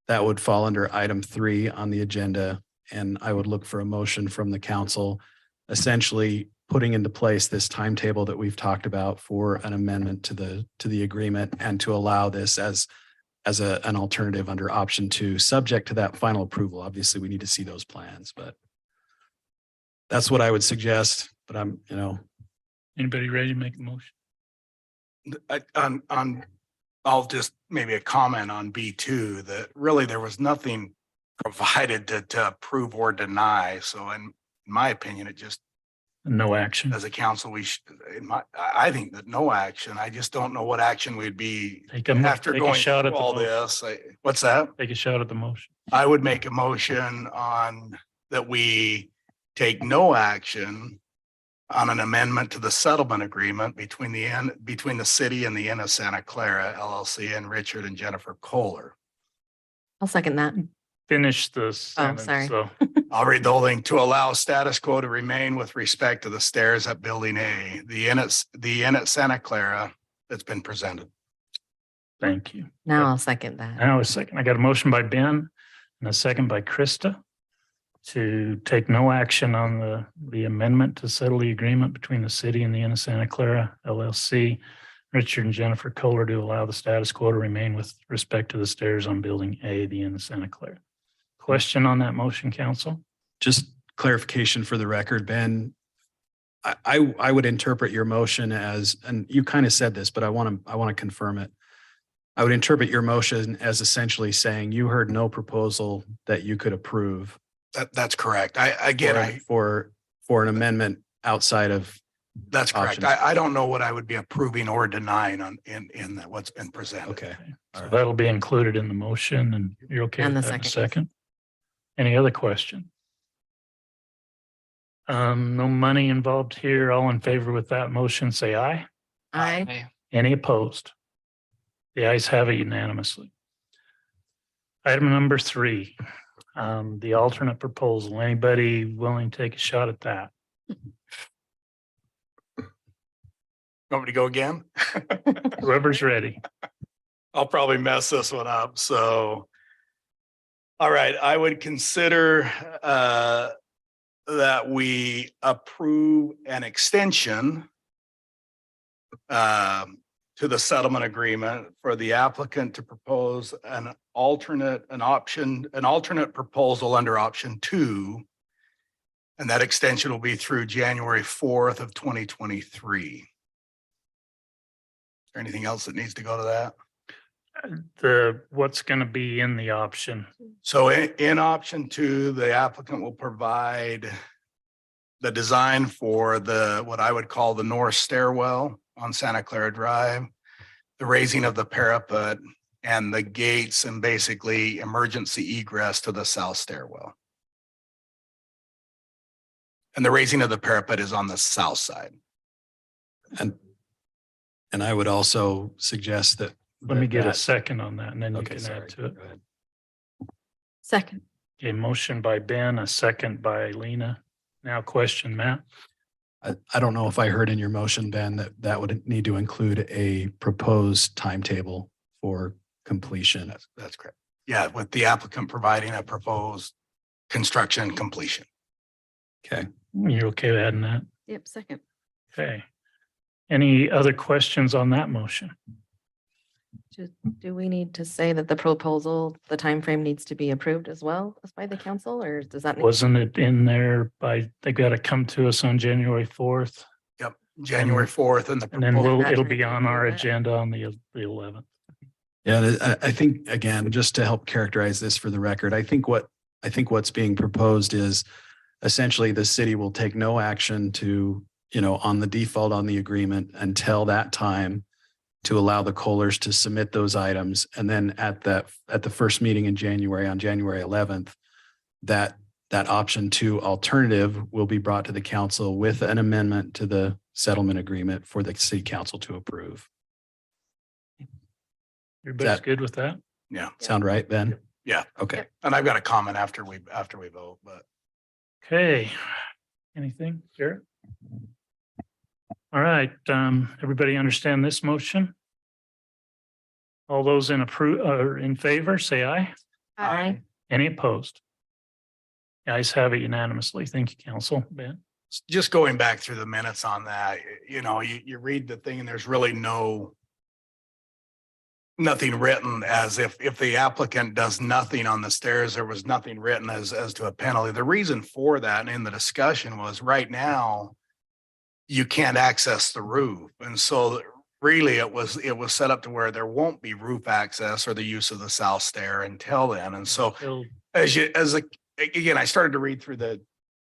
that would fall under item 3 on the agenda. And I would look for a motion from the council, essentially putting into place this timetable that we've talked about for an amendment to the agreement and to allow this as an alternative under option 2, subject to that final approval. Obviously, we need to see those plans, but that's what I would suggest. But Anybody ready to make a motion? I'll just maybe a comment on B2 that really there was nothing provided to approve or deny. So in my opinion, it just, No action. as a council, I think that no action. I just don't know what action we'd be after Take a going shot at through the all motion. this. What's that? Take a shot at the motion. I would make a motion on that we take no action on an amendment to the settlement agreement between the city and the Inn of Santa Clara LLC and Richard and Jennifer Kohler. I'll second that. Finish the sentence. sorry. So I'll read the whole thing. To allow status quo to remain with respect to the stairs at Building A, the Inn at Santa Clara that's been presented. thank you. Now I'll second that. Now a second. I got a motion by Ben and a second by Krista to take no action on the amendment to settle the agreement between the city and the Inn of Santa Clara LLC, Richard and Jennifer Kohler, to allow the status quo to remain with respect to the stairs on Building A, the Inn of Santa Clara. Question on that motion, council? just clarification for the record, Ben. I would interpret your motion as, and you kind of said this, but I want to confirm it. I would interpret your motion as essentially saying you heard no proposal that you could approve That's correct. for an amendment outside of. That's correct. options. I don't know what I would be approving or denying in that what's been presented. Okay. So that'll be included in the motion, and you're okay And with the that in a second. second? Any other question? No money involved here. All in favor with that motion, say aye. Aye. Any opposed? The ayes have it unanimously. Item number 3, the alternate proposal. Anybody willing to take a shot at that? Want me to go again? Whoever's ready. I'll probably mess this one up. So, all right, I would consider that we approve an extension to the settlement agreement for the applicant to propose an alternate proposal under option 2. And that extension will be through January 4th of 2023. Is there anything else that needs to go to that? What's going to be in the option? So in option 2, the applicant will provide the design for what I would call the north stairwell on Santa Clara Drive, the raising of the parapet and the gates and basically emergency egress to the south stairwell. And the raising of the parapet is on the south side. And I would also suggest that. Let me get a that- second on that and then you Okay, can sorry. add to it. Go ahead. Second. A motion by Ben, a second by Lena. Now question, Matt. I don't know if I heard in your motion, Ben, that would need to include a proposed timetable for completion. That's correct. Yeah, with the applicant providing a proposed construction completion. Okay. You're okay with adding that? Yep, second. Okay. Any other questions on that motion? Do we need to say that the proposal, the time frame needs to be approved as well as by the council, or does that? Wasn't it in there they got to come to us on January 4th? Yep. January 4th and the. And then it'll be on our Agreement. agenda on the 11th. Yeah, I think, again, just to help characterize this for the record, I think what's being proposed is essentially the city will take no action to, on the default on the agreement until that time to allow the Kohlers to submit those items. And then at the first meeting in January, on January 11th, that option 2 alternative will be brought to the council with an amendment to the settlement agreement for the city council to approve. Everybody's good with that? Yeah. Sound right, Ben? Yeah. Okay. And I've got a comment after we vote, but. Okay. Anything, Jared? All right, everybody understand this motion? All those in favor, say aye. Aye. Any opposed? The ayes have it unanimously. Thank you, council. Ben? Just going back through the minutes on that, you read the thing and there's really nothing written as if the applicant does nothing on the stairs, there was nothing written as to a penalty. The reason for that and in the discussion was right now you can't access the roof. And so really it was set up to where there won't be roof access or the use of the south stair until then. And so again, I started to read through the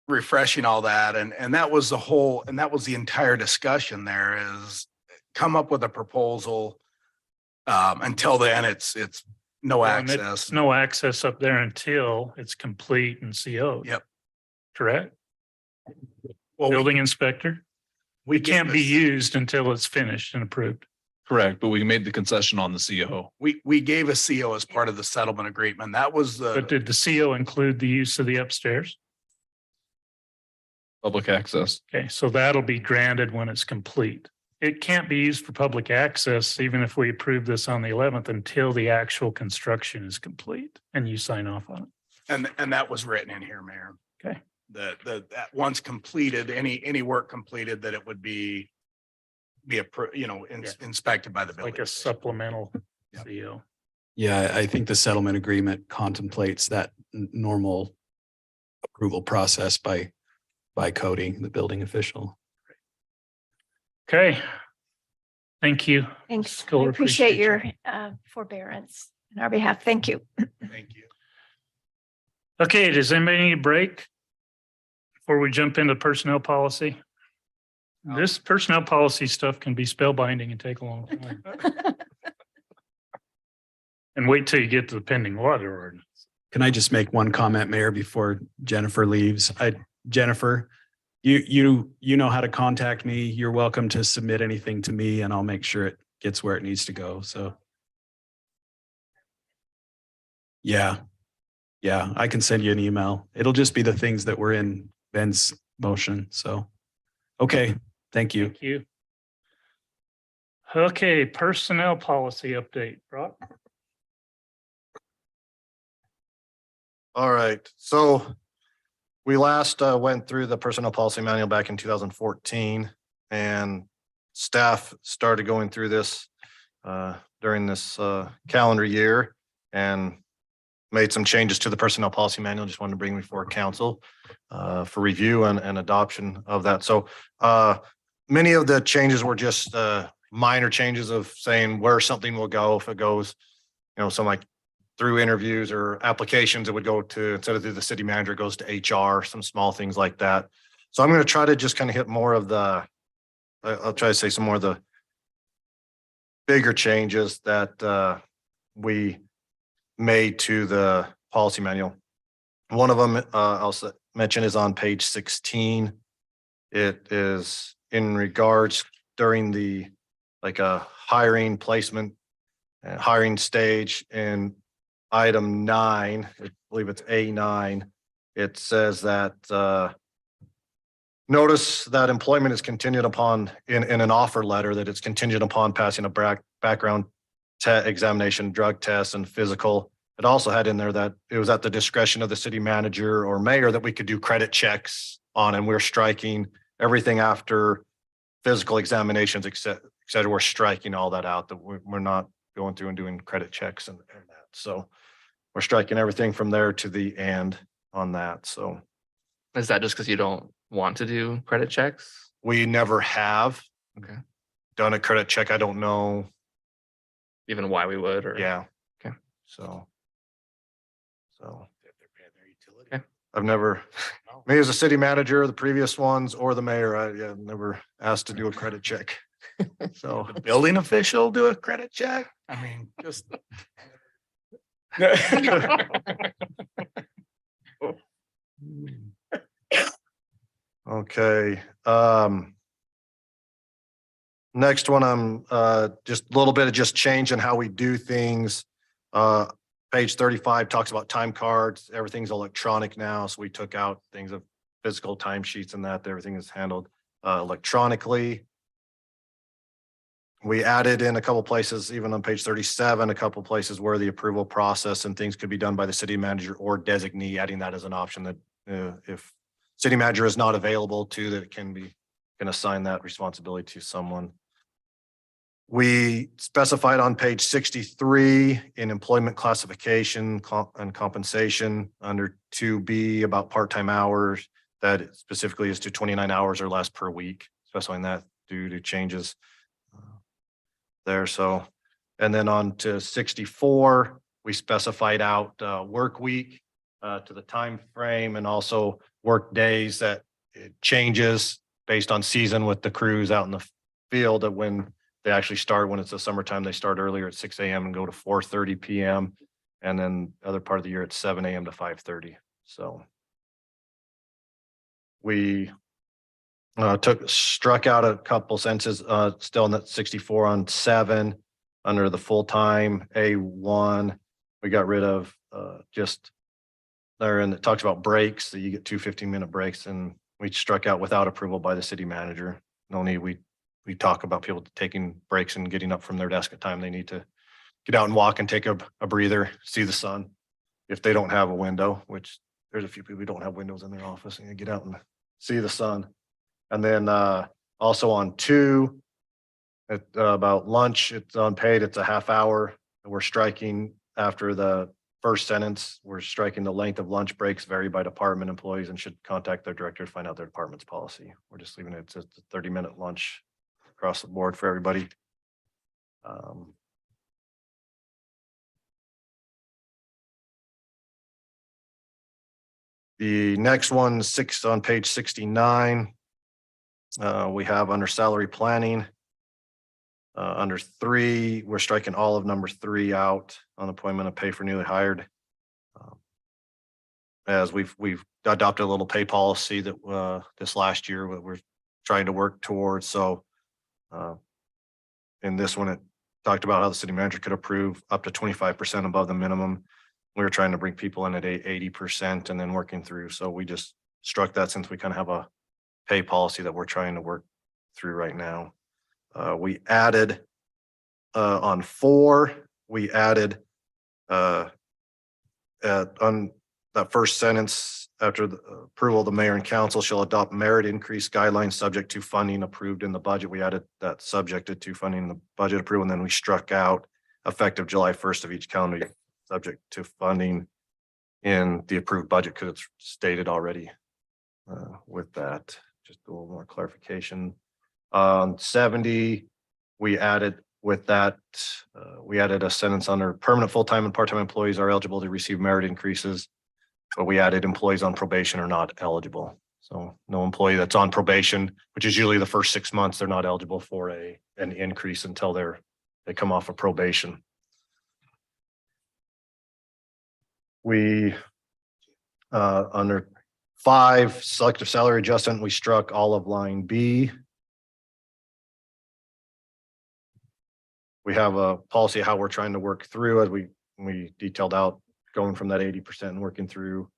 refreshing all that and that was the entire discussion there is come up with a proposal. Until then, it's no access. No access up there until it's complete and CO'd. Yep. Correct? Well, Building inspector? we It can't gave be us- used until it's finished and approved. Correct, but we made the concession on the CO. We gave a CO as part of the settlement agreement. That was But the, did the CO include the use of the upstairs? Public access. Okay, so that'll be granted when it's complete. It can't be used for public access, even if we approve this on the 11th, until the actual construction is complete and you sign off on it. and that was written in here, Mayor. Okay. That once completed, any work completed, that it would be inspected by the building. Like a supplemental Yep. CO. Yeah, I think the settlement agreement contemplates that normal approval process by coding the building official. Okay. Thank you. Thanks. I Still appreciate your appreciate forbearance on our behalf. Thank you. Thank you. Okay, does anybody need a break? Before we jump into personnel policy? This personnel policy stuff can be spellbinding and take a long time. And wait till you get to the pending water ordinance. Can I just make one comment, Mayor, before Jennifer leaves? Jennifer, you know how to contact me. You're welcome to submit anything to me and I'll make sure it gets where it needs to go. So. Yeah, I can send you an email. It'll just be the things that were in Ben's motion. So, okay, thank you. Thank you. Okay, personnel policy update, Brock. All right, so we last went through the personnel policy manual back in 2014 and staff started going through this during this calendar year and made some changes to the personnel policy manual. Just wanted to bring before council for review and adoption of that. So many of the changes were just minor changes of saying where something will go if it goes, some like through interviews or applications, it would go to, instead of through the city manager, it goes to HR, some small things like that. So I'm going to try to just kind of hit more of I'll try to say some more of the bigger changes that we made to the policy manual. One of them I'll mention is on page 16. It is in regards during the hiring, placement, and hiring stage, and item 9, I believe it's A9, it says that notice that employment is contingent upon, in an offer letter, that it's contingent upon passing a background examination, drug test, and physical. It also had in there that it was at the discretion of the city manager or mayor that we could do credit checks on, and we're striking everything after physical examinations, et cetera. We're striking all that out, that we're not going through and doing credit checks and that. So we're striking everything from there to the end on that. So Is that just because you don't want to do credit checks? We never have. Okay. Done a credit check. I don't know. Even why we would, or? Yeah. Okay. So. Okay. I've never, me as a city manager, the previous ones or the mayor, I've never asked to do a credit check. So. The building official do a credit check? I mean, just. Okay, next one, I'm just a little bit of just change in how we do things. Page 35 talks about time cards. Everything's electronic now, so we took out things of physical timesheets and that. Everything is handled electronically. We added in a couple places, even on page 37, a couple places where the approval process and things could be done by the city manager or designee, adding that as an option that if city manager is not available to, that can assign that responsibility to someone. We specified on page 63 in employment classification and compensation under 2B about part-time hours, that it specifically is to 29 hours or less per week, specifying that due to changes there. So, and then on to 64, we specified out work week to the time frame, and also work days that it changes based on season with the crews out in the field, of when they actually start. When it's the summertime, they start earlier at 6 a.m. and go to 4:30 p.m. And then other part of the year, it's 7 a.m. to 5:30. So we struck out a couple sentences, still in that 64 on 7 under the full-time A1. We got rid of just there, and it talks about breaks, that you get 2 15-minute breaks, and we struck out without approval by the city manager. No need. We talk about people taking breaks and getting up from their desk at time. They need to get out and walk and take a breather, see the sun. If they don't have a window, which there's a few people who don't have windows in their office, and you get out and see the sun. And then also on 2, about lunch, it's unpaid, it's a half hour. We're striking after the first sentence, we're striking the length of lunch breaks vary by department. Employees and should contact their director to find out their department's policy. We're just leaving it at a 30-minute lunch across the board for everybody. The next one, on page 69, we have under salary planning. Under 3, we're striking all of number 3 out on appointment of pay for newly hired. As we've adopted a little pay policy that this last year what we're trying to work towards. So in this one, it talked about how the city manager could approve up to 25% above the minimum. We were trying to bring people in at 80% and then working through. So we just struck that, since we kind of have a pay policy that we're trying to work through right now. We added on 4, we added on that first sentence, after the approval of the mayor and council shall adopt merit increase guidelines subject to funding approved in the budget. We added that subjected to funding in the budget approval, and then we struck out effective July 1st of each calendar year, subject to funding in the approved budget, because it's stated already with that. Just a little more clarification. 70, we added with that, we added a sentence under permanent full-time and part-time employees are eligible to receive merit increases, but we added employees on probation are not eligible. So no employee that's on probation, which is usually the first 6 months, they're not eligible for an increase until they come off of probation. We under 5, selective salary adjustment, we struck all of line B. We have a policy how we're trying to work through, as we detailed out, going from that 80% and working through.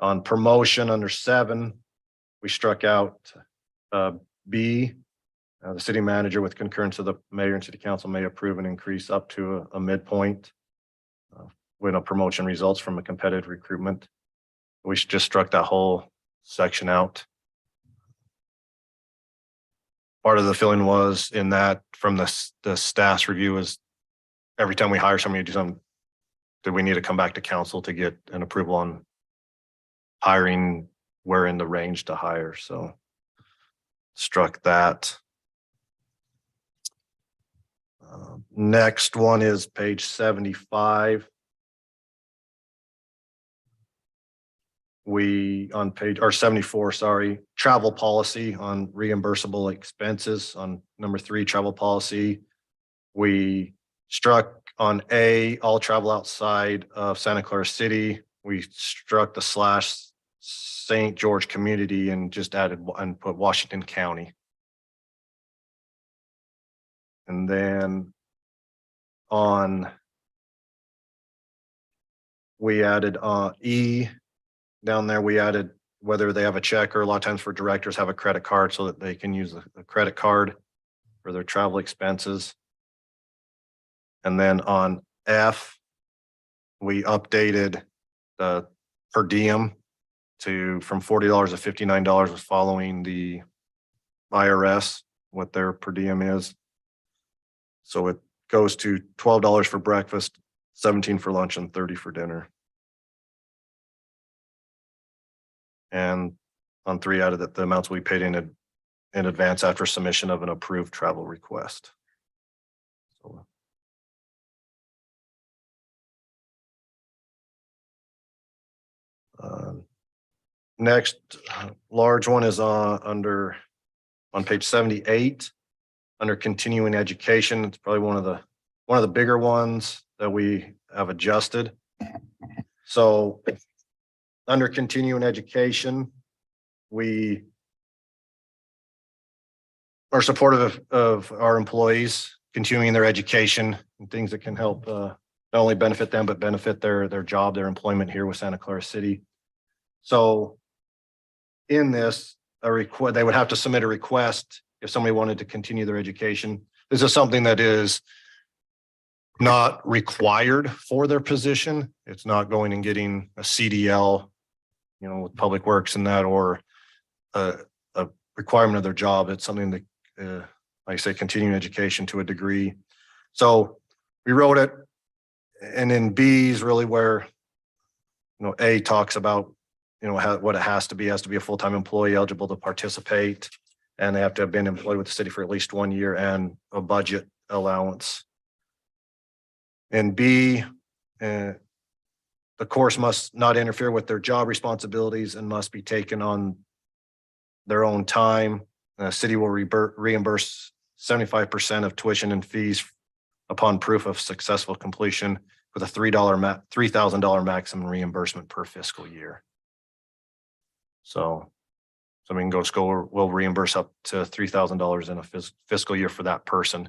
On promotion under 7, we struck out B. The city manager with concurrence of the mayor and city council may approve an increase up to a midpoint when a promotion results from a competitive recruitment. We just struck that whole section out. Part of the feeling was in that from the staff's review is every time we hire somebody to do something, do we need to come back to council to get an approval on hiring where in the range to hire? So Struck that. Next one is page 75. We on page or 74, sorry, travel policy on reimbursable expenses on number 3, travel policy. We struck on A, all travel outside of Santa Clara City. We struck the / St. George community and just added and put Washington County. And then we added E down there, we added whether they have a check, or a lot of times for directors have a credit card so that they can use the credit card for their travel expenses. And then on F, we updated the per diem from $40 to $59 was following the IRS, what their per diem is. So it goes to $12 for breakfast, $17 for lunch, and $30 for dinner. And on 3 added that the amounts we paid in advance after submission of an approved travel request. So, next large one is on page 78 under continuing education. It's probably one of the bigger ones that we have adjusted. So under continuing education, we are supportive of our employees continuing their education and things that can help not only benefit them, but benefit their job, their employment here with Santa Clara City. So in this, they would have to submit a request if somebody wanted to continue their education. This is something that is not required for their position. It's not going and getting a CDL, with Public Works and that, or a requirement of their job. It's something that, like I say, continuing education to a degree. So we wrote it, and then B is really where, A talks about, what it has to be a full-time employee eligible to participate, and they have to have been employed with the city for at least 1 year and a budget allowance. And B, the course must not interfere with their job responsibilities and must be taken on their own time. The city will reimburse 75% of tuition and fees upon proof of successful completion, with a $3,000 maximum reimbursement per fiscal year. So somebody can go to school, we'll reimburse up to $3,000 in a fiscal year for that person.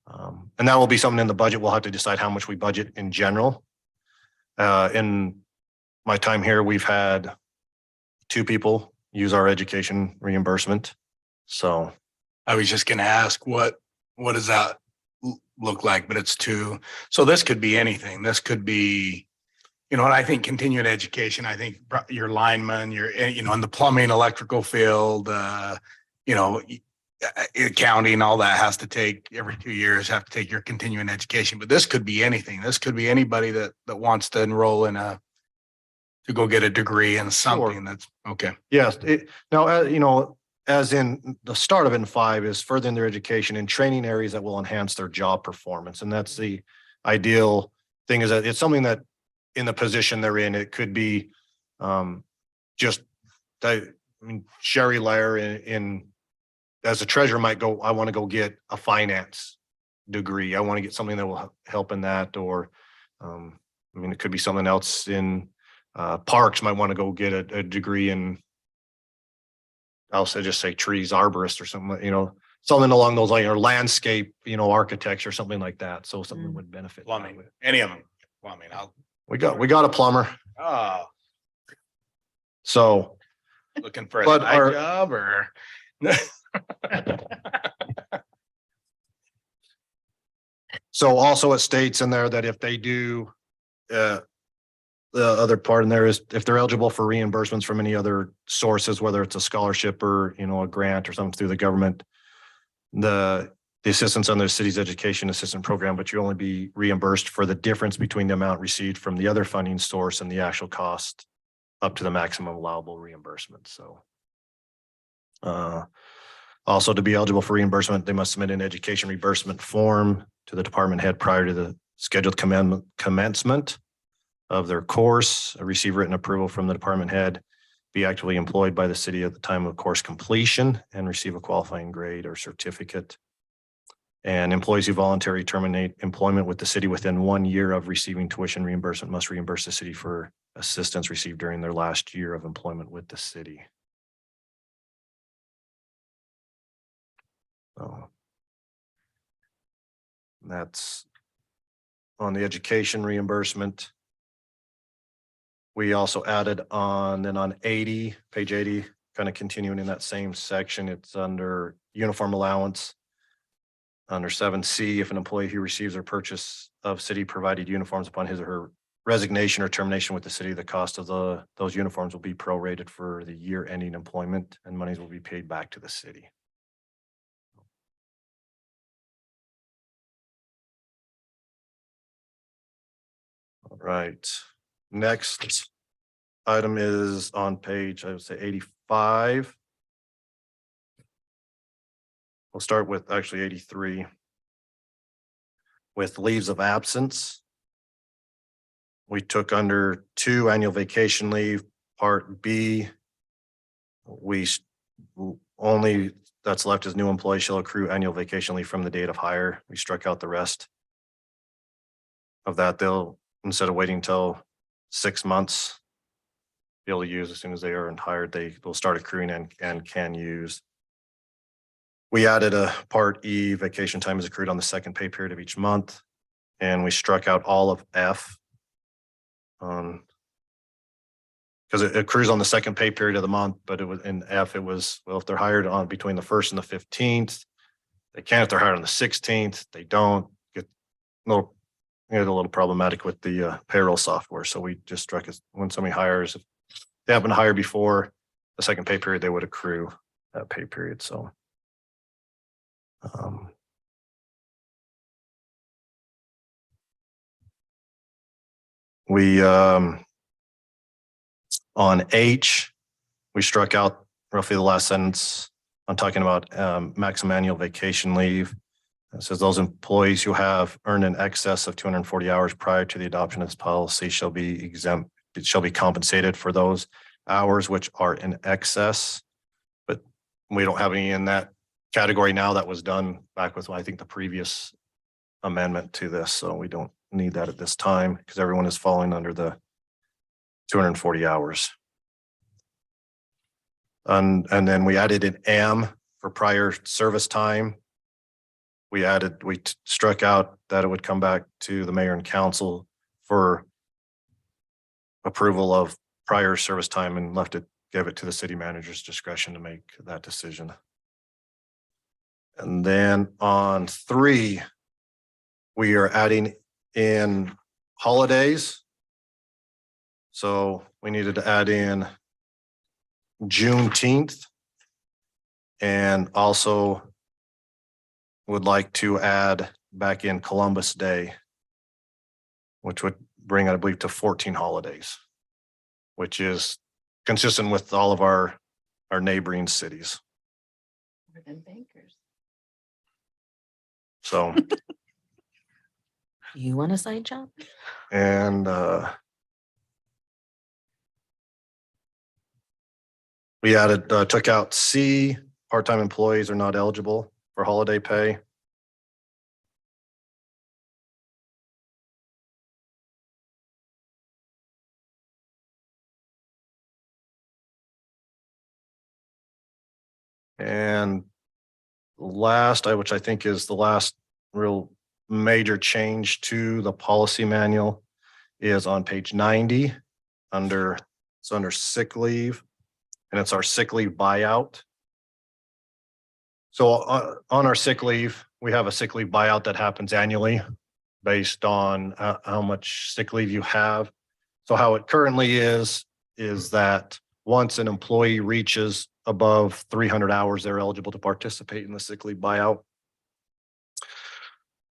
And that will be something in the budget. We'll have to decide how much we budget in general. In my time here, we've had 2 people use our education reimbursement. So I was just gonna ask, what does that look like? But it's 2. So this could be anything. This could be, and I think continuing education, I think your lineman, in the plumbing, electrical field, accounting, all that has to take every 2 years, have to take your continuing education. But this could be anything. This could be anybody that wants to enroll to go get a degree in something. Sure. That's okay. Yes. As in the start of it in 5 is furthering their education in training areas that will enhance their job performance. And that's the ideal thing, is that it's something that in the position they're in, it could be Sherry Lair in as a treasurer might go, I want to go get a finance degree. I want to get something that will help in that. Or, it could be something else in parks, might want to go get a degree in, I'll just say trees, arborist or something, something along those lines, or landscape, architecture, something like that. So something would benefit. Plumbing, any of them. Plumbing. We got a plumber. Oh, so looking for a side job or? So also it states in there that if they do, the other part in there is if they're eligible for reimbursements from any other sources, whether it's a scholarship or, a grant or something through the government, the assistance under the city's education assistance program, but you only be reimbursed for the difference between the amount received from the other funding source and the actual cost up to the maximum allowable reimbursement. So Also, to be eligible for reimbursement, they must submit an education reimbursement form to the department head prior to the scheduled commencement of their course, receive written approval from the department head, be actively employed by the city at the time of course completion, and receive a qualifying grade or certificate. And employees who voluntarily terminate employment with the city within 1 year of receiving tuition reimbursement must reimburse the city for assistance received during their last year of employment with the city. So that's on the education reimbursement. We also added on, then on 80, page 80, kind of continuing in that same section, it's under uniform allowance. Under 7C, if an employee who receives or purchase of city provided uniforms upon his or her resignation or termination with the city, the cost of those uniforms will be prorated for the year ending employment and monies will be paid back to the city. All right, next item is on page, I would say 85. We'll start with actually 83. With leaves of absence. We took under 2 annual vacation leave, part B. We only, that's left as new employees shall accrue annual vacation leave from the date of hire. We struck out the rest of that. They'll, instead of waiting until 6 months, be able to use as soon as they are hired, they will start accruing and can use. We added a part E, vacation time is accrued on the second pay period of each month. And we struck out all of F. Because it accrues on the second pay period of the month, but it was in F, it was, well, if they're hired on between the 1st and the 15th, they can. If they're hired on the 16th, they don't. Get a little problematic with the payroll software. So we just struck it when somebody hires, if they happen to hire before the second pay period, they would accrue that pay period. So we on H, we struck out roughly the last sentence on talking about maximum annual vacation leave. It says those employees who have earned in excess of 240 hours prior to the adoption of this policy shall be exempt, it shall be compensated for those hours which are in excess. But we don't have any in that category now. That was done back with, I think, the previous amendment to this. So we don't need that at this time because everyone is falling under the 240 hours. And then we added an M for prior service time. We struck out that it would come back to the mayor and council for approval of prior service time and gave it to the city manager's discretion to make that decision. And then on 3, we are adding in holidays. So we needed to add in Juneteenth and also would like to add back in Columbus Day, which would bring, I believe, to 14 holidays, which is consistent with all of our neighboring cities. More than bankers. So, You want a side job? and we added, took out C, part-time employees are not eligible for holiday pay. And last, which I think is the last real major change to the policy manual, is on page 90 under sick leave, and it's our sick leave buyout. So on our sick leave, we have a sick leave buyout that happens annually based on how much sick leave you have. So how it currently is that once an employee reaches above 300 hours, they're eligible to participate in the sick leave buyout.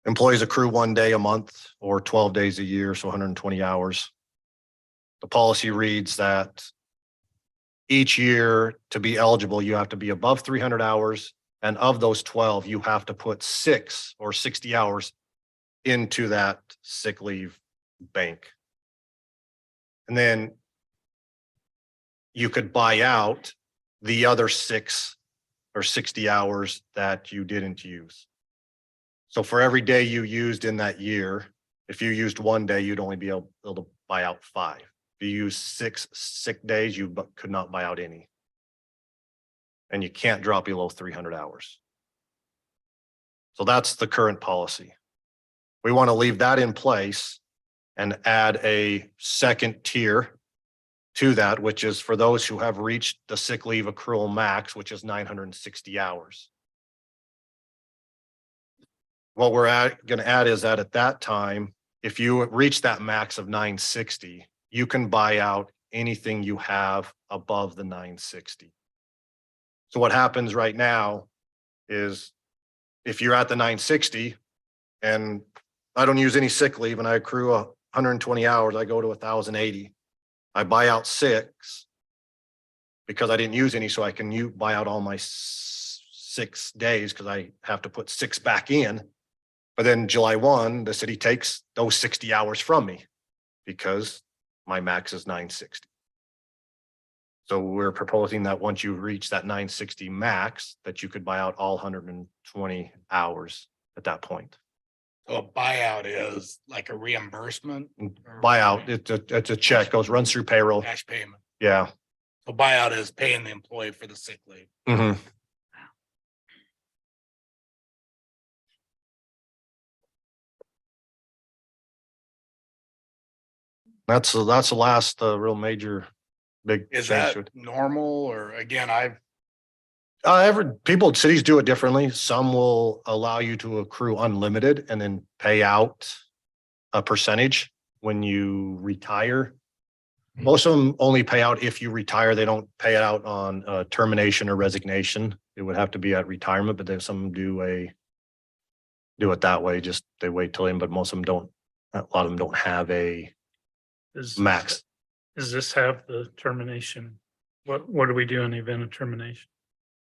Employees accrue 1 day a month or 12 days a year, so 120 hours. The policy reads that each year to be eligible, you have to be above 300 hours And of those 12, you have to put 6 or 60 hours into that sick leave bank. And then you could buy out the other 6 or 60 hours that you didn't use. So for every day you used in that year, if you used 1 day, you'd only be able to buy out 5. If you use 6 sick days, you could not buy out any. And you can't drop below 300 hours. So that's the current policy. We want to leave that in place and add a second tier to that, which is for those who have reached the sick leave accrual max, which is 960 hours. What we're going to add is that at that time, if you reach that max of 960, you can buy out anything you have above the 960. So what happens right now is if you're at the 960 and I don't use any sick leave and I accrue 120 hours, I go to 1,080. I buy out 6 because I didn't use any, so I can buy out all my 6 days because I have to put 6 back in. But then July 1, the city takes those 60 hours from me because my max is 960. So we're proposing that once you reach that 960 max, that you could buy out all 120 hours at that point. So a buyout is like a reimbursement? or Buyout, it's a check, runs through payroll. Cash payment. Yeah. So buyout is paying the employee for the sick leave. Mhm. That's the last real major big Is change. that normal or again, Cities do it differently. Some will allow you to accrue unlimited and then pay out a percentage when you retire. Most of them only pay out if you retire. They don't pay it out on termination or resignation. It would have to be at retirement, but then some do it that way. Just they wait till in, but most of them don't. A lot of them don't have a Does- max. Does this have the termination? What do we do in the event of termination?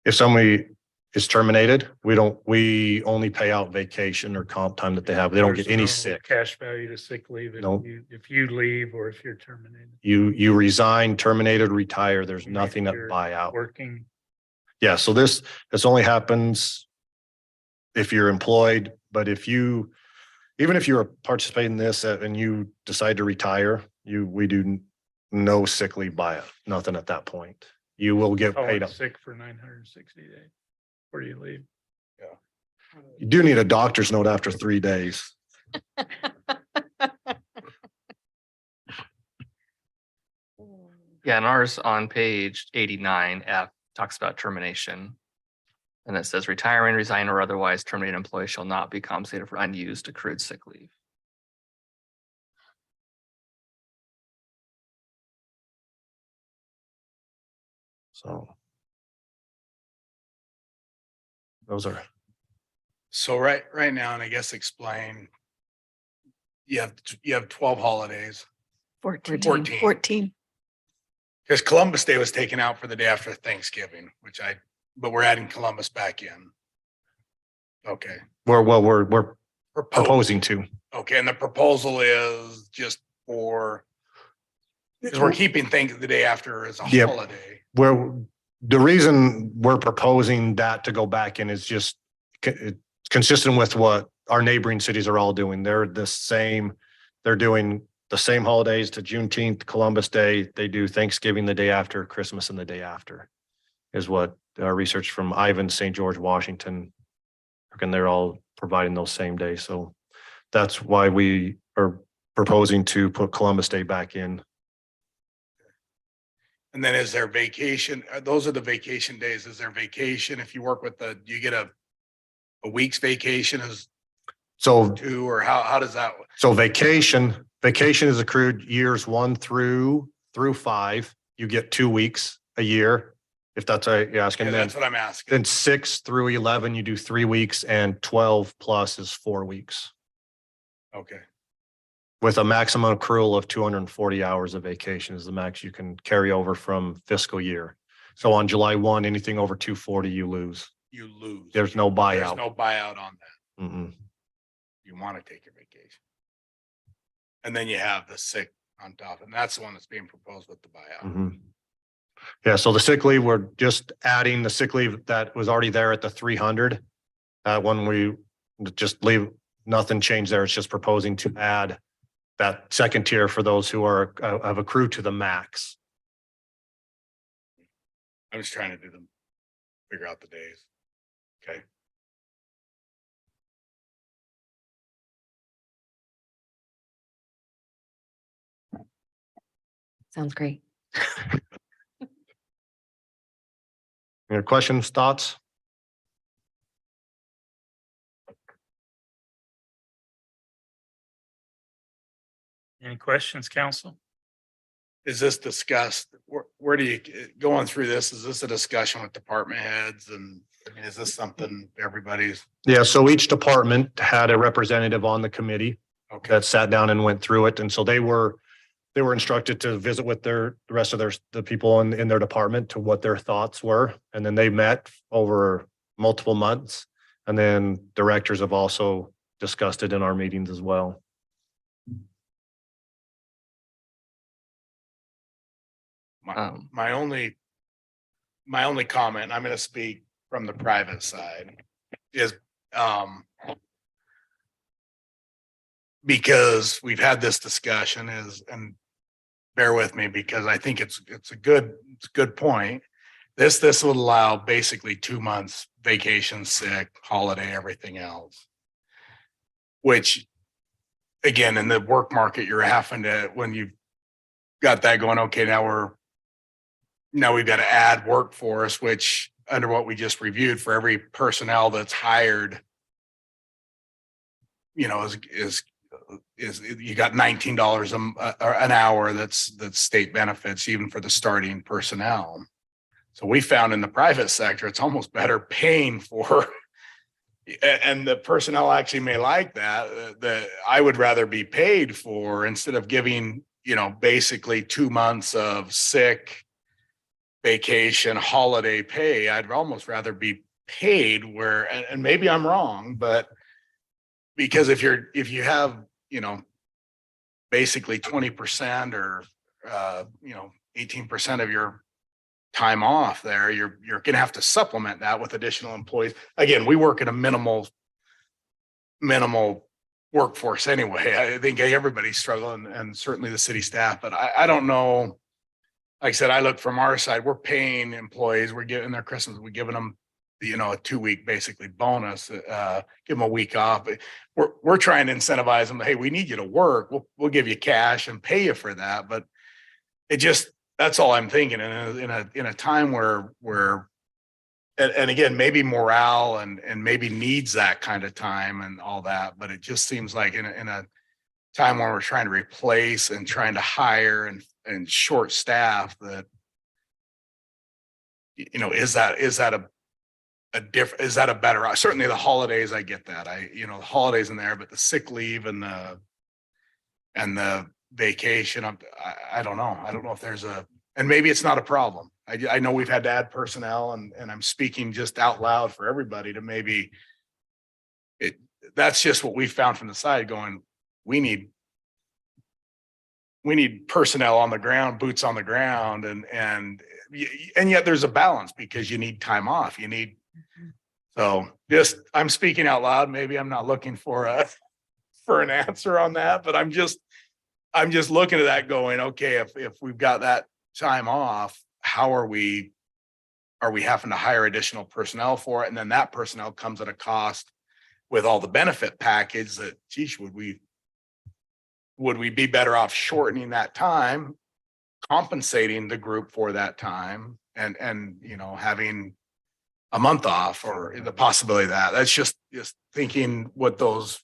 If somebody is terminated, we only pay out vacation or comp time that they have. They don't get There's any no sick. cash value to sick leave No. if you leave or if you're terminated. You resign, terminated, retire. There's Even nothing if that you're buyout. Working. Yeah, so this only happens if you're employed, but even if you're participating in this and you decide to retire, we do no sick leave buyout, nothing at that point. You will get Call paid it up. sick for 960 days before you leave. You do need a doctor's note after 3 days. Yeah, and ours on page 89F talks about termination. And it says retiring, resign, or otherwise terminated employee shall not be compensated for unused accrued sick leave. So. Those are, so right now, and I guess explain. You have 12 holidays. 14. 14. 14. Because Columbus Day was taken out for the day after Thanksgiving, but we're adding Columbus back in. Okay. we're proposing to. Okay, and the proposal is just because we're keeping things the day after as a Yep. holiday. The reason we're proposing that to go back in is just consistent with what our neighboring cities are all doing. They're doing the same holidays to Juneteenth, Columbus Day. They do Thanksgiving the day after, Christmas and the day after is what our research from Ivan, St. George, Washington, and they're all providing those same days. So that's why we are proposing to put Columbus Day back in. And then is there vacation? Those are the vacation days. Is there vacation? If you work with do you get a week's vacation as So 2 or how does that? So vacation is accrued years 1 through 5. You get 2 weeks a year, if that's what you're asking. Yeah, Then, that's what I'm asking. then 6 through 11, you do 3 weeks, and 12 plus is 4 weeks Okay. with a maximum accrual of 240 hours of vacation is the max you can carry over from fiscal year. So on July 1, anything over 240, you lose. you lose. There's no There's buyout. no buyout on that. Mm-mm. You want to take your vacation. And then you have the sick on top, and that's the one that's being proposed with the buyout. Mhm. Yeah, so the sick leave, we're just adding the sick leave that was already there at the 300. When we just leave, nothing changed there. It's just proposing to add that second tier for those who are have accrued to the max. I'm just trying to do them, figure out the days. Okay. Sounds great. Any questions, thoughts? Any questions, council? Is this discussed? Where do you, going through this, is this a discussion with department heads? And I mean, is this something everybody's, Yeah, so each department had a representative on the committee okay, that sat down and went through it. And so they were instructed to visit with the rest of the people in their department to what their thoughts were. And then they met over multiple months. And then directors have also discussed it in our meetings as well. my only comment, and I'm going to speak from the private side, is, because we've had this discussion and bear with me because I think it's a good point. This would allow basically 2 months vacation, sick, holiday, everything else. Which, again, in the work market, you're having to, when you've got that going, okay, now we've got to add workforce, which under what we just reviewed, for every personnel that's hired, you know, is you got $19 an hour that's state benefits, even for the starting personnel. So we found in the private sector, it's almost better paying for, and the personnel actually may like that I would rather be paid for, instead of giving, you know, basically 2 months of sick, vacation, holiday pay. I'd almost rather be paid where, and maybe I'm wrong, but because if you have, you know, basically 20% or, 18% of your time off there, you're going to have to supplement that with additional employees. Again, we work at a minimal workforce anyway. I think everybody's struggling, and certainly the city staff, but I don't know. Like I said, I look from our side, we're paying employees, we're giving their Christmas, we're giving them, you know, a 2-week basically bonus, give them a week off. We're trying to incentivize them. Hey, we need you to work. We'll give you cash and pay you for that. But it just, that's all I'm thinking. And in a time where and again, maybe morale and maybe needs that kind of time and all that, but it just seems like in a time when we're trying to replace and trying to hire and short staff, that, you know, is that a better, certainly the holidays, I get that. The holidays in there, but the sick leave and the vacation, I don't know. I don't know if there's and maybe it's not a problem. I know we've had to add personnel, and I'm speaking just out loud for everybody to maybe that's just what we found from the side going, we need personnel on the ground, boots on the ground, and yet there's a balance because you need time off. So just, I'm speaking out loud. Maybe I'm not looking for an answer on that, but I'm just looking at that going, okay, if we've got that time off, how are we having to hire additional personnel for it? And then that personnel comes at a cost with all the benefit package that, geez, would we be better off shortening that time, compensating the group for that time, and having a month off, or the possibility of that? That's just thinking what those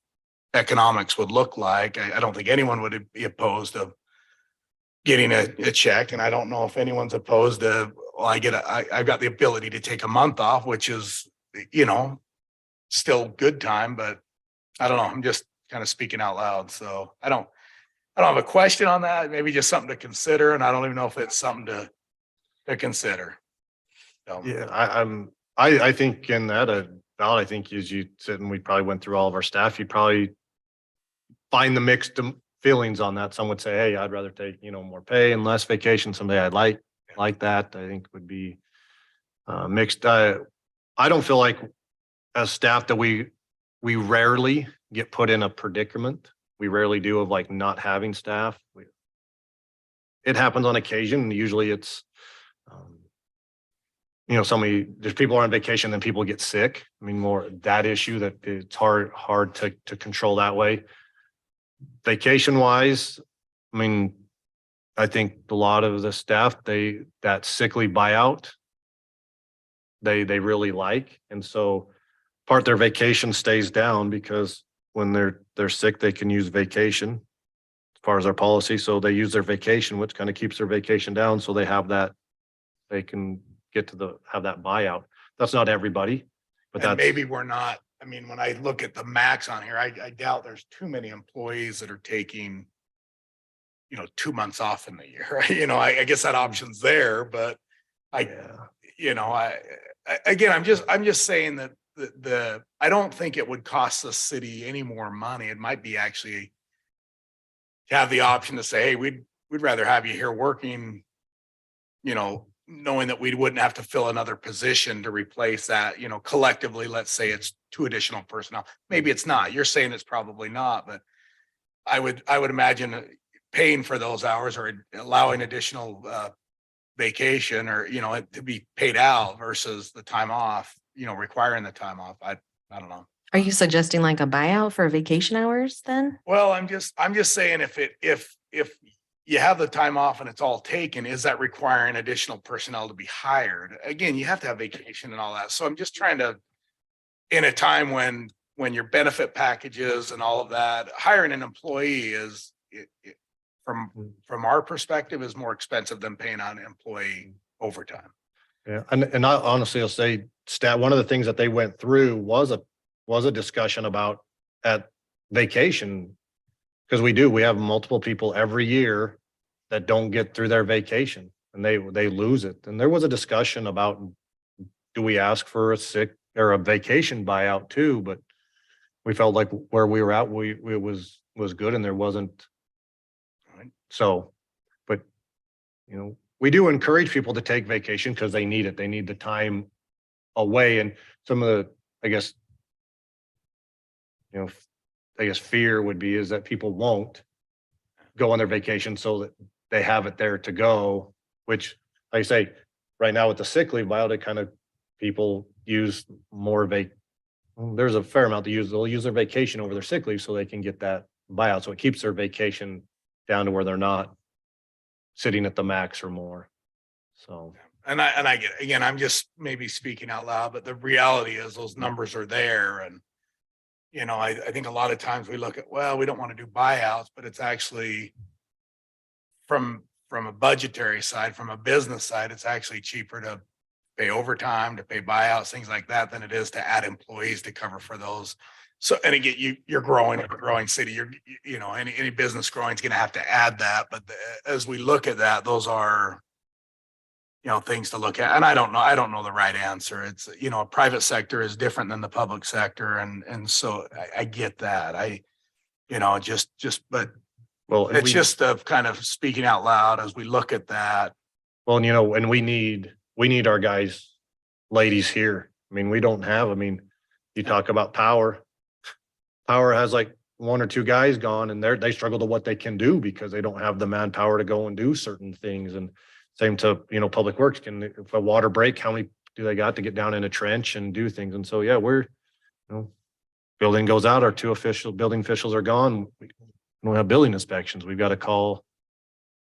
economics would look like. I don't think anyone would be opposed to getting a check, and I don't know if anyone's opposed to, well, I've got the ability to take a month off, which is, still good time, but I don't know. I'm just kind of speaking out loud. So I don't have a question on that. Maybe just something to consider. And I don't even know if it's something to consider. So. Yeah, I think in that, Val, I think as you said, and we probably went through all of our staff, you probably find the mixed feelings on that. Some would say, hey, I'd rather take, more pay and less vacation. Someday I'd like that, I think would be mixed. I don't feel like as staff that we rarely get put in a predicament. We rarely do of like not having staff. It happens on occasion. And usually it's, there's people are on vacation, then people get sick. I mean, more that issue that it's hard to control that way. Vacation wise, I mean, I think a lot of the staff, that sickly buyout, they really like. And so part their vacation stays down because when they're sick, they can use vacation as far as our policy. So they use their vacation, which kind of keeps their vacation down. So they have that, they can get to have that buyout. That's not everybody, but And that's maybe we're not, I mean, when I look at the max on here, I doubt there's too many employees that are taking, 2 months off in the year. I guess that option's there, but again, I'm just saying that I don't think it would cost the city any more money. It might be actually to have the option to say, hey, we'd rather have you here working, knowing that we wouldn't have to fill another position to replace that, collectively, let's say it's 2 additional personnel. Maybe it's not. You're saying it's probably not, but I would imagine paying for those hours or allowing additional vacation or, it to be paid out versus the time off, requiring the time off. I don't know. Are you suggesting like a buyout for vacation hours then? Well, I'm just saying if you have the time off and it's all taken, is that requiring additional personnel to be hired? Again, you have to have vacation and all that. So I'm just trying to, in a time when your benefit packages and all of that, hiring an employee is from our perspective is more expensive than paying on employee overtime. Yeah, and I honestly, I'll say one of the things that they went through was a discussion about at vacation. Because we have multiple people every year that don't get through their vacation and they lose it. And there was a discussion about, do we ask for a sick or a vacation buyout too? But we felt like where we were at, it was good and there wasn't. So, but we do encourage people to take vacation because they need it. They need the time away. And some of the, I guess, fear would be is that people won't go on their vacation so that they have it there to go, which like I say, right now with the sick leave buyout, it kind of people use more there's a fair amount they'll use their vacation over their sick leave so they can get that buyout. So it keeps their vacation down to where they're not sitting at the max or more. So. And I get it. Again, I'm just maybe speaking out loud, but the reality is those numbers are there. And, I think a lot of times we look at, well, we don't want to do buyouts, but it's actually from a budgetary side, from a business side, it's actually cheaper to pay overtime, to pay buyouts, things like that, than it is to add employees to cover for those. So, and again, you're growing, a growing city, any business growing is going to have to add that. But as we look at that, those are, things to look at. And I don't know the right answer. It's, a private sector is different than the public sector. And so I get that. But Well, it's just a kind of speaking out loud as we look at that. well, and we need our guys, ladies here. I mean, you talk about Power has like 1 or 2 guys gone and they struggle to what they can do because they don't have the manpower to go and do certain things. And same to, Public Works, if a water break, how many do they got to get down in a trench and do things? And so, yeah, we're, building goes out, our 2 building officials are gone. We don't have building inspections. We've got to call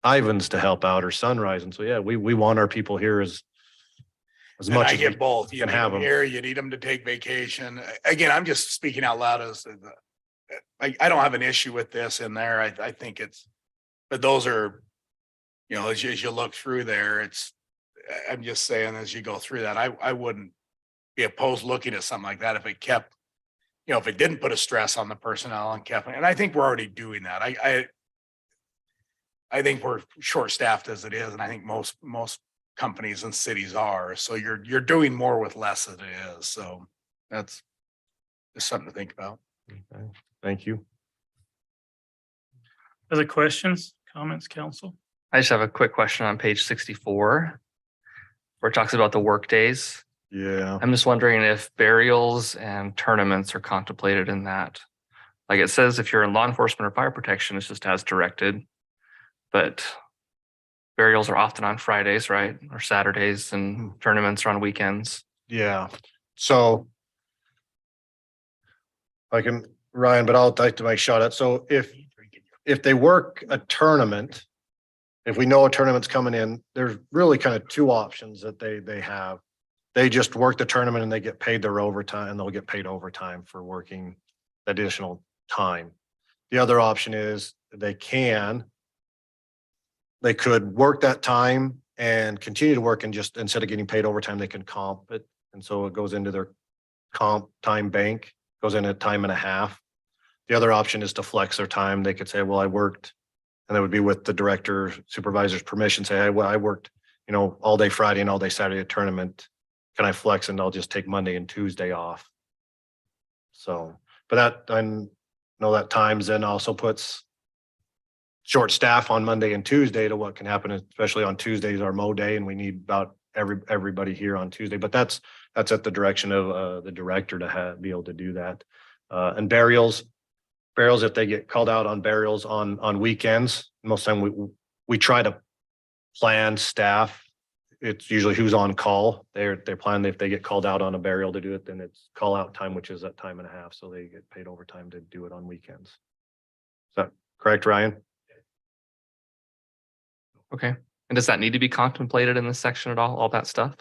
Ivans to help out or Sunrise. And so, yeah, we want our people here as And much I as get we both. You can need have them them. here, you need them to take vacation. Again, I'm just speaking out loud as I don't have an issue with this in there. I think but those are, as you look through there, I'm just saying, as you go through that, I wouldn't be opposed looking at something like that if it kept, if it didn't put a stress on the personnel and kept, and I think we're already doing that. I think we're short-staffed as it is. And I think most companies and cities are. So you're doing more with less than it is. So that's just something to think about. Okay, thank you. Other questions, comments, council? I just have a quick question on page 64, where it talks about the work days. Yeah. I'm just wondering if burials and tournaments are contemplated in that. Like it says, if you're in law enforcement or fire protection, it's just as directed. But burials are often on Fridays, right? Or Saturdays, and tournaments are on weekends. Yeah, so. I can, Ryan, but I'll take to my shot at, so if they work a tournament. If we know a tournament's coming in, there's really kind of two options that they have. They just work the tournament and they get paid their overtime, and they'll get paid overtime for working additional time. The other option is they could work that time and continue to work, and just instead of getting paid overtime, they can comp it. And so it goes into their comp time bank, goes in at time and a half. The other option is to flex their time. They could say, well, I worked, and that would be with the director supervisor's permission, say, hey, well, I worked, all day Friday and all day Saturday at tournament. Can I flex, and I'll just take Monday and Tuesday off? So, but that, I know that times then also puts short staff on Monday and Tuesday to what can happen, especially on Tuesdays, our mow day, and we need about everybody here on Tuesday. But that's at the direction of the director to be able to do that. And burials, if they get called out on burials on weekends, most time we try to plan staff. It's usually who's on call. They're planning, if they get called out on a burial to do it, then it's call out time, which is at time and a half. So they get paid overtime to do it on weekends. Is that correct, Ryan? Okay. And does that need to be contemplated in this section at all that stuff?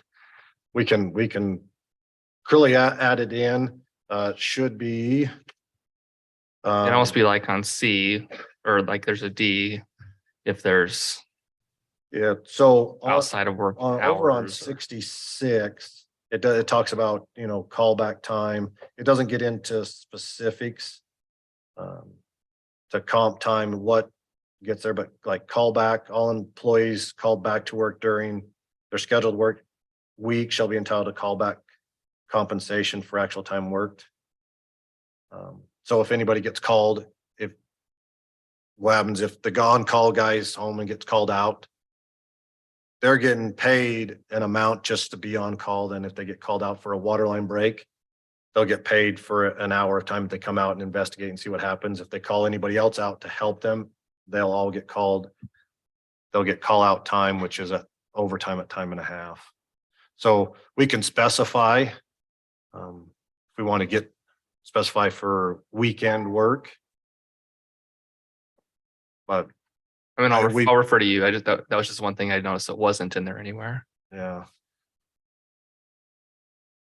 We can clearly add it in. Should be. It almost be like on C, or like there's a D, if there's Yeah, so outside of work over on hours or- 66, it talks about, callback time. It doesn't get into specifics. To comp time, what gets there, but like callback, all employees called back to work during their scheduled work week shall be entitled to callback compensation for actual time worked. So if anybody gets called, what happens if the on-call guy's home and gets called out? They're getting paid an amount just to be on call. Then if they get called out for a water line break, they'll get paid for an hour of time that they come out and investigate and see what happens. If they call anybody else out to help them, they'll all get called. They'll get call out time, which is at overtime at time and a half. So we can specify, if we want to specify for weekend work. But I mean, I'll refer to you. That was just one thing I noticed that wasn't in there anywhere. yeah,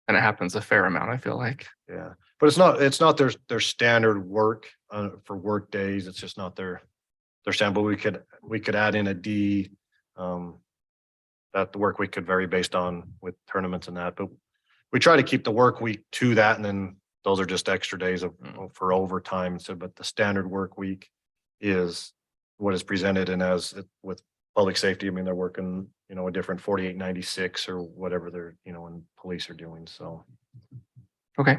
And it happens a fair amount, I feel like. yeah, but it's not their standard work for work days. It's just not their standard, but we could add in a D, that the work week could vary based on with tournaments and that, but we try to keep the work week to that, and then those are just extra days for overtime. So, but the standard work week is what is presented, and with public safety, I mean, they're working, a different 4896 or whatever they're, and police are doing. So. Okay.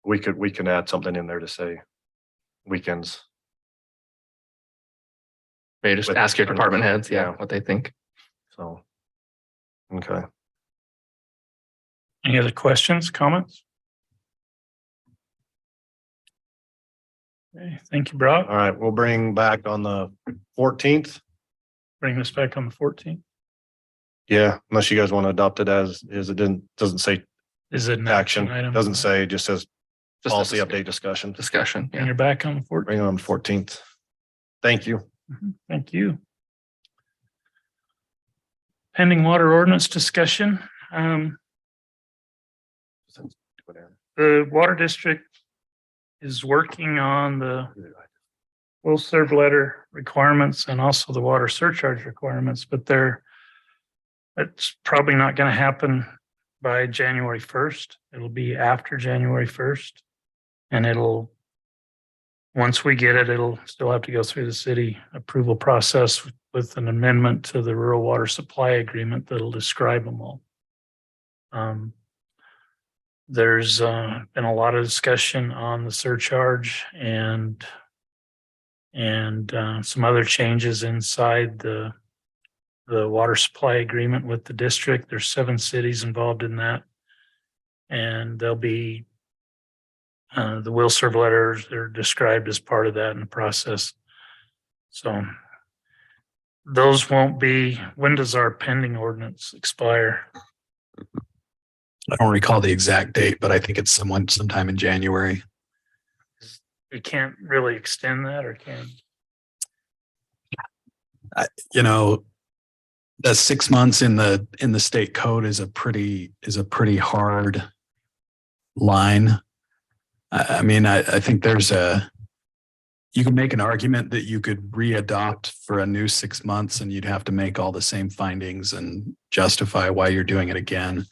We can add something in there to say weekends. Maybe just With ask your tournament. department heads, Yeah. what they think. So. Okay. Any other questions, comments? Okay, thank you, Brock. All right, we'll bring back on the 14th. Bring this back on the 14th. Yeah, unless you guys want to adopt it as is. It doesn't say Is it an action. item? Doesn't say, just says Just policy a update discussion. discussion. And Yeah. you're back on the 14th. Bring it on the 14th. Thank you. Thank you. Pending water ordinance discussion. The water district is working on the will serve letter requirements and also the water surcharge requirements, but it's probably not going to happen by January 1st. It'll be after January 1st. And it'll once we get it, it'll still have to go through the city approval process with an amendment to the rural water supply agreement that'll describe them all. There's been a lot of discussion on the surcharge and some other changes inside the water supply agreement with the district. There's 7 cities involved in that. And there'll be the will serve letters, they're described as part of that in the process. So those won't be, when does our pending ordinance expire? I don't recall the exact date, but I think it's sometime in January. We can't really extend that, or can? You know, the 6 months in the state code is a pretty hard line. I mean, I think you can make an argument that you could readopt for a new 6 months and you'd have to make all the same findings and justify why you're doing it again.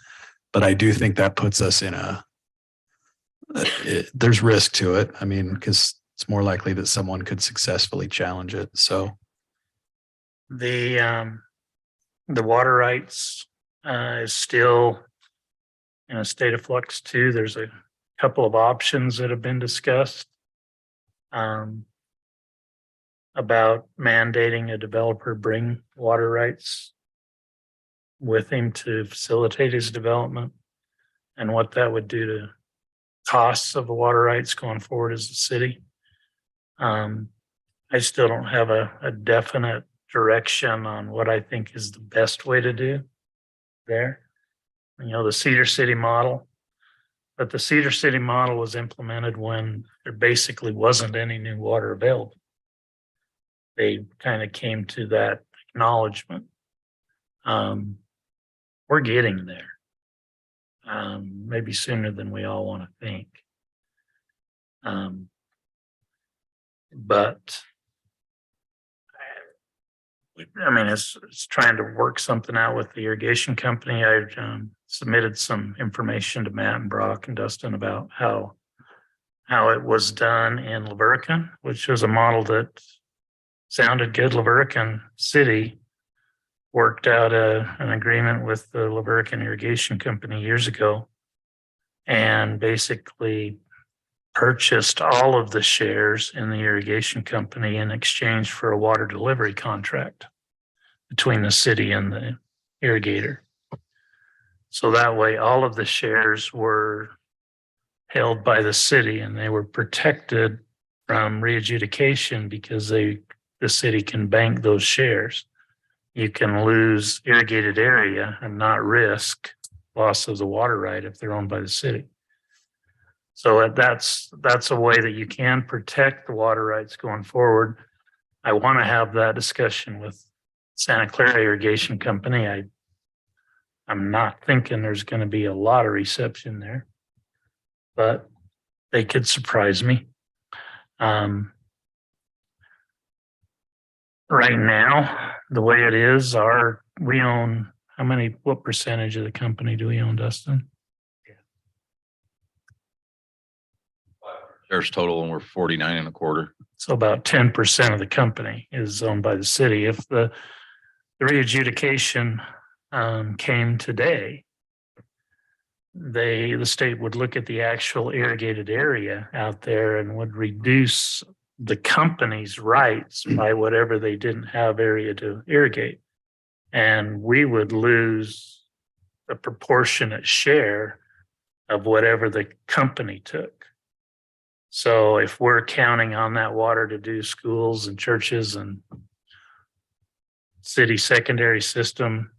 But I do think that puts us in there's risk to it. I mean, because it's more likely that someone could successfully challenge it. So The water rights is still in a state of flux too. There's a couple of options that have been discussed about mandating a developer bring water rights with him to facilitate his development, and what that would do to costs of the water rights going forward as a city. I still don't have a definite direction on what I think is the best way to do there. You know, the Cedar City model, but the Cedar City model was implemented when there basically wasn't any new water available. They kind of came to that acknowledgement. We're getting there. Maybe sooner than we all want to think. But I mean, it's trying to work something out with the irrigation company. I've submitted some information to Matt and Brock and Dustin about how it was done in Laverican, which was a model that sounded good. Laverican City worked out an agreement with the Laverican Irrigation Company years ago and basically purchased all of the shares in the irrigation company in exchange for a water delivery contract between the city and the irrigator. So that way, all of the shares were held by the city and they were protected from readjudication because the city can bank those shares. You can lose irrigated area and not risk loss of the water right if they're owned by the city. So that's a way that you can protect the water rights going forward. I want to have that discussion with Santa Clara Irrigation Company. I'm not thinking there's going to be a lot of reception there, but they could surprise me. Right now, the way it is, we own what percentage of the company do we own, Dustin? There's total and we're 49.25. So about 10% of the company is owned by the city. If the readjudication came today, the state would look at the actual irrigated area out there and would reduce the company's rights by whatever they didn't have area to irrigate. And we would lose a proportionate share of whatever the company took. So if we're counting on that water to do schools and churches and city secondary system,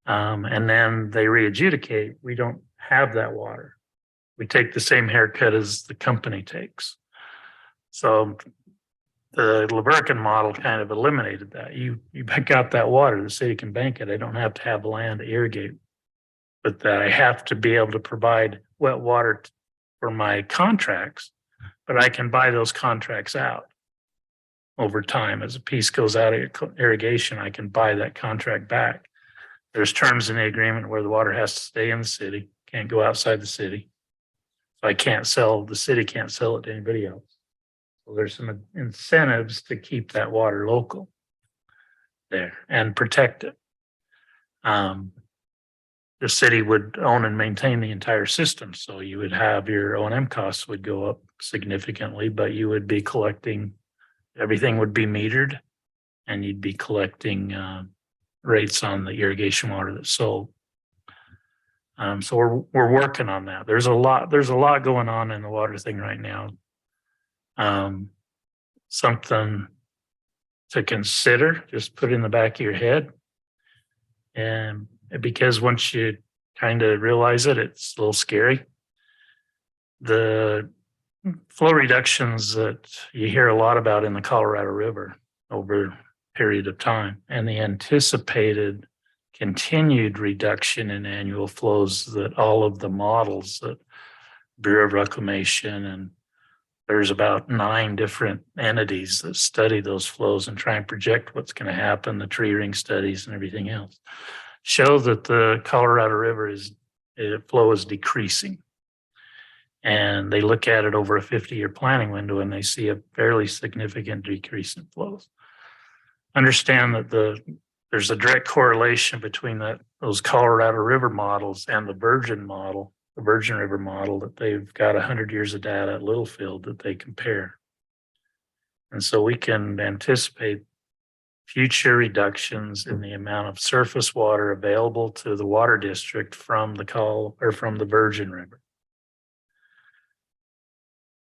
and then they readjudicate, we don't have that water. We take the same haircut as the company takes. So the Laverican model kind of eliminated that. You back out that water, the city can bank it. I don't have to have land to irrigate, but that I have to be able to provide wet water for my contracts, but I can buy those contracts out over time. As a piece goes out of irrigation, I can buy that contract back. There's terms in the agreement where the water has to stay in the city, can't go outside the city. So the city can't sell it to anybody else. So there's some incentives to keep that water local there and protect it. The city would own and maintain the entire system, so you would have your O&M costs would go up significantly, but you would be collecting, everything would be metered, and you'd be collecting rates on the irrigation water that's sold. So we're working on that. There's a lot going on in the water thing right now. Something to consider, just put in the back of your head. And because once you kind of realize it, it's a little scary. The flow reductions that you hear a lot about in the Colorado River over a period of time, and the anticipated continued reduction in annual flows that all of the models that Bureau of Reclamation, and there's about 9 different entities that study those flows and try and project what's going to happen, the tree ring studies and everything else, show that the Colorado River flow is decreasing. And they look at it over a 50-year planning window and they see a fairly significant decrease in flows. Understand that there's a direct correlation between those Colorado River models and the Virgin model, the Virgin River model, that they've got 100 years of data at Littlefield that they compare. And so we can anticipate future reductions in the amount of surface water available to the water district from the Virgin River.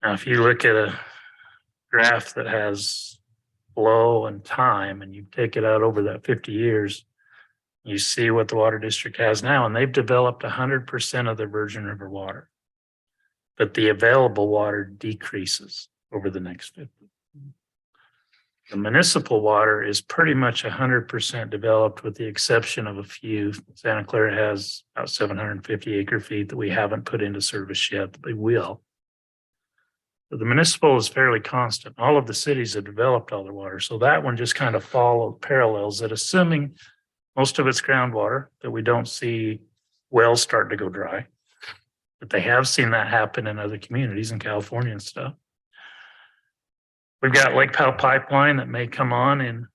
Now, if you look at a graph that has flow and time, and you take it out over that 50 years, you see what the water district has now, and they've developed 100% of their Virgin River water, but the available water decreases over the next 50. The municipal water is pretty much 100% developed, with the exception of a few. Santa Clara has about 750 acre feet that we haven't put into service yet, but they will. But the municipal is fairly constant. All of the cities have developed all their water. So that one just kind of parallels that, assuming most of it's groundwater, that we don't see wells starting to go dry. But they have seen that happen in other communities in California and stuff. We've got Lake Powell Pipeline that may come on in,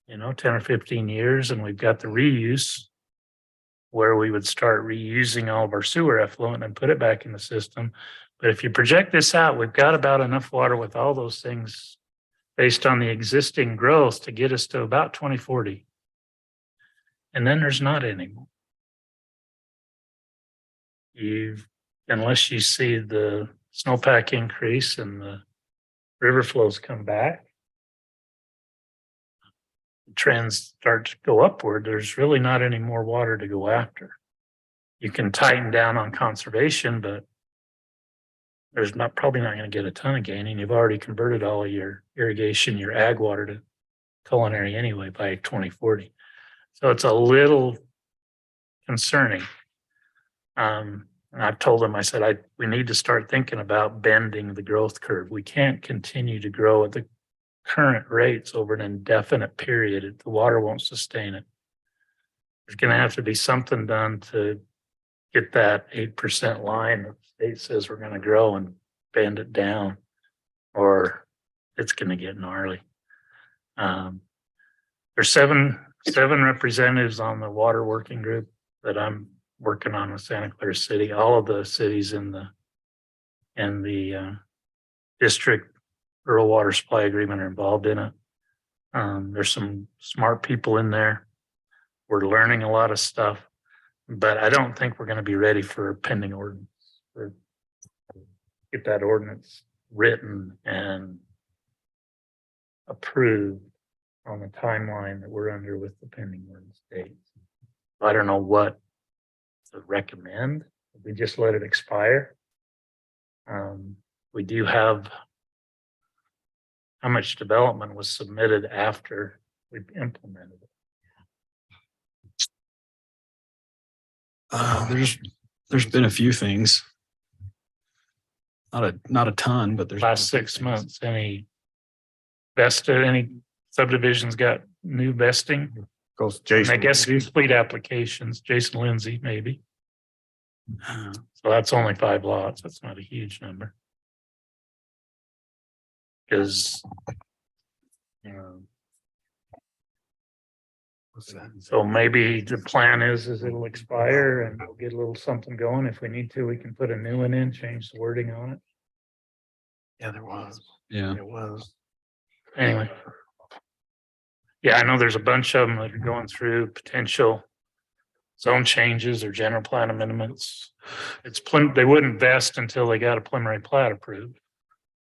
10 or 15 years. And we've got the reuse, where we would start reusing all of our sewer effluent and put it back in the system. But if you project this out, we've got about enough water with all those things based on the existing growth to get us to about 2040. And then there's not anymore. Unless you see the snowpack increase and the river flows come back, the trends start to go upward, there's really not any more water to go after. You can tighten down on conservation, but there's probably not going to get a ton of gain, and you've already converted all of your irrigation, your ag water, to culinary anyway by 2040. So it's a little concerning. And I've told them, I said, we need to start thinking about bending the growth curve. We can't continue to grow at the current rates over an indefinite period. The water won't sustain it. There's going to have to be something done to get that 8% line that the state says we're going to grow and bend it down, or it's going to get gnarly. There's seven representatives on the water working group that I'm working on with Santa Clara City. All of the cities in the district rural water supply agreement are involved in it. There's some smart people in there. We're learning a lot of stuff, but I don't think we're going to be ready for a pending ordinance, or get that ordinance written and approved on the timeline that we're under with the pending ordinance dates. I don't know what to recommend. We just let it expire. We do have how much development was submitted after we implemented it. There's been a few things. Not a ton, but there's Last 6 months, any subdivisions got new vesting? Goes And Jason. I guess complete applications, Jason Lindsay, maybe. So that's only 5 lots. That's not a huge number. Because so maybe the plan is it'll expire and we'll get a little something going. If we need to, we can put a new one in, change the wording on it. Yeah, there was. Yeah. There was. Anyway. Yeah, I know there's a bunch of them that are going through potential zone changes or general plan amendments. They wouldn't vest until they got a preliminary plat approved.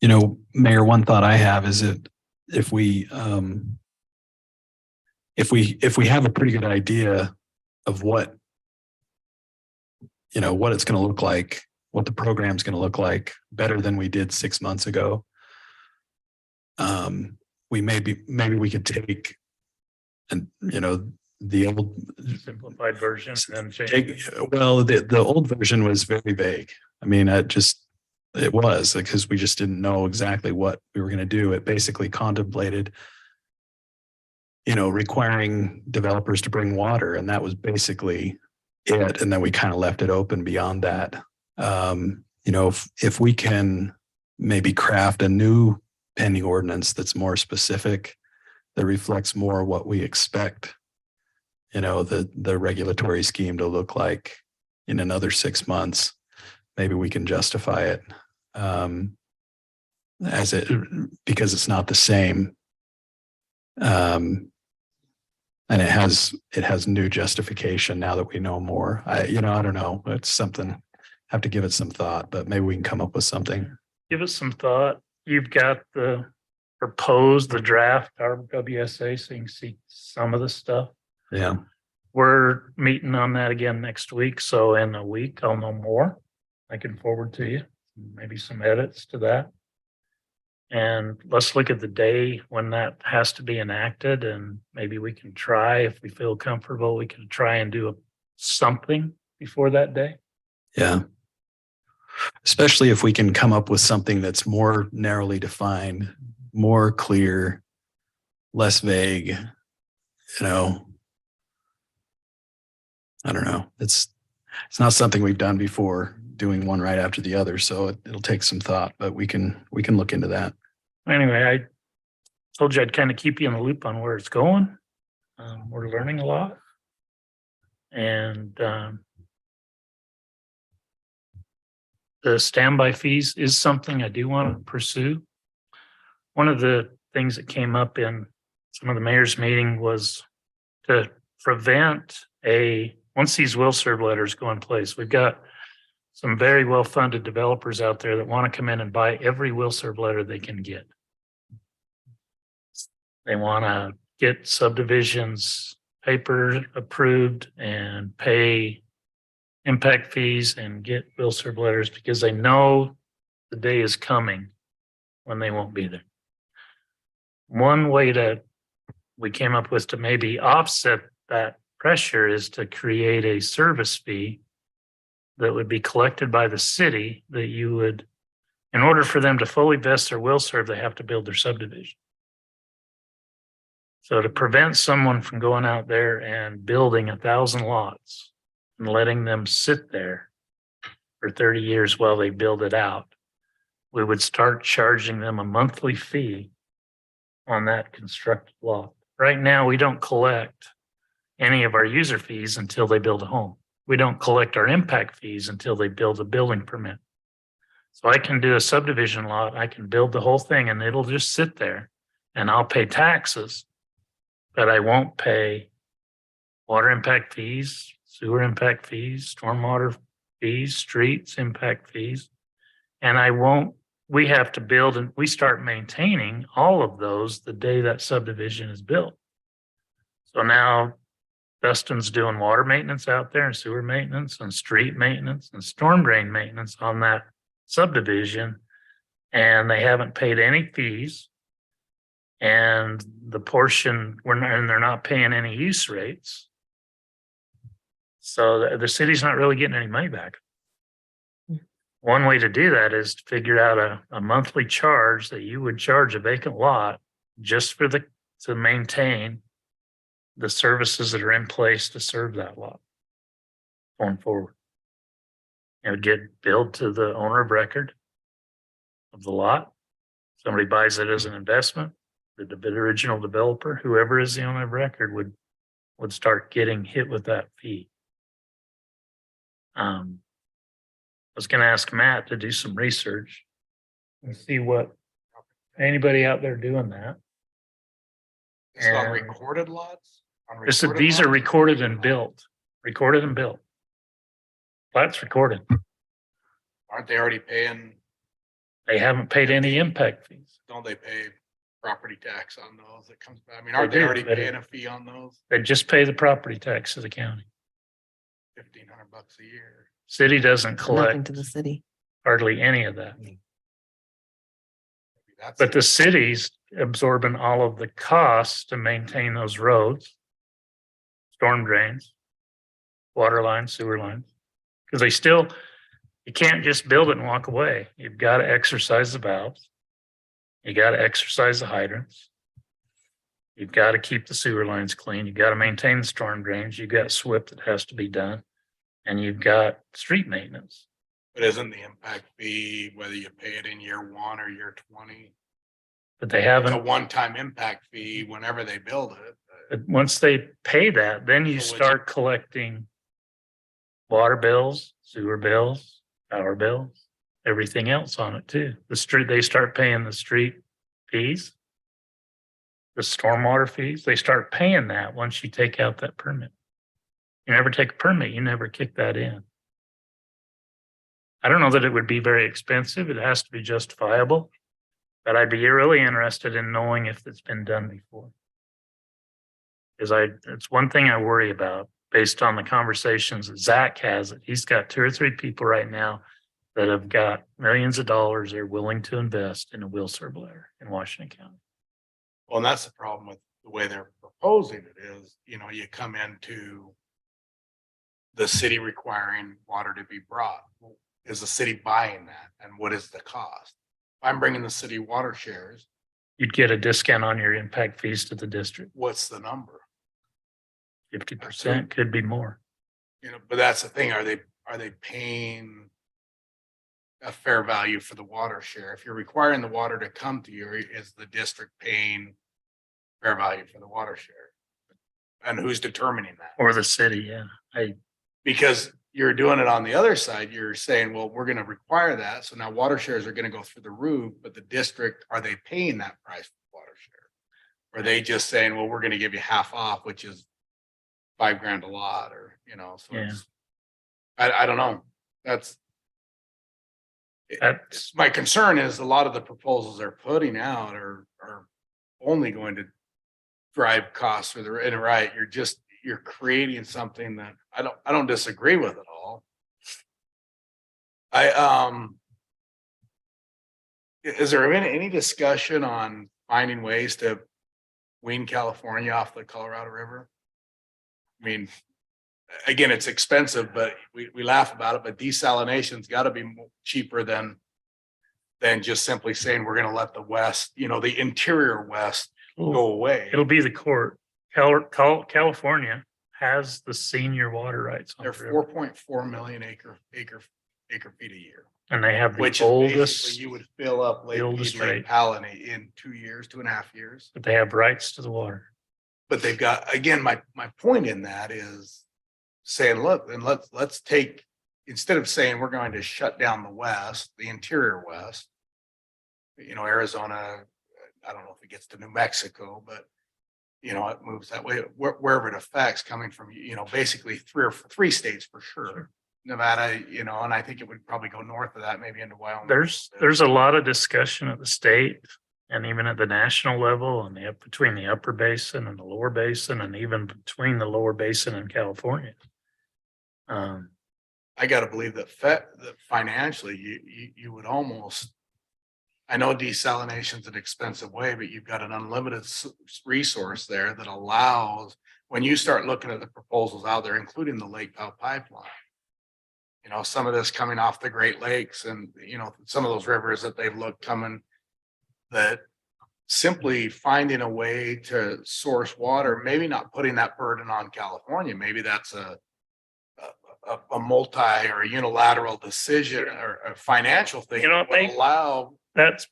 You know, Mayor, one thought I have is that if we have a pretty good idea of what it's going to look like, what the program's going to look like better than we did 6 months ago, maybe we could take the old Simplified version and then change. the old version was very vague. I mean, it was because we just didn't know exactly what we were going to do. It basically contemplated, requiring developers to bring water, and that was basically it. And then we kind of left it open beyond that. If we can maybe craft a new pending ordinance that's more specific, that reflects more what we expect, the regulatory scheme to look like in another 6 months, maybe we can justify it because it's not the same. And it has new justification now that we know more. I don't know. It's something, have to give it some thought, but maybe we can come up with something. Give it some thought. You've got the draft RWSA, so you can see some of the stuff. Yeah. We're meeting on that again next week. So in a week, I'll know more. I can forward to you, maybe some edits to that. And let's look at the day when that has to be enacted, and maybe we can try, if we feel comfortable, we can try and do something before that day. Yeah. Especially if we can come up with something that's more narrowly defined, more clear, less vague, I don't know. It's not something we've done before, doing one right after the other. So it'll take some thought, but we can look into that. Anyway, I told you I'd kind of keep you in the loop on where it's going. We're learning a lot. And the standby fees is something I do want to pursue. One of the things that came up in some of the mayor's meeting was to prevent once these will serve letters go in place. We've got some very well-funded developers out there that want to come in and buy every will serve letter they can get. They want to get subdivisions paper approved and pay impact fees and get will serve letters because they know the day is coming when they won't be there. One way we came up with to maybe offset that pressure is to create a service fee that would be collected by the city that you would, in order for them to fully vest their will serve, they have to build their subdivision. So to prevent someone from going out there and building 1,000 lots and letting them sit there for 30 years while they build it out, we would start charging them a monthly fee on that constructed lot. Right now, we don't collect any of our user fees until they build a home. We don't collect our impact fees until they build a building permit. So I can do a subdivision lot, I can build the whole thing and it'll just sit there and I'll pay taxes, but I won't pay water impact fees, sewer impact fees, stormwater fees, streets impact fees. And we have to build and we start maintaining all of those the day that subdivision is built. So now Dustin's doing water maintenance out there and sewer maintenance and street maintenance and storm drain maintenance on that subdivision. And they haven't paid any fees. And the portion and they're not paying any use rates. So the city's not really getting any money back. One way to do that is to figure out a monthly charge that you would charge a vacant lot just to maintain the services that are in place to serve that lot going forward. It would get billed to the owner of record of the lot. Somebody buys it as an investment, the original developer, whoever is the owner of record would start getting hit with that fee. I was gonna ask Matt to do some research and see what anybody out there doing that. Is it on And- recorded lots? On These recorded are lots? recorded and built, Plat's recorded. Aren't they already paying, They haven't paid any impact fees. don't they pay property tax on those that comes, I mean, They aren't they do, already but paying a fee on those? They just pay the property tax to the county. $1,500 a year. City doesn't Nothing collect to the city. hardly any of that. Maybe that's But the city's absorbing all of the costs to maintain those roads, storm drains, water lines, sewer lines. Because you can't just build it and walk away. You've got to exercise the valves. You got to exercise the hydrants. You've got to keep the sewer lines clean. You've got to maintain the storm drains. You've got SWIP that has to be done. And you've got street maintenance. But isn't the impact fee, whether you pay it in year 1 or year 20? But they It's a haven't, one-time impact fee whenever they build it. but once they pay that, then you So would start collecting water bills, sewer bills, power bills, everything else on it too. They start paying the street fees, the stormwater fees. They start paying that once you take out that permit. You never take a permit, you never kick that in. I don't know that it would be very expensive. It has to be justifiable. But I'd be really interested in knowing if it's been done before. Because it's one thing I worry about based on the conversations that Zach has. He's got 2 or 3 people right now that have got millions of dollars they're willing to invest in a will serve layer in Washington County. Well, and that's the problem with the way they're proposing it is, you come into the city requiring water to be brought. Well, is the city buying that? And what is the cost? If I'm bringing the city water shares, You'd get a discount on your impact fees to the district. what's the number? 50% could be more. But that's the thing. Are they paying a fair value for the water share? If you're requiring the water to come to you, is the district paying fair value for the water share? And who's determining that? Or the city, yeah. Because you're doing it on the other side, you're saying, well, we're going to require that. So now water shares are going to go through the roof, but the district, are they paying that price for water share? Or are they just saying, well, we're going to give you half off, which is $5,000 a lot, or, so Yeah. it's, I don't know. That's my concern is a lot of the proposals they're putting out are only going to drive costs for the, and right, you're creating something that I don't disagree with at all. Is there any discussion on finding ways to wean California off the Colorado River? I mean, again, it's expensive, but we laugh about it, but desalination's got to be cheaper than just simply saying we're going to let the West, the interior West go away. It'll be the court. California has the senior water rights on They're the river, 4.4 million acre feet a year, and they have which the is oldest, basically you would fill up Lake the oldest Mead, Lake rate. Palani in 2.5 years. but they have rights to the water. But they've got, again, my point in that is saying, look, and let's take, instead of saying we're going to shut down the West, the interior West, Arizona, I don't know if it gets to New Mexico, but it moves that way, wherever it affects, coming from, basically 3 states for sure. Nevada, and I think it would probably go north of that, maybe into Wyoming. There's a lot of discussion at the state and even at the national level and between the upper basin and the lower basin and even between the lower basin and California. I got to believe that financially, you would almost, I know desalination's an expensive way, but you've got an unlimited resource there that allows, when you start looking at the proposals out there, including the Lake Powell pipeline, some of this coming off the Great Lakes and, some of those rivers that they've looked coming, that simply finding a way to source water, maybe not putting that burden on California, maybe that's a multi or a unilateral decision or a financial thing that would allow. That's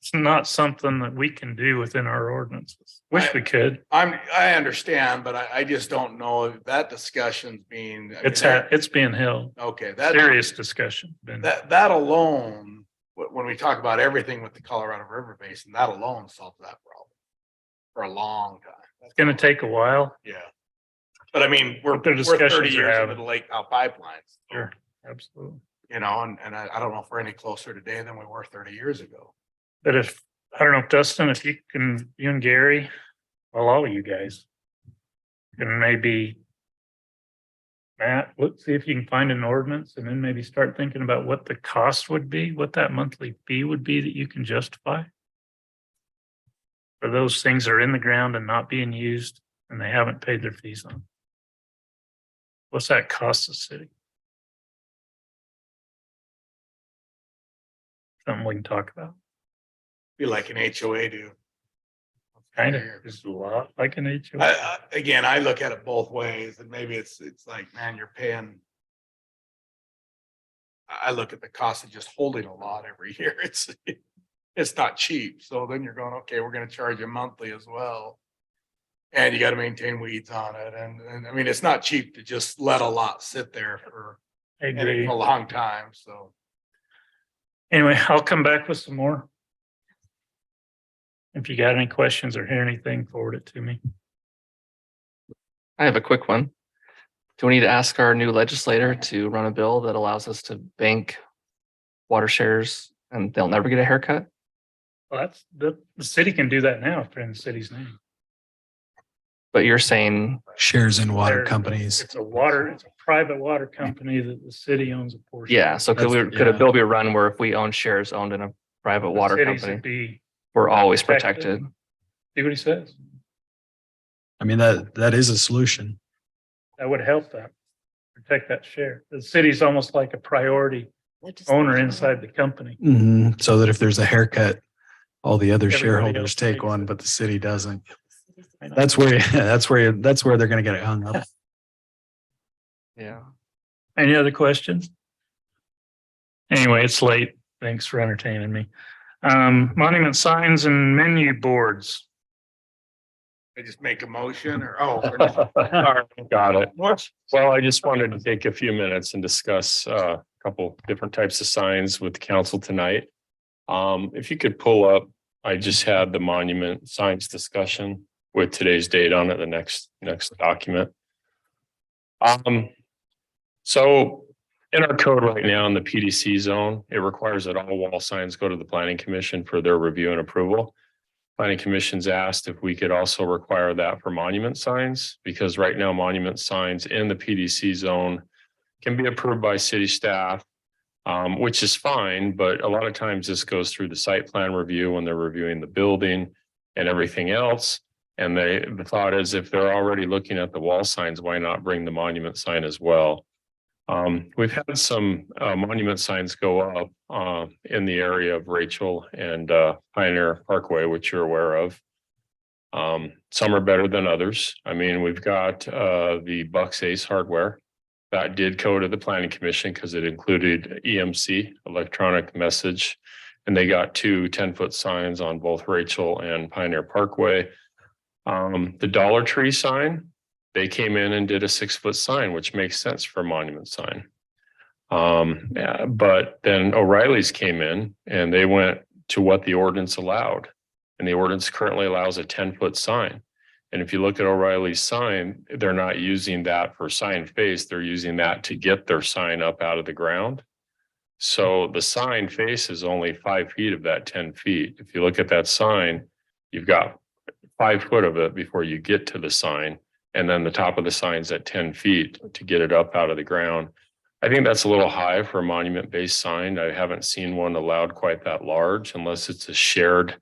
It's not something that we can do within our ordinances. Wish we could. I understand, but I just don't know if that discussion's being. I mean, It's being held. Okay, that, Serious discussion. Been- that alone, when we talk about everything with the Colorado River Basin, that alone solves that problem for a long time. It's gonna take a while. Yeah. But I mean, we're The 30 discussions are years into having. the Lake Powell pipelines. Sure, absolutely. You know, and I don't know if we're any closer today than we were 30 years ago. But if, I don't know, if Dustin, if you can, you and Gary, well, all of you guys. Can maybe. Matt, let's see if you can find an ordinance and then maybe start thinking about what the cost would be, what that monthly fee would be that you can justify. For those things that are in the ground and not being used and they haven't paid their fees on. What's that cost the city? Something we can talk about. Be like an HOA do. Kind of, it's a lot like an HOA. Again, I look at it both ways and maybe it's like, man, you're paying. I look at the cost of just holding a lot every year. It's not cheap. So then you're going, okay, we're going to charge you monthly as well. And you got to maintain weeds on it. And I mean, it's not cheap to just let a lot sit there for I agree. a long time. So. Anyway, I'll come back with some more. If you got any questions or hear anything, forward it to me. I have a quick one. Do we need to ask our new legislator to run a bill that allows us to bank water shares and they'll never get a haircut? Well, that's, the city can do that now if they're in the city's name. But you're saying, Shares in water There- companies. It's a private water company that the city owns a portion. yeah, so could That's- could a yeah. bill be run where if we own shares owned in a private The water cities would company, be, we're always protected. protected? see what he says? I mean, that is a solution. That would help that, protect that share. The city's almost like a priority owner inside the company. So that if there's a haircut, all the other Everybody shareholders else take takes one, it. but the city doesn't. That's where they're gonna get it hung up. Yeah. Any other questions? Anyway, it's late. Thanks for entertaining me. Monument signs and menu boards. I just make a motion or, oh. Got it. Well, I just wanted to take a few minutes and discuss a couple different types of signs with the council tonight. If you could pull up, I just had the monument signs discussion with today's date on it, the next document. So in our code right now in the PDC zone, it requires that all wall signs go to the planning commission for their review and approval. Planning Commission's asked if we could also require that for monument signs, because right now monument signs in the PDC zone can be approved by city staff, which is fine, but a lot of times this goes through the site plan review when they're reviewing the building and everything else. And the thought is if they're already looking at the wall signs, why not bring the monument sign as well? We've had some monument signs go up in the area of Rachel and Pioneer Parkway, which you're aware of. Some are better than others. I mean, we've got the Bucks Ace hardware that did go to the planning commission because it included EMC, electronic message, and they got 2 10-foot signs on both Rachel and Pioneer Parkway. The Dollar Tree sign, they came in and did a 6-foot sign, which makes sense for a monument sign. But then O'Reilly's came in and they went to what the ordinance allowed. And the ordinance currently allows a 10-foot sign. And if you look at O'Reilly's sign, they're not using that for sign face. They're using that to get their sign up out of the ground. So the sign face is only 5 feet of that 10 feet. If you look at that sign, you've got 5 foot of it before you get to the sign. And then the top of the sign's at 10 feet to get it up out of the ground. I think that's a little high for a monument-based sign. I haven't seen one allowed quite that large unless it's a shared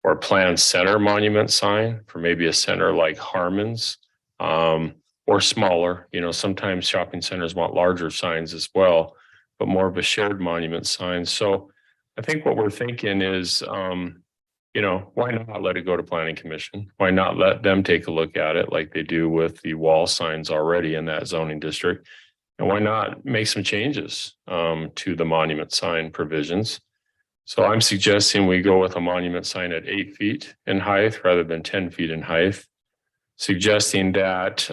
or planned center monument sign for maybe a center like Harmon's, or smaller. You know, sometimes shopping centers want larger signs as well, but more of a shared monument sign. So I think what we're thinking is, you know, why not let it go to planning commission? Why not let them take a look at it like they do with the wall signs already in that zoning district? And why not make some changes to the monument sign provisions? So I'm suggesting we go with a monument sign at 8 feet in height rather than 10 feet in height. Suggesting that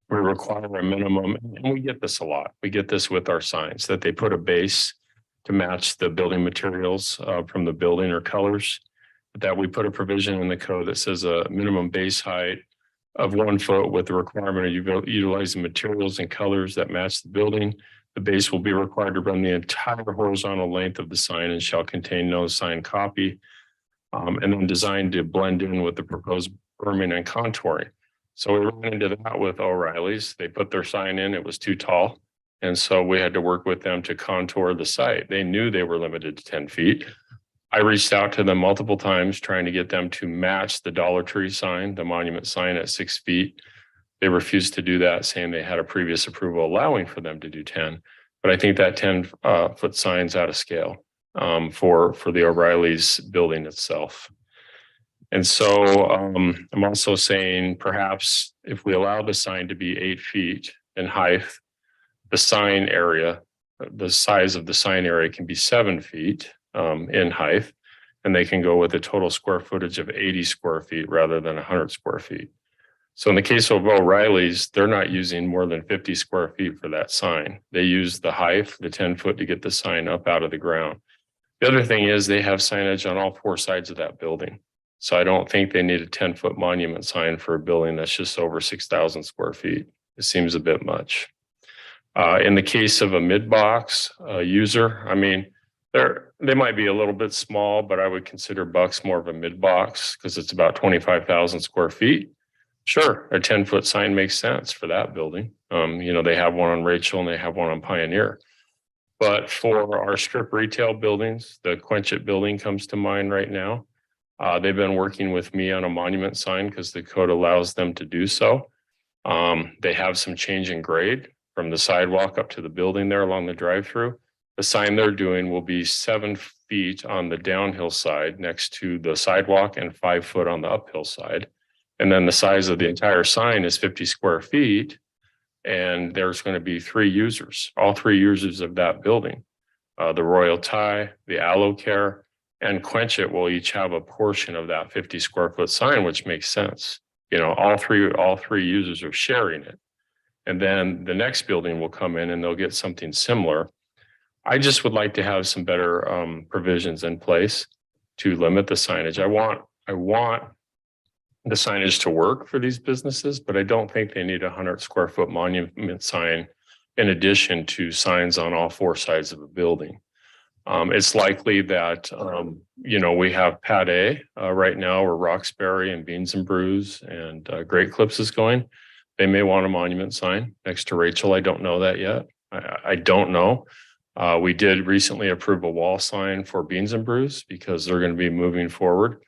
we require a minimum, and we get this a lot. We get this with our signs, that they put a base to match the building materials from the building or colors. That we put a provision in the code that says a minimum base height of 1 foot with the requirement of utilizing materials and colors that match the building. The base will be required to run the entire horizontal length of the sign and shall contain no sign copy. And then designed to blend in with the proposed berming and contouring. So we ran into that with O'Reilly's. They put their sign in, it was too tall. And so we had to work with them to contour the site. They knew they were limited to 10 feet. I reached out to them multiple times trying to get them to match the Dollar Tree sign, the monument sign at 6 feet. They refused to do that, saying they had a previous approval allowing for them to do 10. But I think that 10-foot sign's out of scale for the O'Reilly's building itself. And so I'm also saying perhaps if we allow the sign to be 8 feet in height, the sign area, the size of the sign area can be 7 feet in height, and they can go with a total square footage of 80 square feet rather than 100 square feet. So in the case of O'Reilly's, they're not using more than 50 square feet for that sign. They use the height, the 10 foot, to get the sign up out of the ground. The other thing is they have signage on all 4 sides of that building. So I don't think they need a 10-foot monument sign for a building that's just over 6,000 square feet. It seems a bit much. In the case of a mid-box user, I mean, they might be a little bit small, but I would consider Bucks more of a mid-box because it's about 25,000 square feet. Sure, a 10-foot sign makes sense for that building. You know, they have one on Rachel and they have one on Pioneer. But for our strip retail buildings, the Quenchit building comes to mind right now. They've been working with me on a monument sign because the code allows them to do so. They have some change in grade from the sidewalk up to the building there along the drive-through. The sign they're doing will be 7 feet on the downhill side next to the sidewalk and 5 foot on the uphill side. And then the size of the entire sign is 50 square feet. And there's going to be 3 users, all 3 users of that building. The Royal Thai, the Aloe Care, and Quenchit will each have a portion of that 50 square foot sign, which makes sense. You know, all three users are sharing it. And then the next building will come in and they'll get something similar. I just would like to have some better provisions in place to limit the signage. I want the signage to work for these businesses, but I don't think they need a 100 square foot monument sign in addition to signs on all 4 sides of a building. It's likely that, you know, we have Pad A right now where Roxbury and Beans and Brews and Great Clips is going. They may want a monument sign next to Rachel. I don't know that yet. I don't know. We did recently approve a wall sign for Beans and Brews because they're going to be moving forward.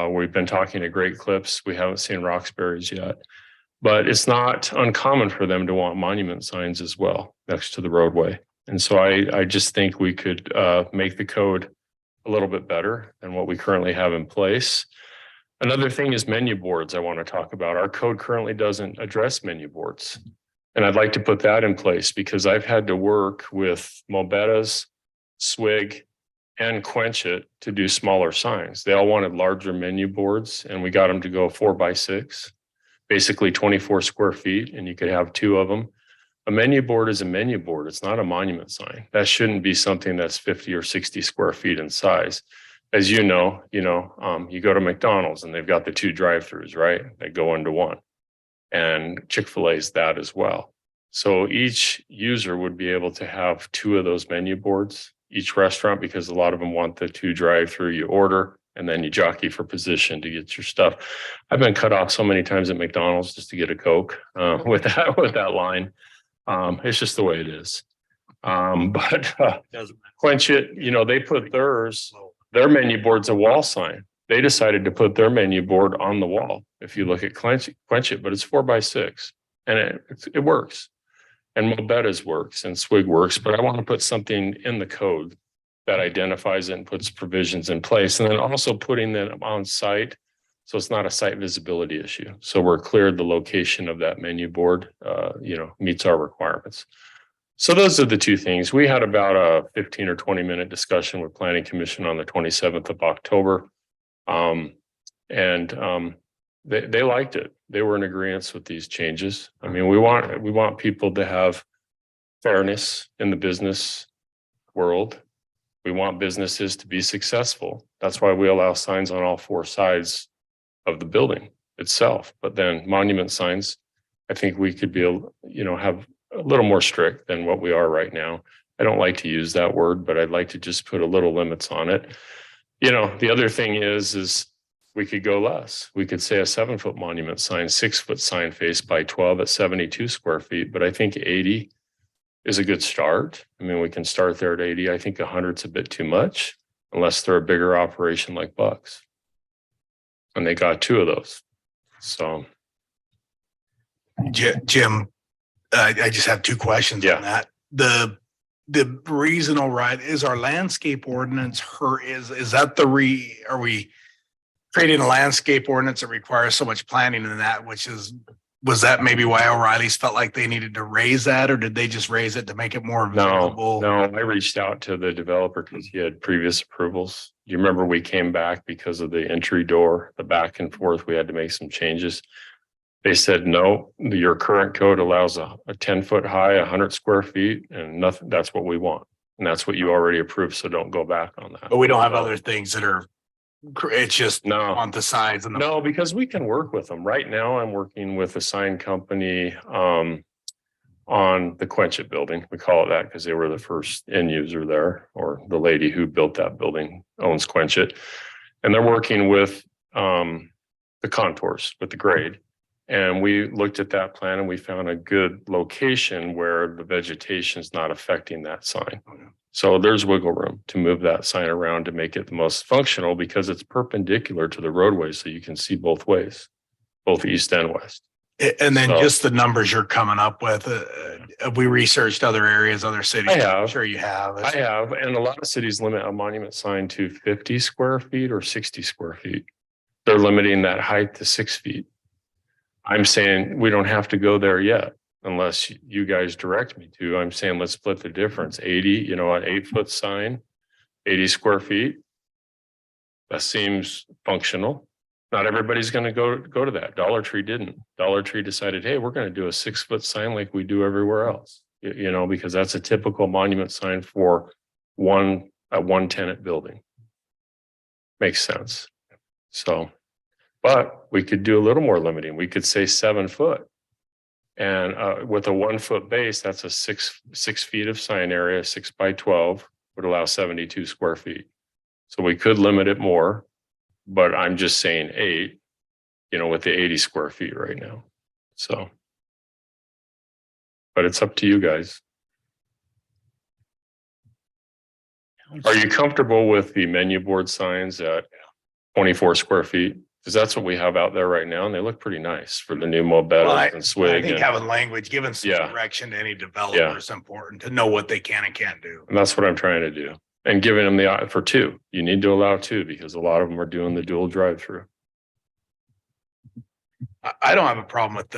We've been talking to Great Clips. We haven't seen Roxbury's yet, but it's not uncommon for them to want monument signs as well next to the roadway. And so I just think we could make the code a little bit better than what we currently have in place. Another thing is menu boards I want to talk about. Our code currently doesn't address menu boards. And I'd like to put that in place because I've had to work with Mobetta's, Swig, and Quenchit to do smaller signs. They all wanted larger menu boards and we got them to go 4x6, basically 24 square feet, and you could have 2 of them. A menu board is a menu board. It's not a monument sign. That shouldn't be something that's 50 or 60 square feet in size. As you know, you go to McDonald's and they've got the 2 drive-throughs, right? They go into one. And Chick-fil-A is that as well. So each user would be able to have 2 of those menu boards, each restaurant, because a lot of them want the 2 drive-through. You order and then you jockey for position to get your stuff. I've been cut off so many times at McDonald's just to get a Coke with that line. It's just the way it is. But Quenchit, you know, they put their menu board's a wall sign. They decided to put their menu board on the wall. If you look at Quenchit, but it's 4x6 and it works. And Mobetta's works and Swig works, but I want to put something in the code that identifies it and puts provisions in place. And then also putting them on site. So it's not a site visibility issue. So we're clear the location of that menu board, meets our requirements. So those are the two things. We had about a 15 or 20-minute discussion with Planning Commission on the 27th of October. They liked it. They were in agreement with these changes. I mean, we want people to have fairness in the business world. We want businesses to be successful. That's why we allow signs on all four sides of the building itself. But then monument signs, I think we could be, have a little more strict than what we are right now. I don't like to use that word, but I'd like to just put a little limits on it. The other thing is we could go less. We could say a 7-foot monument sign, 6-foot sign face by 12 at 72 square feet, but I think 80 is a good start. I mean, we can start there at 80. I think 100's a bit too much unless they're a bigger operation like Bucks. And they got 2 of those. So. Jim, I just have 2 questions on that. The reasonable right is our landscape ordinance is that are we creating a landscape ordinance that requires so much planning in that, was that maybe why O'Reilly's felt like they needed to raise that, or did they just raise it to make it more visible? No, I reached out to the developer because he had previous approvals. You remember we came back because of the entry door, the back and forth, we had to make some changes. They said, no, your current code allows a 10-foot high, 100 square feet and nothing. That's what we want. And that's what you already approved. So don't go back on that. But we don't have other things that are, it's just on the sides. No, because we can work with them. Right now, I'm working with a sign company on the Quenchit building. We call it that because they were the first end user there, or the lady who built that building owns Quenchit. And they're working with the contours, with the grade. And we looked at that plan and we found a good location where the vegetation is not affecting that sign. So there's wiggle room to move that sign around to make it the most functional because it's perpendicular to the roadway. So you can see both ways, both east and west. And then just the numbers you're coming up with, have we researched other areas, other cities? I have. I'm sure you have. I have. And a lot of cities limit a monument sign to 50 square feet or 60 square feet. They're limiting that height to 6 feet. I'm saying we don't have to go there yet unless you guys direct me to. I'm saying let's split the difference. 80, an 8-foot sign, 80 square feet. That seems functional. Not everybody's going to go to that. Dollar Tree didn't. Dollar Tree decided, hey, we're going to do a 6-foot sign like we do everywhere else. Because that's a typical monument sign for one tenant building. Makes sense. So. But we could do a little more limiting. We could say 7 foot. And with a 1-foot base, that's a 6 feet of sign area, 6 by 12 would allow 72 square feet. So we could limit it more, but I'm just saying 8, with the 80 square feet right now. So, but it's up to you guys. Are you comfortable with the menu board signs at 24 square feet? Because that's what we have out there right now, and they look pretty nice for the new Mobetas and Swig. I think having language, giving some direction to any developer is important to know what they can and can't do. And that's what I'm trying to do. And giving them the for 2. You need to allow 2 because a lot of them are doing the dual drive-through. I don't have a problem with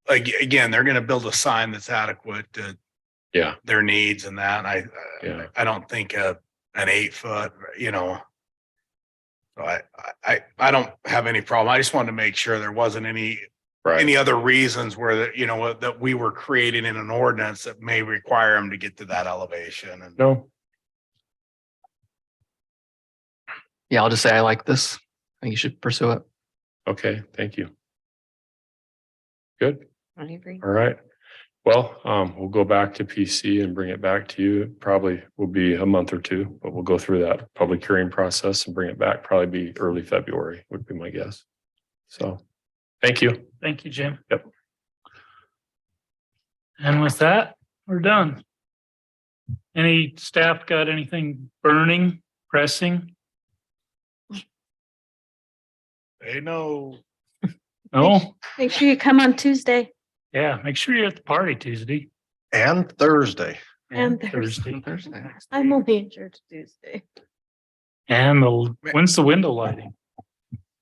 again, they're going to build a sign that's adequate to their needs and that. And I don't think an 8-foot, So I don't have any problem. I just wanted to make sure there wasn't any other reasons where that we were creating in an ordinance that may require them to get to that elevation. And no. Yeah, I'll just say I like this. I think you should pursue it. Okay, thank you. Good. I agree. All right. Well, we'll go back to PC and bring it back to you. It probably will be a month or 2, but we'll go through that public hearing process and bring it back. Probably be early February would be my guess. So, thank you. Thank you, Jim. Yep. And with that, we're done. Any staff got anything burning, pressing? they know. No? Make sure you come on Tuesday Yeah, make sure you're at the party Tuesday And Thursday. and Thursday. I'm only in church Tuesday. And when's the window lighting?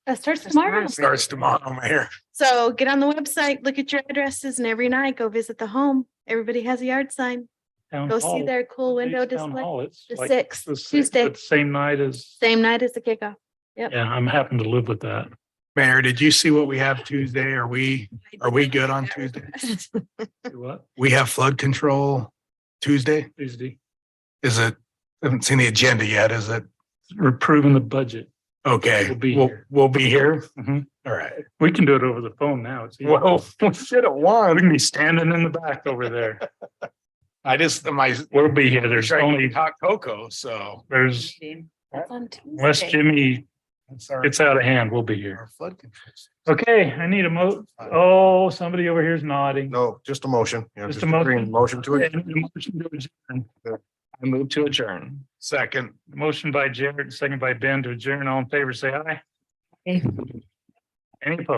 That starts tomorrow. Starts tomorrow, Mayor. So get on the website, look at your addresses, and every night go visit the home. Everybody has a yard sign. Town Go see hall. their cool What window date's town display. hall? It's The like 6th, the sixth, Tuesday, but Same night as, same night as the kickoff. yeah, I'm happy to live with that. Mayor, did you see what we have Tuesday? Are we good on Tuesday? Do what? We have flood control Tuesday? Tuesday. Is it, I haven't seen the agenda yet, is it? We're approving the budget. Okay, We'll be here. we'll be here. Mhm. All right. We can do it over the phone now. It's easy. Well, we should have We won. can be standing in the back over there. I just, my, We'll be here. There's only, hot cocoa, so. there's, That's on unless Tuesday. Jimmy That's our- gets out of hand, we'll be here. our flood control. Okay, I need a oh, somebody over here is nodding. No, just a motion. Yeah, Just a motion. agreeing. Motion to it. Yeah, a motion to adjourn. I move to adjourn. Second. Motion by Jared, second by Ben to adjourn. All in favor, say aye. Any opposed?